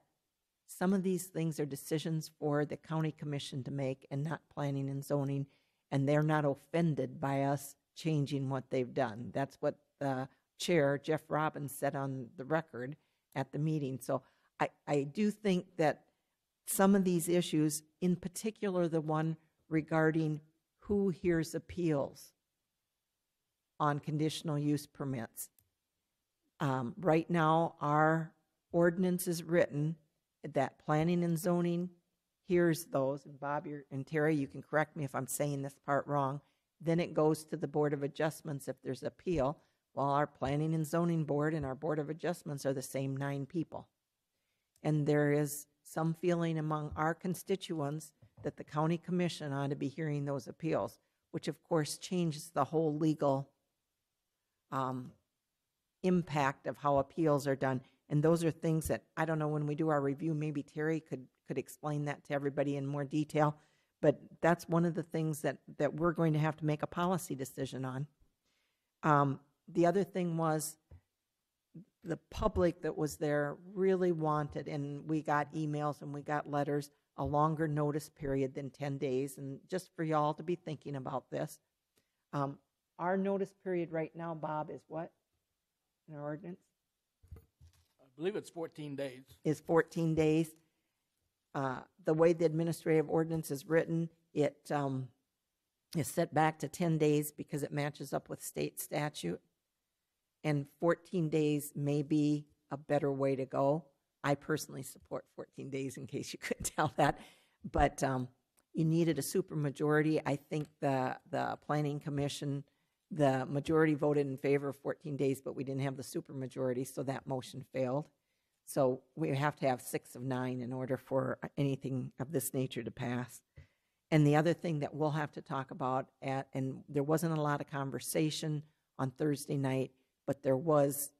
some of these things are decisions for the county commission to make and not planning and zoning, and they're not offended by us changing what they've done. That's what the chair, Jeff Robbins, said on the record at the meeting. So I do think that some of these issues, in particular the one regarding who hears appeals on conditional use permits. Right now, our ordinance is written that planning and zoning hears those, and Bob and Terry, you can correct me if I'm saying this part wrong, then it goes to the Board of Adjustments if there's appeal, while our planning and zoning board and our Board of Adjustments are the same 9 people. And there is some feeling among our constituents that the county commission ought to be hearing those appeals, which of course changes the whole legal impact of how appeals are done. And those are things that, I don't know, when we do our review, maybe Terry could explain that to everybody in more detail. But that's one of the things that we're going to have to make a policy decision on. The other thing was the public that was there really wanted, and we got emails and we got letters, a longer notice period than 10 days. And just for y'all to be thinking about this, our notice period right now, Bob, is what in our ordinance? I believe it's 14 days. Is 14 days. The way the administrative ordinance is written, it is set back to 10 days because it matches up with state statute. And 14 days may be a better way to go. I personally support 14 days in case you couldn't tell that. But you needed a supermajority. I think the Planning Commission, the majority voted in favor of 14 days, but we didn't have the supermajority, so that motion failed. So we have to have 6 of 9 in order for anything of this nature to pass. And the other thing that we'll have to talk about, and there wasn't a lot of conversation on Thursday night, but there was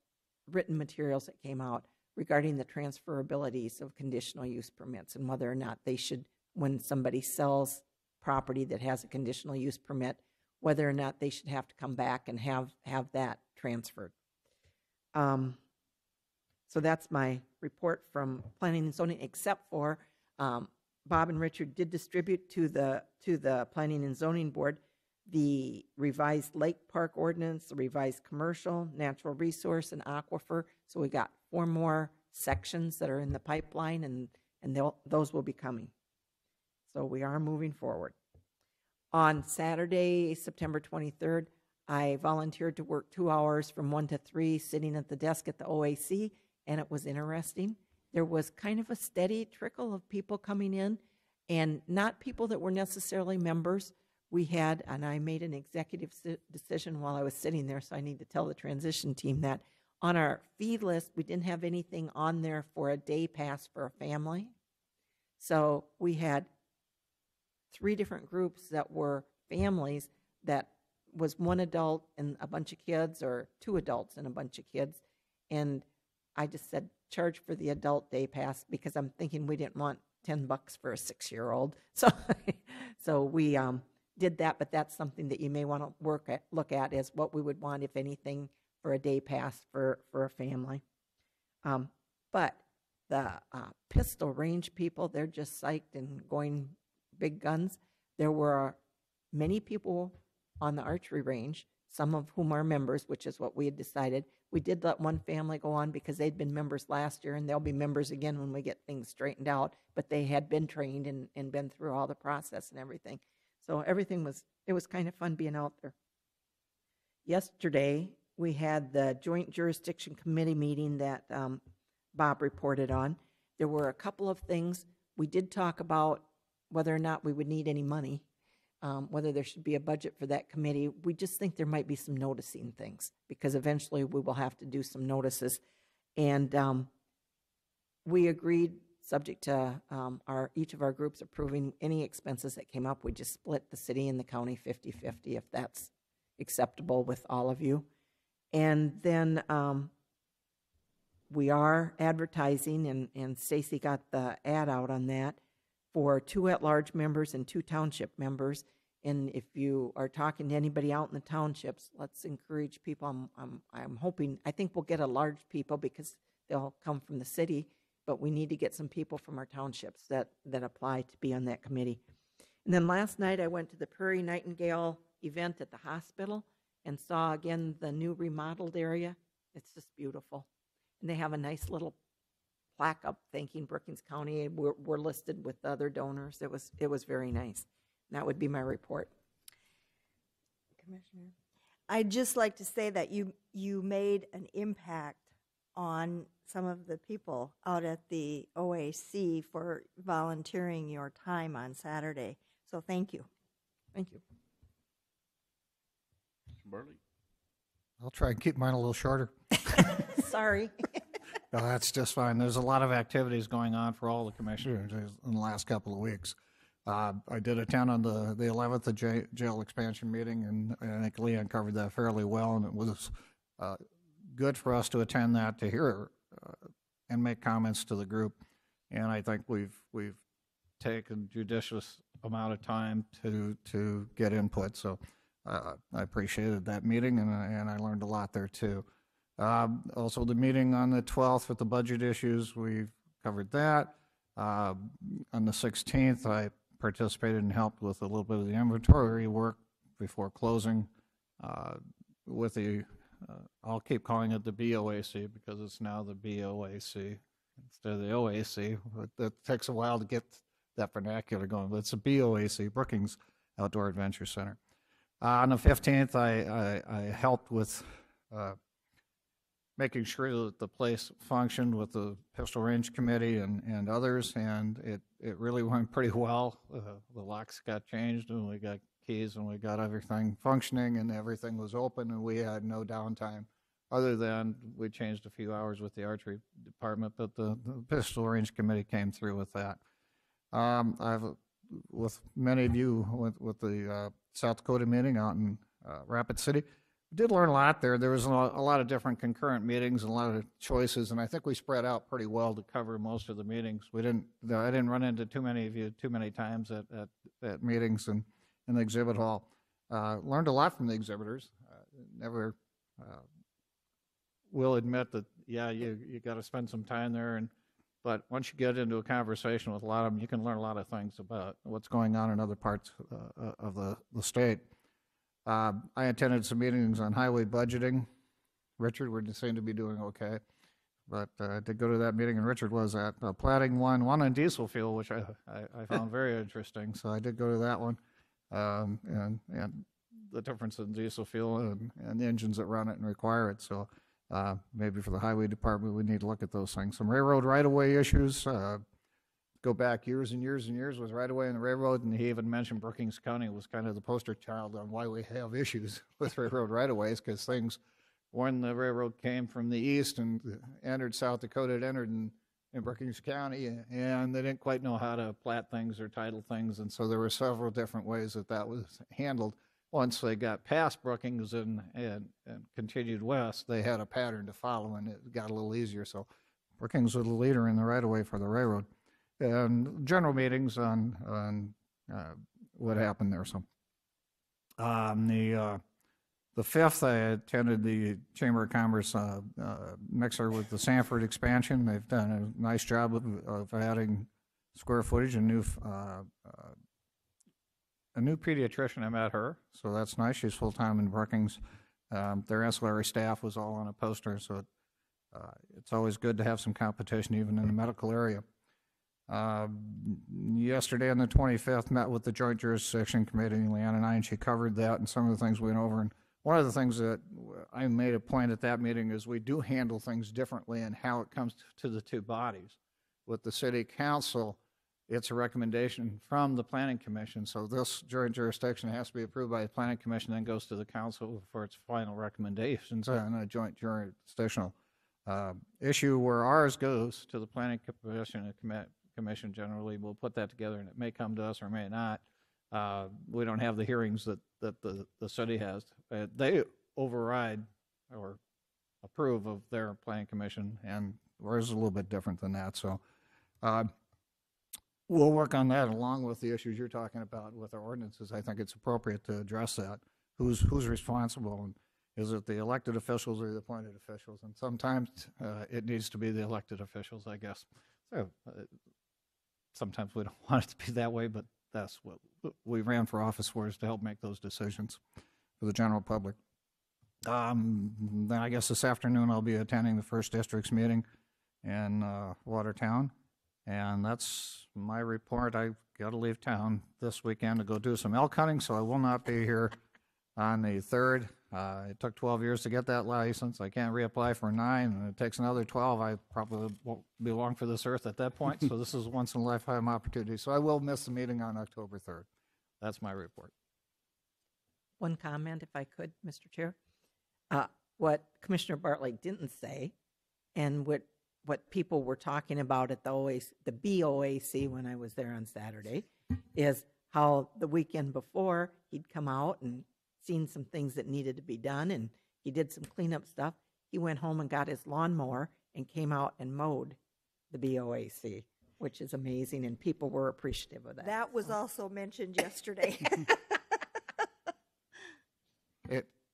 written materials that came out regarding the transferabilities of conditional use permits and whether or not they should, when somebody sells property that has a conditional use permit, whether or not they should have to come back and have that transferred. So that's my report from Planning and Zoning, except for Bob and Richard did distribute to the Planning and Zoning Board the revised Lake Park Ordinance, the revised Commercial, Natural Resource, and Aquifer. So we got 4 more sections that are in the pipeline, and those will be coming. So we are moving forward. On Saturday, September 23rd, I volunteered to work 2 hours from 1 to 3 sitting at the desk at the OAC, and it was interesting. There was kind of a steady trickle of people coming in, and not people that were necessarily members. We had, and I made an executive decision while I was sitting there, so I need to tell the transition team that on our fee list, we didn't have anything on there for a day pass for a family. So we had 3 different groups that were families, that was one adult and a bunch of kids, or two adults and a bunch of kids. And I just said, charge for the adult day pass, because I'm thinking we didn't want $10 for a 6-year-old. So we did that, but that's something that you may want to look at is what we would want, if anything, for a day pass for a family. But the pistol range people, they're just psyched and going big guns. There were many people on the archery range, some of whom are members, which is what we had decided. We did let one family go on because they'd been members last year, and they'll be members again when we get things straightened out, but they had been trained and been through all the process and everything. So it was kind of fun being out there. Yesterday, we had the Joint Jurisdiction Committee meeting that Bob reported on. There were a couple of things. We did talk about whether or not we would need any money, whether there should be a budget for that committee. We just think there might be some noticing things, because eventually we will have to do some notices. And we agreed, subject to each of our groups approving any expenses that came up, we just split the city and the county 50-50, if that's acceptable with all of you. And then we are advertising, and Stacy got the ad out on that, for 2 at-large members and 2 township members. And if you are talking to anybody out in the townships, let's encourage people. I'm hoping, I think we'll get a large people because they'll come from the city, but we need to get some people from our townships that apply to be on that committee. And then last night I went to the Prairie Nightingale event at the hospital and saw again the new remodeled area. It's just beautiful. And they have a nice little plaque up thanking Brookings County. We're listed with other donors. It was very nice. And that would be my report. Commissioner, I'd just like to say that you made an impact on some of the people out at the OAC for volunteering your time on Saturday. So thank you. Thank you. Mr. Burley. I'll try and keep mine a little shorter. Sorry. No, that's just fine. There's a lot of activities going on for all the commissioners in the last couple of weeks. I did attend on the 11th the jail expansion meeting, and I think Leanne covered that fairly well, and it was good for us to attend that, to hear and make comments to the group. And I think we've taken judicious amount of time to get input. So I appreciated that meeting, and I learned a lot there too. Also, the meeting on the 12th with the budget issues, we've covered that. On the 16th, I participated and helped with a little bit of the inventory work before closing with the, I'll keep calling it the BOAC because it's now the BOAC instead of the OAC. But it takes a while to get that vernacular going, but it's a BOAC, Brookings Outdoor Adventure Center. On the 15th, I helped with making sure that the place functioned with the Pistol Range Committee and others, and it really went pretty well. The locks got changed, and we got keys, and we got everything functioning, and everything was open, and we had no downtime other than we changed a few hours with the archery department, but the Pistol Range Committee came through with that. I've, with many of you, with the South Dakota meeting out in Rapid City, did learn a lot there. There was a lot of different concurrent meetings and a lot of choices, and I think we spread out pretty well to cover most of the meetings. I didn't run into too many of you too many times at meetings and in the exhibit hall. Learned a lot from the exhibitors. Never will admit that, yeah, you got to spend some time there, but once you get into a conversation with a lot of them, you can learn a lot of things about what's going on in other parts of the state. I attended some meetings on highway budgeting. Richard, we seem to be doing okay. But I did go to that meeting, and Richard was at platting one on diesel fuel, which I found very interesting. So I did go to that one. And the difference in diesel fuel and the engines that run it and require it. So maybe for the highway department, we need to look at those things. Some railroad right-of-way issues. Go back years and years and years with right-of-way and the railroad, and he even mentioned Brookings County was kind of the poster child on why we have issues with railroad right-of-ways, because things, when the railroad came from the east and entered South Dakota, it entered in Brookings County, and they didn't quite know how to plat things or title things, and so there were several different ways that was handled. once they got past Brookings and continued west, they had a pattern to follow, and it got a little easier. So Brookings was the leader in the right-of-way for the railroad. And general meetings on what happened there. So the 5th, I attended the Chamber of Commerce mixer with the Sanford expansion. They've done a nice job of adding square footage. A new pediatrician, I met her, so that's nice. She's full-time in Brookings. Their ancillary staff was all on a poster, so it's always good to have some competition even in the medical area. Yesterday on the 25th, met with the Joint Jurisdiction Committee, Leanne and I, and she covered that and some of the things we went over. And one of the things that I made a point at that meeting is we do handle things differently in how it comes to the two bodies. With the City Council, it's a recommendation from the Planning Commission, so this joint jurisdiction has to be approved by the Planning Commission, then goes to the Council for its final recommendations on a joint jurisdictional issue. Where ours goes to the Planning Commission, Commission generally will put that together, and it may come to us or may not. We don't have the hearings that the city has. They override or approve of their Planning Commission, and ours is a little bit different than that. So we'll work on that along with the issues you're talking about with our ordinances. I think it's appropriate to address that. Who's responsible, and is it the elected officials or the appointed officials? And sometimes it needs to be the elected officials, I guess. So sometimes we don't want it to be that way, but that's what we ran for office for, is to help make those decisions for the general public. Then I guess this afternoon I'll be attending the First District's meeting in Watertown, and that's my report. I've got to leave town this weekend to go do some elk hunting, so I will not be here on the 3rd. It took 12 years to get that license. I can't reapply for 9, and it takes another 12. I probably won't be long for this earth at that point, so this is a once-in-a-lifetime opportunity. So I will miss the meeting on October 3rd. That's my report. One comment, if I could, Mr. Chair. What Commissioner Bartley didn't say, and what people were talking about at the BOAC when I was there on Saturday, is how the weekend before he'd come out and seen some things that needed to be done, and he did some cleanup stuff. He went home and got his lawnmower and came out and mowed the BOAC, which is amazing, and people were appreciative of that. That was also mentioned yesterday.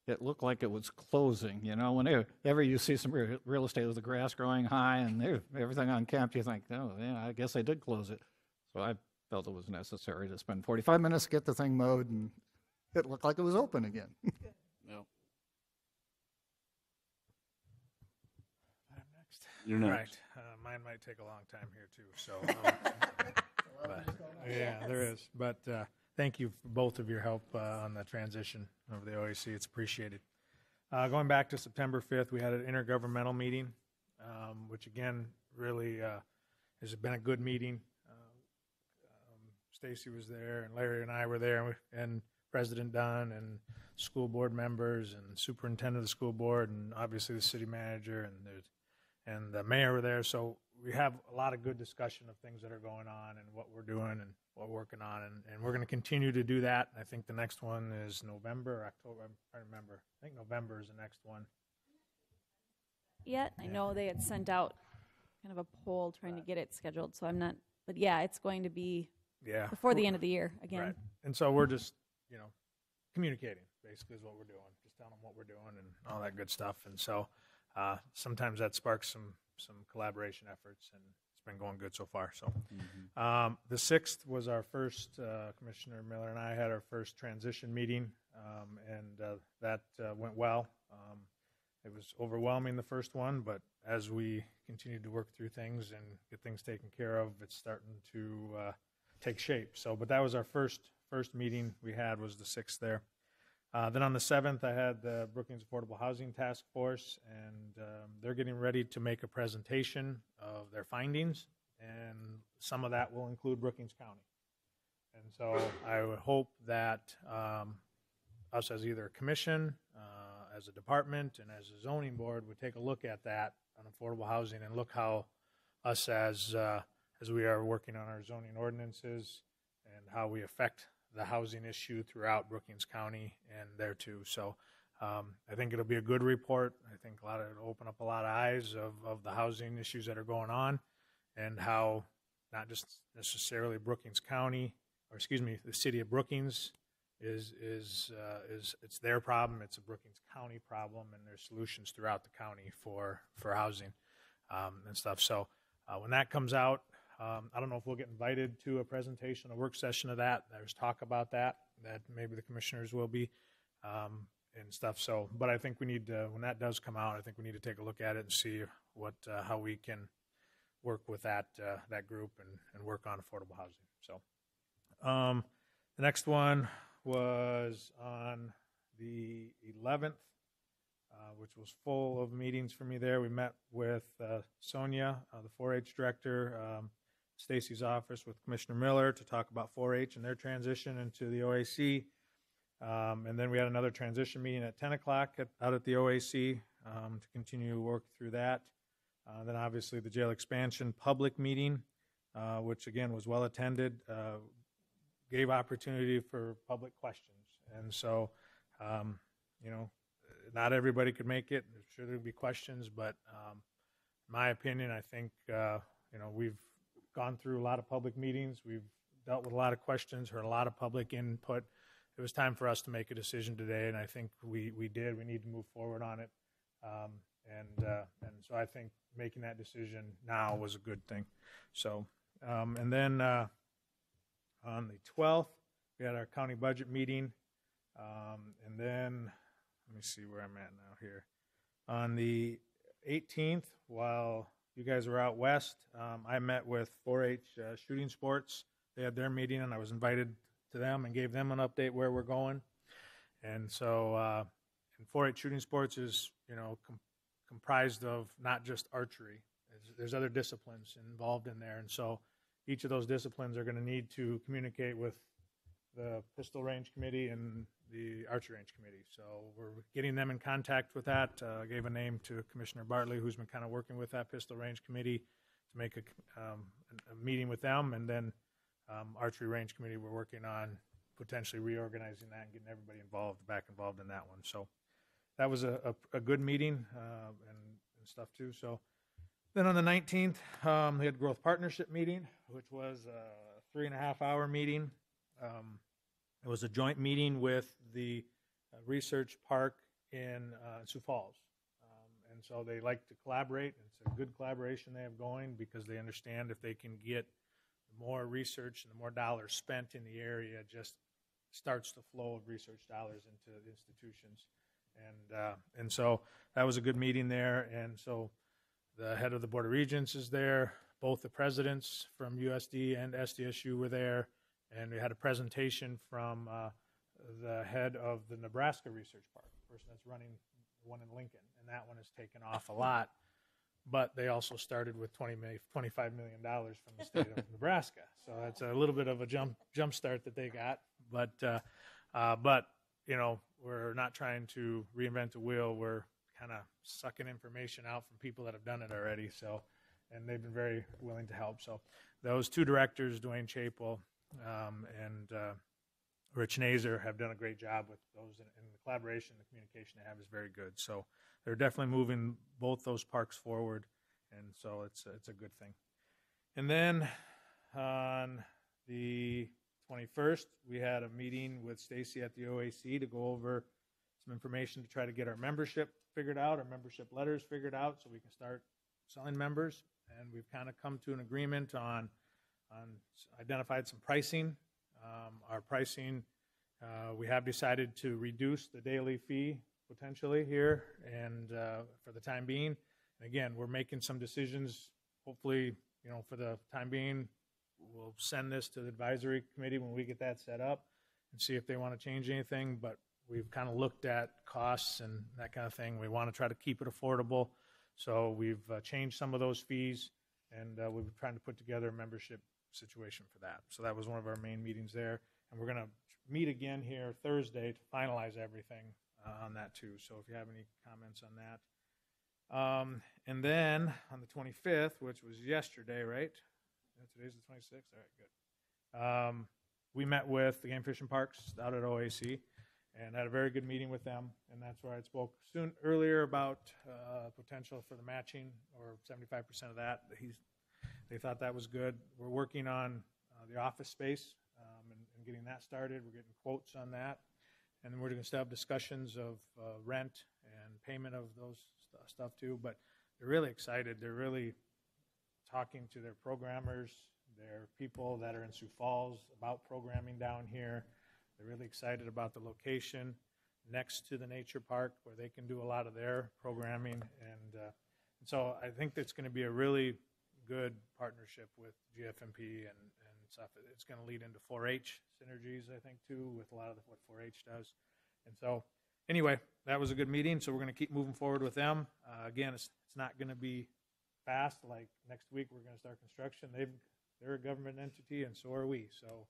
It looked like it was closing, you know. Whenever you see some real estate with the grass growing high and everything unkempt, you think, oh, yeah, I guess they did close it. So I felt it was necessary to spend 45 minutes to get the thing mowed, and it looked like it was open again. No. I'm next. You're next. Right. Mine might take a long time here, too. So, yeah, there is. But thank you for both of your help on the transition of the OAC. It's appreciated. Going back to September 5th, we had an intergovernmental meeting, which, again, really has been a good meeting. Stacy was there, and Larry and I were there, and President Dunn, and school board members, and superintendent of the school board, and obviously the city manager, and the mayor were there. So we have a lot of good discussion of things that are going on and what we're doing and what we're working on, and we're going to continue to do that. I think the next one is November or October. I'm trying to remember. I think November is the next one. I know they had sent out kind of a poll trying to get it scheduled, so I'm not, but yeah, it's going to be before the end of the year again. Right. And so we're just, communicating basically is what we're doing, just telling them what we're doing and all that good stuff. And so sometimes that sparks some collaboration efforts, and it's been going good so far. So the 6th was our first, Commissioner Miller and I had our first transition meeting, and that went well. It was overwhelming, the first one, but as we continued to work through things and get things taken care of, it's starting to take shape. So, but that was our first meeting we had, was the 6th there. Then on the 7th, I had the Brookings Affordable Housing Task Force, and they're getting ready to make a presentation of their findings, and some of that will include Brookings County. And so I would hope that us as either a commission, as a department, and as a zoning board would take a look at that on affordable housing, and look how us as we are working on our zoning ordinances and how we affect the housing issue throughout Brookings County and there too. So I think it'll be a good report. I think it'll open up a lot of eyes of the housing issues that are going on, and how not just necessarily Brookings County, or excuse me, the city of Brookings is it's their problem. It's a Brookings County problem, and there's solutions throughout the county for housing and stuff. So when that comes out, I don't know if we'll get invited to a presentation, a work session of that. There's talk about that maybe the commissioners will be and stuff. So, but I think we need to, when that does come out, I think we need to take a look at it and see how we can work with that group and work on affordable housing. So the next one was on the 11th, which was full of meetings for me there. We met with Sonia, the 4-H director, Stacy's office with Commissioner Miller to talk about 4-H and their transition into the OAC. And then we had another transition meeting at 10 o'clock out at the OAC to continue to work through that. Then obviously the jail expansion public meeting, which again was well attended, gave opportunity for public questions. And so, not everybody could make it. I'm sure there'd be questions, but in my opinion, I think, we've gone through a lot of public meetings. We've dealt with a lot of questions, heard a lot of public input. It was time for us to make a decision today, and I think we did. We need to move forward on it. And so I think making that decision now was a good thing. So, and then on the 12th, we had our county budget meeting. And then, let me see where I'm at now here. On the 18th, while you guys were out west, I met with 4-H Shooting Sports. They had their meeting, and I was invited to them and gave them an update where we're going. And so, and 4-H Shooting Sports is, comprised of not just archery. There's other disciplines involved in there, and so each of those disciplines are going to need to communicate with the pistol range committee and the archery range committee. So we're getting them in contact with that. Gave a name to Commissioner Bartley, who's been kind of working with that pistol range committee to make a meeting with them, and then archery range committee, we're working on potentially reorganizing that and getting everybody back involved in that one. So that was a good meeting and stuff too. So then on the 19th, we had growth partnership meeting, which was a 3.5-hour meeting. It was a joint meeting with the research park in Sioux Falls. And so they like to collaborate. It's a good collaboration they have going because they understand if they can get more research and the more dollars spent in the area, just starts the flow of research dollars into the institutions. And so that was a good meeting there. And so the head of the Board of Regents is there. Both the presidents from USD and SDSU were there. And we had a presentation from the head of the Nebraska Research Park, the person that's running the one in Lincoln. And that one has taken off a lot. But they also started with $25 million from the state of Nebraska. So that's a little bit of a jump start that they got. But we're not trying to reinvent the wheel. We're kind of sucking information out from people that have done it already. So, and they've been very willing to help. So those two directors, Dwayne Chapel and Rich Nazer, have done a great job with those. And the collaboration, the communication they have is very good. So they're definitely moving both those parks forward. And so it's a good thing. And then on the 21st, we had a meeting with Stacy at the OAC to go over some information to try to get our membership figured out, our membership letters figured out, so we can start selling members. And we've kind of come to an agreement on identified some pricing. Our pricing, we have decided to reduce the daily fee potentially here, and for the time being. And again, we're making some decisions. Hopefully, for the time being, we'll send this to the advisory committee when we get that set up and see if they want to change anything. But we've kind of looked at costs and that kind of thing. We want to try to keep it affordable. So we've changed some of those fees, and we've been trying to put together a membership situation for that. So that was one of our main meetings there. And we're going to meet again here Thursday to finalize everything on that too. So if you have any comments on that. And then on the 25th, which was yesterday, right? Today's the 26th? All right, good. we met with the Game Fish and Parks out at OAC and had a very good meeting with them, and that's where I spoke earlier about potential for the matching or 75% of that. They thought that was good. We're working on the office space and getting that started. We're getting quotes on that, and then we're going to still have discussions of rent and payment of those stuff too. But they're really excited. They're really talking to their programmers, their people that are in Sioux Falls about programming down here. They're really excited about the location next to the nature park where they can do a lot of their programming. And so I think that's going to be a really good partnership with GFMP and stuff. It's going to lead into 4-H synergies, I think, too, with a lot of what 4-H does. And so anyway, that was a good meeting, so we're going to keep moving forward with them. Again, it's not going to be fast. Like next week, we're going to start construction. They're a government entity, and so are we. So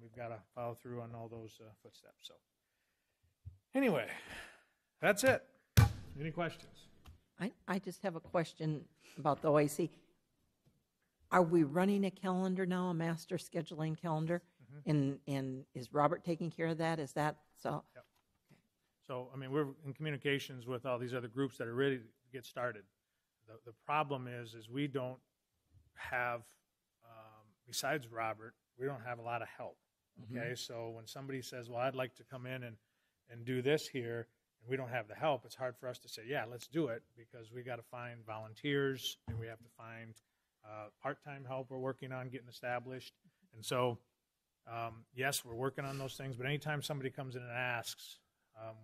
we've got to follow through on all those footsteps. So anyway, that's it. Any questions? I just have a question about the OAC. Are we running a calendar now, a master scheduling calendar? And is Robert taking care of that? Is that so? Yep. So, I mean, we're in communications with all these other groups that are ready to get started. The problem is we don't have, besides Robert, we don't have a lot of help. Okay, so when somebody says, well, I'd like to come in and do this here, and we don't have the help, it's hard for us to say, yeah, let's do it, because we got to find volunteers, and we have to find part-time help we're working on getting established. And so, yes, we're working on those things, but anytime somebody comes in and asks,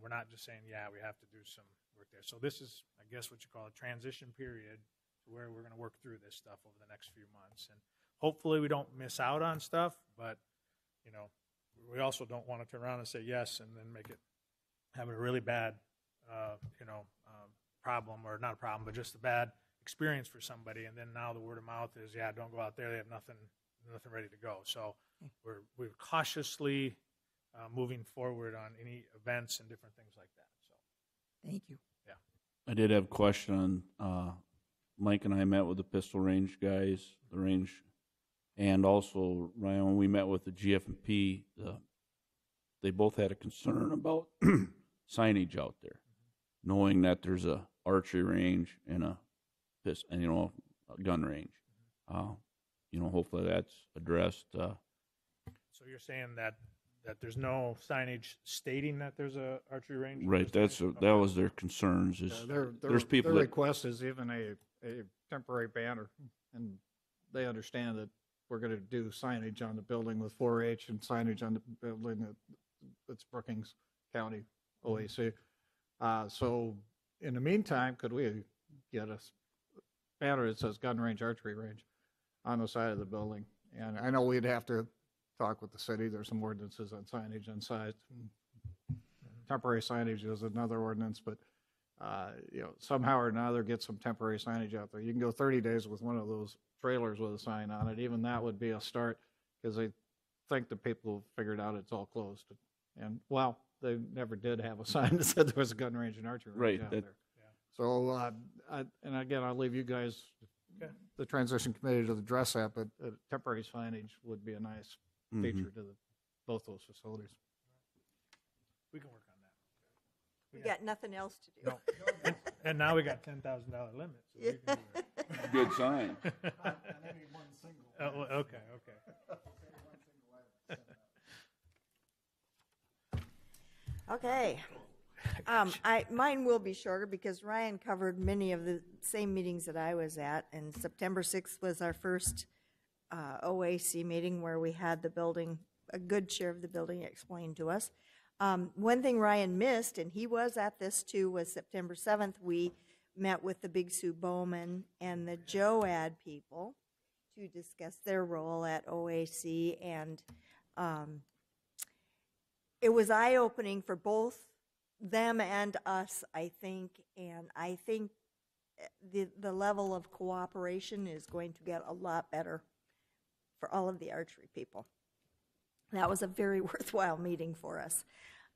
we're not just saying, yeah, we have to do some work there. So this is, I guess, what you call a transition period to where we're going to work through this stuff over the next few months. And hopefully we don't miss out on stuff, but, you know, we also don't want to turn around and say yes and then make it have a really bad, problem, or not a problem, but just a bad experience for somebody. And then now the word of mouth is, yeah, don't go out there. They have nothing ready to go. So we're cautiously moving forward on any events and different things like that. So thank you. Yeah. I did have a question on, Mike and I met with the pistol range guys, the range, and also, Ryan, when we met with the GFMP, they both had a concern about signage out there, knowing that there's a archery range and a gun range. Hopefully that's addressed. So you're saying that there's no signage stating that there's a archery range? Right. That was their concerns. There's people their that request is even a temporary banner, and they understand that we're going to do signage on the building with 4-H and signage on the building that's Brookings County OAC. So in the meantime, could we get a banner that says gun range, archery range on the side of the building? And I know we'd have to talk with the city. There's some ordinances on signage on site. Temporary signage is another ordinance, but somehow or another get some temporary signage out there. You can go 30 days with one of those trailers with a sign on it. Even that would be a start, because they think the people figured out it's all closed. And, well, they never did have a sign that said there was a gun range and archery range out there. Yeah. So, and again, I'll leave you guys, the transition committee, to address that, but temporary signage would be a nice feature to both those facilities. We can work on that. We got nothing else to do. No. And now we got $10,000 limit. So we can do it. Good sign. On any one single. Oh, okay. Okay. Mine will be shorter because Ryan covered many of the same meetings that I was at, and September 6th was our first OAC meeting where we had the building, a good share of the building explained to us. One thing Ryan missed, and he was at this too, was September 7th, we met with the Big Sioux Bowman and the JOAD people to discuss their role at OAC, and it was eye-opening for both them and us, I think, and I think the level of cooperation is going to get a lot better for all of the archery people. That was a very worthwhile meeting for us.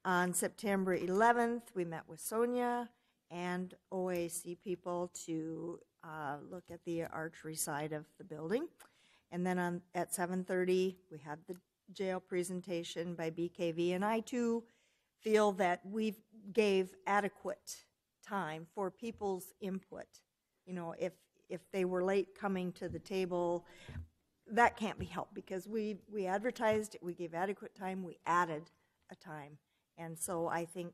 On September 11th, we met with Sonia and OAC people to look at the archery side of the building. And then at 7:30, we had jail presentation by BKV, and I too feel that we gave adequate time for people's input. You know, if they were late coming to the table, that can't be helped because we advertised, we gave adequate time, we added a time. And so I think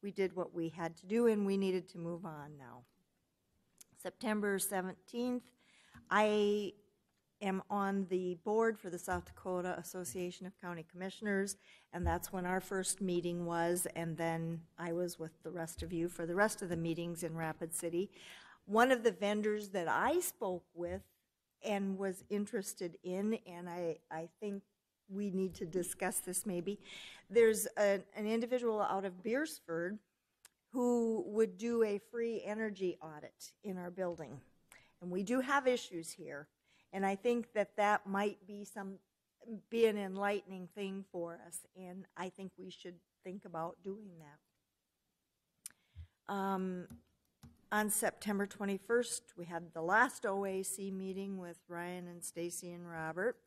we did what we had to do and we needed to move on now. September 17th, I am on the board for the South Dakota Association of County Commissioners, and that's when our first meeting was, and then I was with the rest of you for the rest of the meetings in Rapid City. One of the vendors that I spoke with and was interested in, and I think we need to discuss this maybe, there's an individual out of Beersford who would do a free energy audit in our building. And we do have issues here. And I think that might be an enlightening thing for us, and I think we should think about doing that. On September 21st, we had the last OAC meeting with Ryan and Stacy and Robert.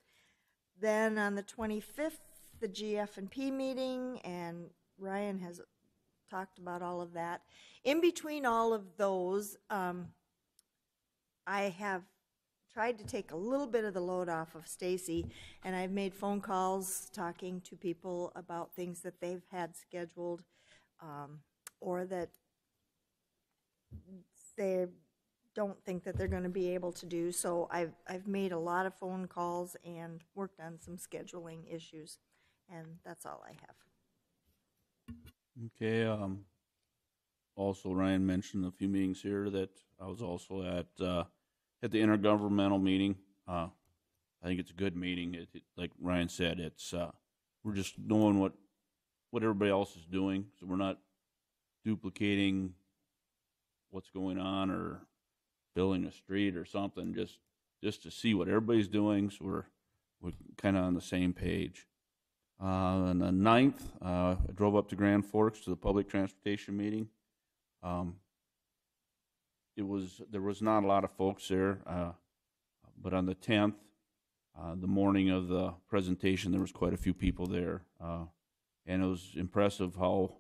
Then on the 25th, the GF&P meeting, and Ryan has talked about all of that. In between all of those, I have tried to take a little bit of the load off of Stacy, and I've made phone calls talking to people about things that they've had scheduled or that they don't think that they're going to be able to do. So I've made a lot of phone calls and worked on some scheduling issues, and that's all I have. Okay. Also, Ryan mentioned a few meetings here that I was also at the intergovernmental meeting. I think it's a good meeting. Like Ryan said, it's we're just knowing what everybody else is doing, so we're not duplicating what's going on or building a street or something. Just to see what everybody's doing, so we're kind of on the same page. On the 9th, I drove up to Grand Forks to the public transportation meeting. There was not a lot of folks there, but on the 10th, the morning of the presentation, there was quite a few people there, and it was impressive how,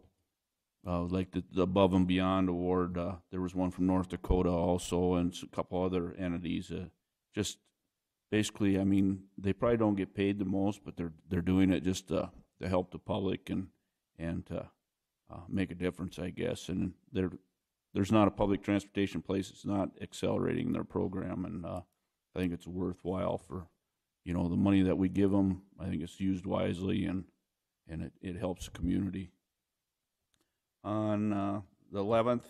like the Above and Beyond Award, there was one from North Dakota also, and a couple other entities. Just basically, I mean, they probably don't get paid the most, but they're doing it just to help the public and to make a difference, I guess. And there's not a public transportation place that's not accelerating their program, and I think it's worthwhile for, the money that we give them. I think it's used wisely, and it helps the community. On the 11th,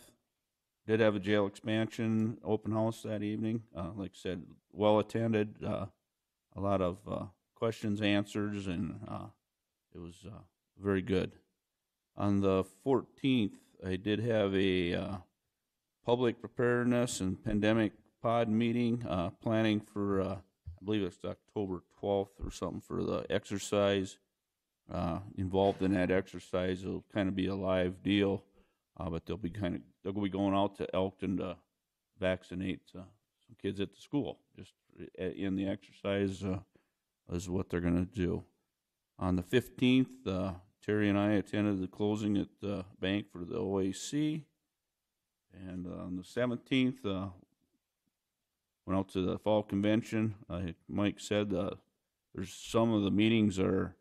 did have a jail expansion open house that evening. Like I said, well attended, a lot of questions answered, and it was very good. On the 14th, I did have a public preparedness and pandemic pod meeting, planning for, I believe it's October 12th or something, for the exercise. Involved in that exercise, it'll kind of be a live deal, but they'll be going out to Elkton to vaccinate some kids at the school. Just in the exercise is what they're going to do. On the 15th, Terry and I attended the closing at the bank for the OAC, and on the 17th, went out to the fall convention. Mike said there's some of the meetings are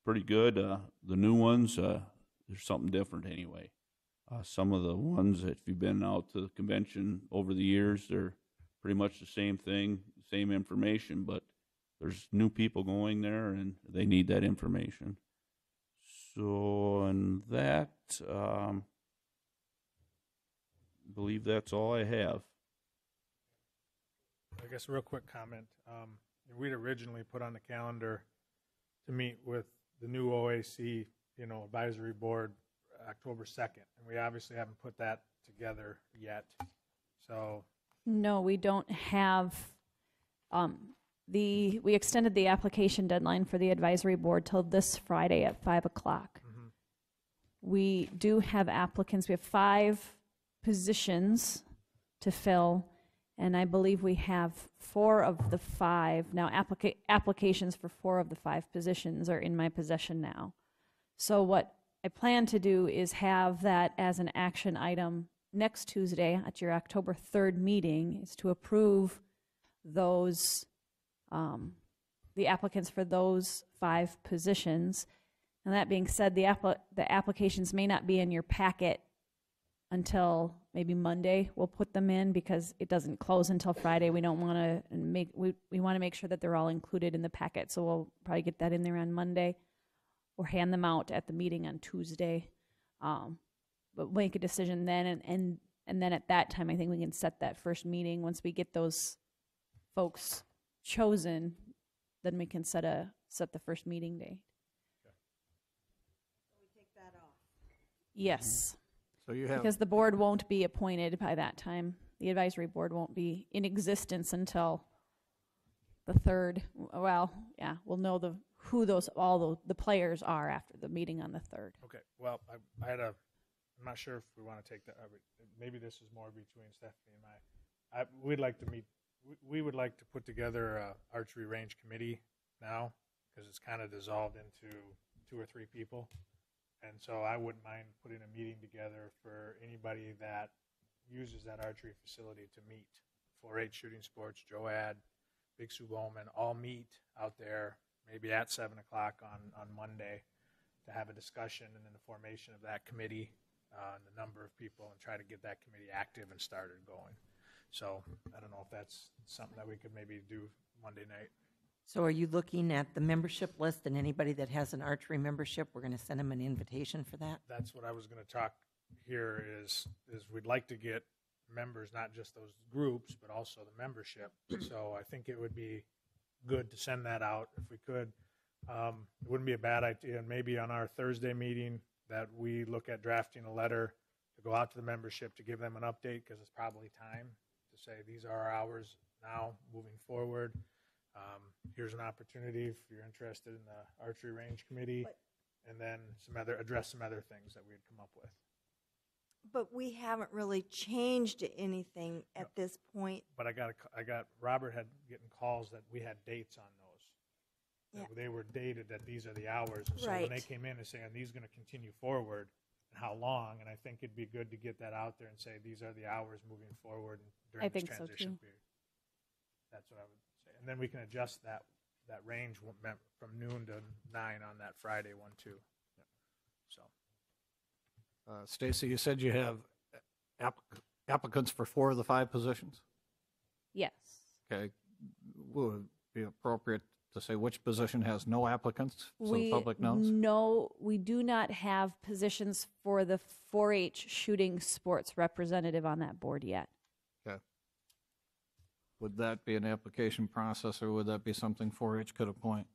pretty good. The new ones, there's something different anyway. Some of the ones, if you've been out to the convention over the years, they're pretty much the same thing, same information, but there's new people going there, and they need that information. So, and that, I believe that's all I have. I guess a real quick comment. We'd originally put on the calendar to meet with the new OAC, advisory board October 2nd, and we obviously haven't put that together yet. So no, we don't have. We extended the application deadline for the advisory board till this Friday at 5 o'clock. Mm-hmm. We do have applicants. We have 5 positions to fill, And I believe we have 4 of the 5. Now, applications for 4 of the 5 positions are in my possession now. So what I plan to do is have that as an action item next Tuesday at your October 3rd meeting, is to approve those, the applicants for those 5 positions. And that being said, the applications may not be in your packet until maybe Monday. We'll put them in because it doesn't close until Friday. We don't want to we want to make sure that they're all included in the packet. So we'll probably get that in there on Monday or hand them out at the meeting on Tuesday. But make a decision then, and then at that time, I think we can set that first meeting. Once we get those folks chosen, then we can set the first meeting date. Yes. So you have, because the board won't be appointed by that time. The advisory board won't be in existence until the 3rd. Well, yeah, we'll know who all the players are after the meeting on the 3rd. Okay, well, I'm not sure if we want to take that, maybe this is more between Stephanie and we'd like to meet, we would like to put together a archery range committee now, because it's kind of dissolved into 2 or 3 people. And so I wouldn't mind putting a meeting together for anybody that uses that archery facility to meet. 4-H Shooting Sports, Joad, Big Sue Bowman, all meet out there maybe at 7 o'clock on Monday to have a discussion, and then the formation of that committee and the number of people, and try to get that committee active and started going. So I don't know if that's something that we could maybe do Monday night. So are you looking at the membership list, and anybody that has an archery membership, we're going to send them an invitation for that? That's what I was going to talk here is we'd like to get members, not just those groups, but also the membership. So I think it would be good to send that out if we could. It wouldn't be a bad idea, and maybe on our Thursday meeting that we look at drafting a letter to go out to the membership to give them an update, because it's probably time to say these are our hours now moving forward. Here's an opportunity if you're interested in the archery range committee, and then address some other things that we'd come up with. But we haven't really changed anything at this point. But Robert had getting calls that we had dates on those. Yeah. They were dated that these are the hours. And so Right. when they came in and saying, are these going to continue forward, and how long? And I think it'd be good to get that out there and say, these are the hours moving forward during this transition period. That's what I would say. And then we can adjust that range from noon to 9 on that Friday one too. Yeah. So. Stacy, you said you have applicants for 4 of the 5 positions? Yes. Okay. Would it be appropriate to say which position has no applicants so the public knows? No, we do not have positions for the 4-H shooting sports representative on that board yet. Okay. Would that be an application process, or would that be something 4-H could appoint?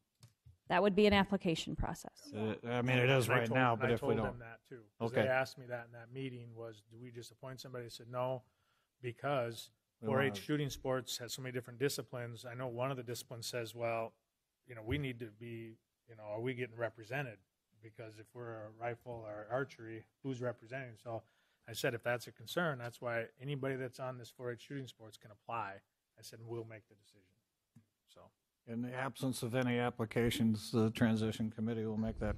That would be an application process. I mean, it is right now, but if we don't. I told them that too. Okay. They asked me that in that meeting was, do we just appoint somebody? I said, no, because 4-H shooting sports has so many different disciplines. I know one of the disciplines says, well, we need to be, are we getting represented? Because if we're a rifle or archery, who's representing? So I said, if that's a concern, that's why anybody that's on this 4-H shooting sports can apply. I said, we'll make the decision. So. In the absence of any applications, the transition committee will make that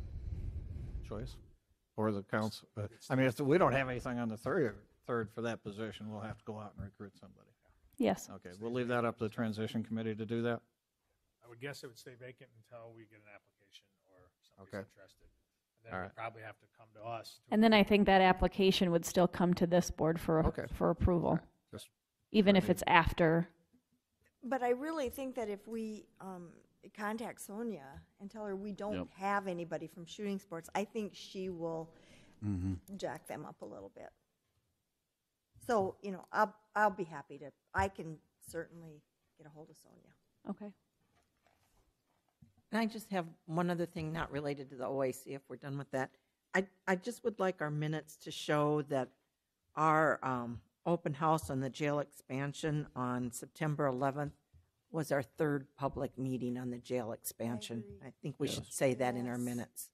choice, or the council. I mean, if we don't have anything on the third for that position, we'll have to go out and recruit somebody. Yes. Okay, we'll leave that up to the transition committee to do that. I would guess it would stay vacant until we get an application or somebody's interested. And then we'd probably have to come to us. And then I think that application would still come to this board for approval, even if it's after. But I really think that if we contact Sonia and tell her we don't have anybody from shooting sports, I think she will jack them up a little bit. So, I'll be happy to, I can certainly get a hold of Sonia. Okay. And I just have one other thing not related to the OAC, if we're done with that. I just would like our minutes to show that our open house on the jail expansion on September 11th was our 3rd public meeting on the jail expansion. I think we should say that in our minutes.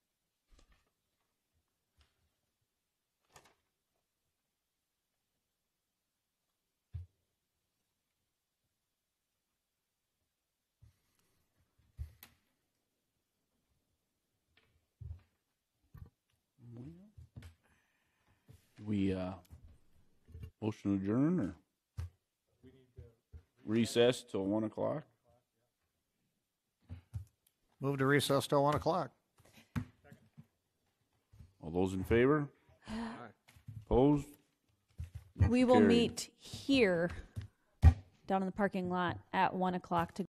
We, motion to adjourn or recess till 1 o'clock? Move to recess till 1 o'clock. All those in favor? Opposed? We will Carried. meet here down in the parking lot at 1 o'clock to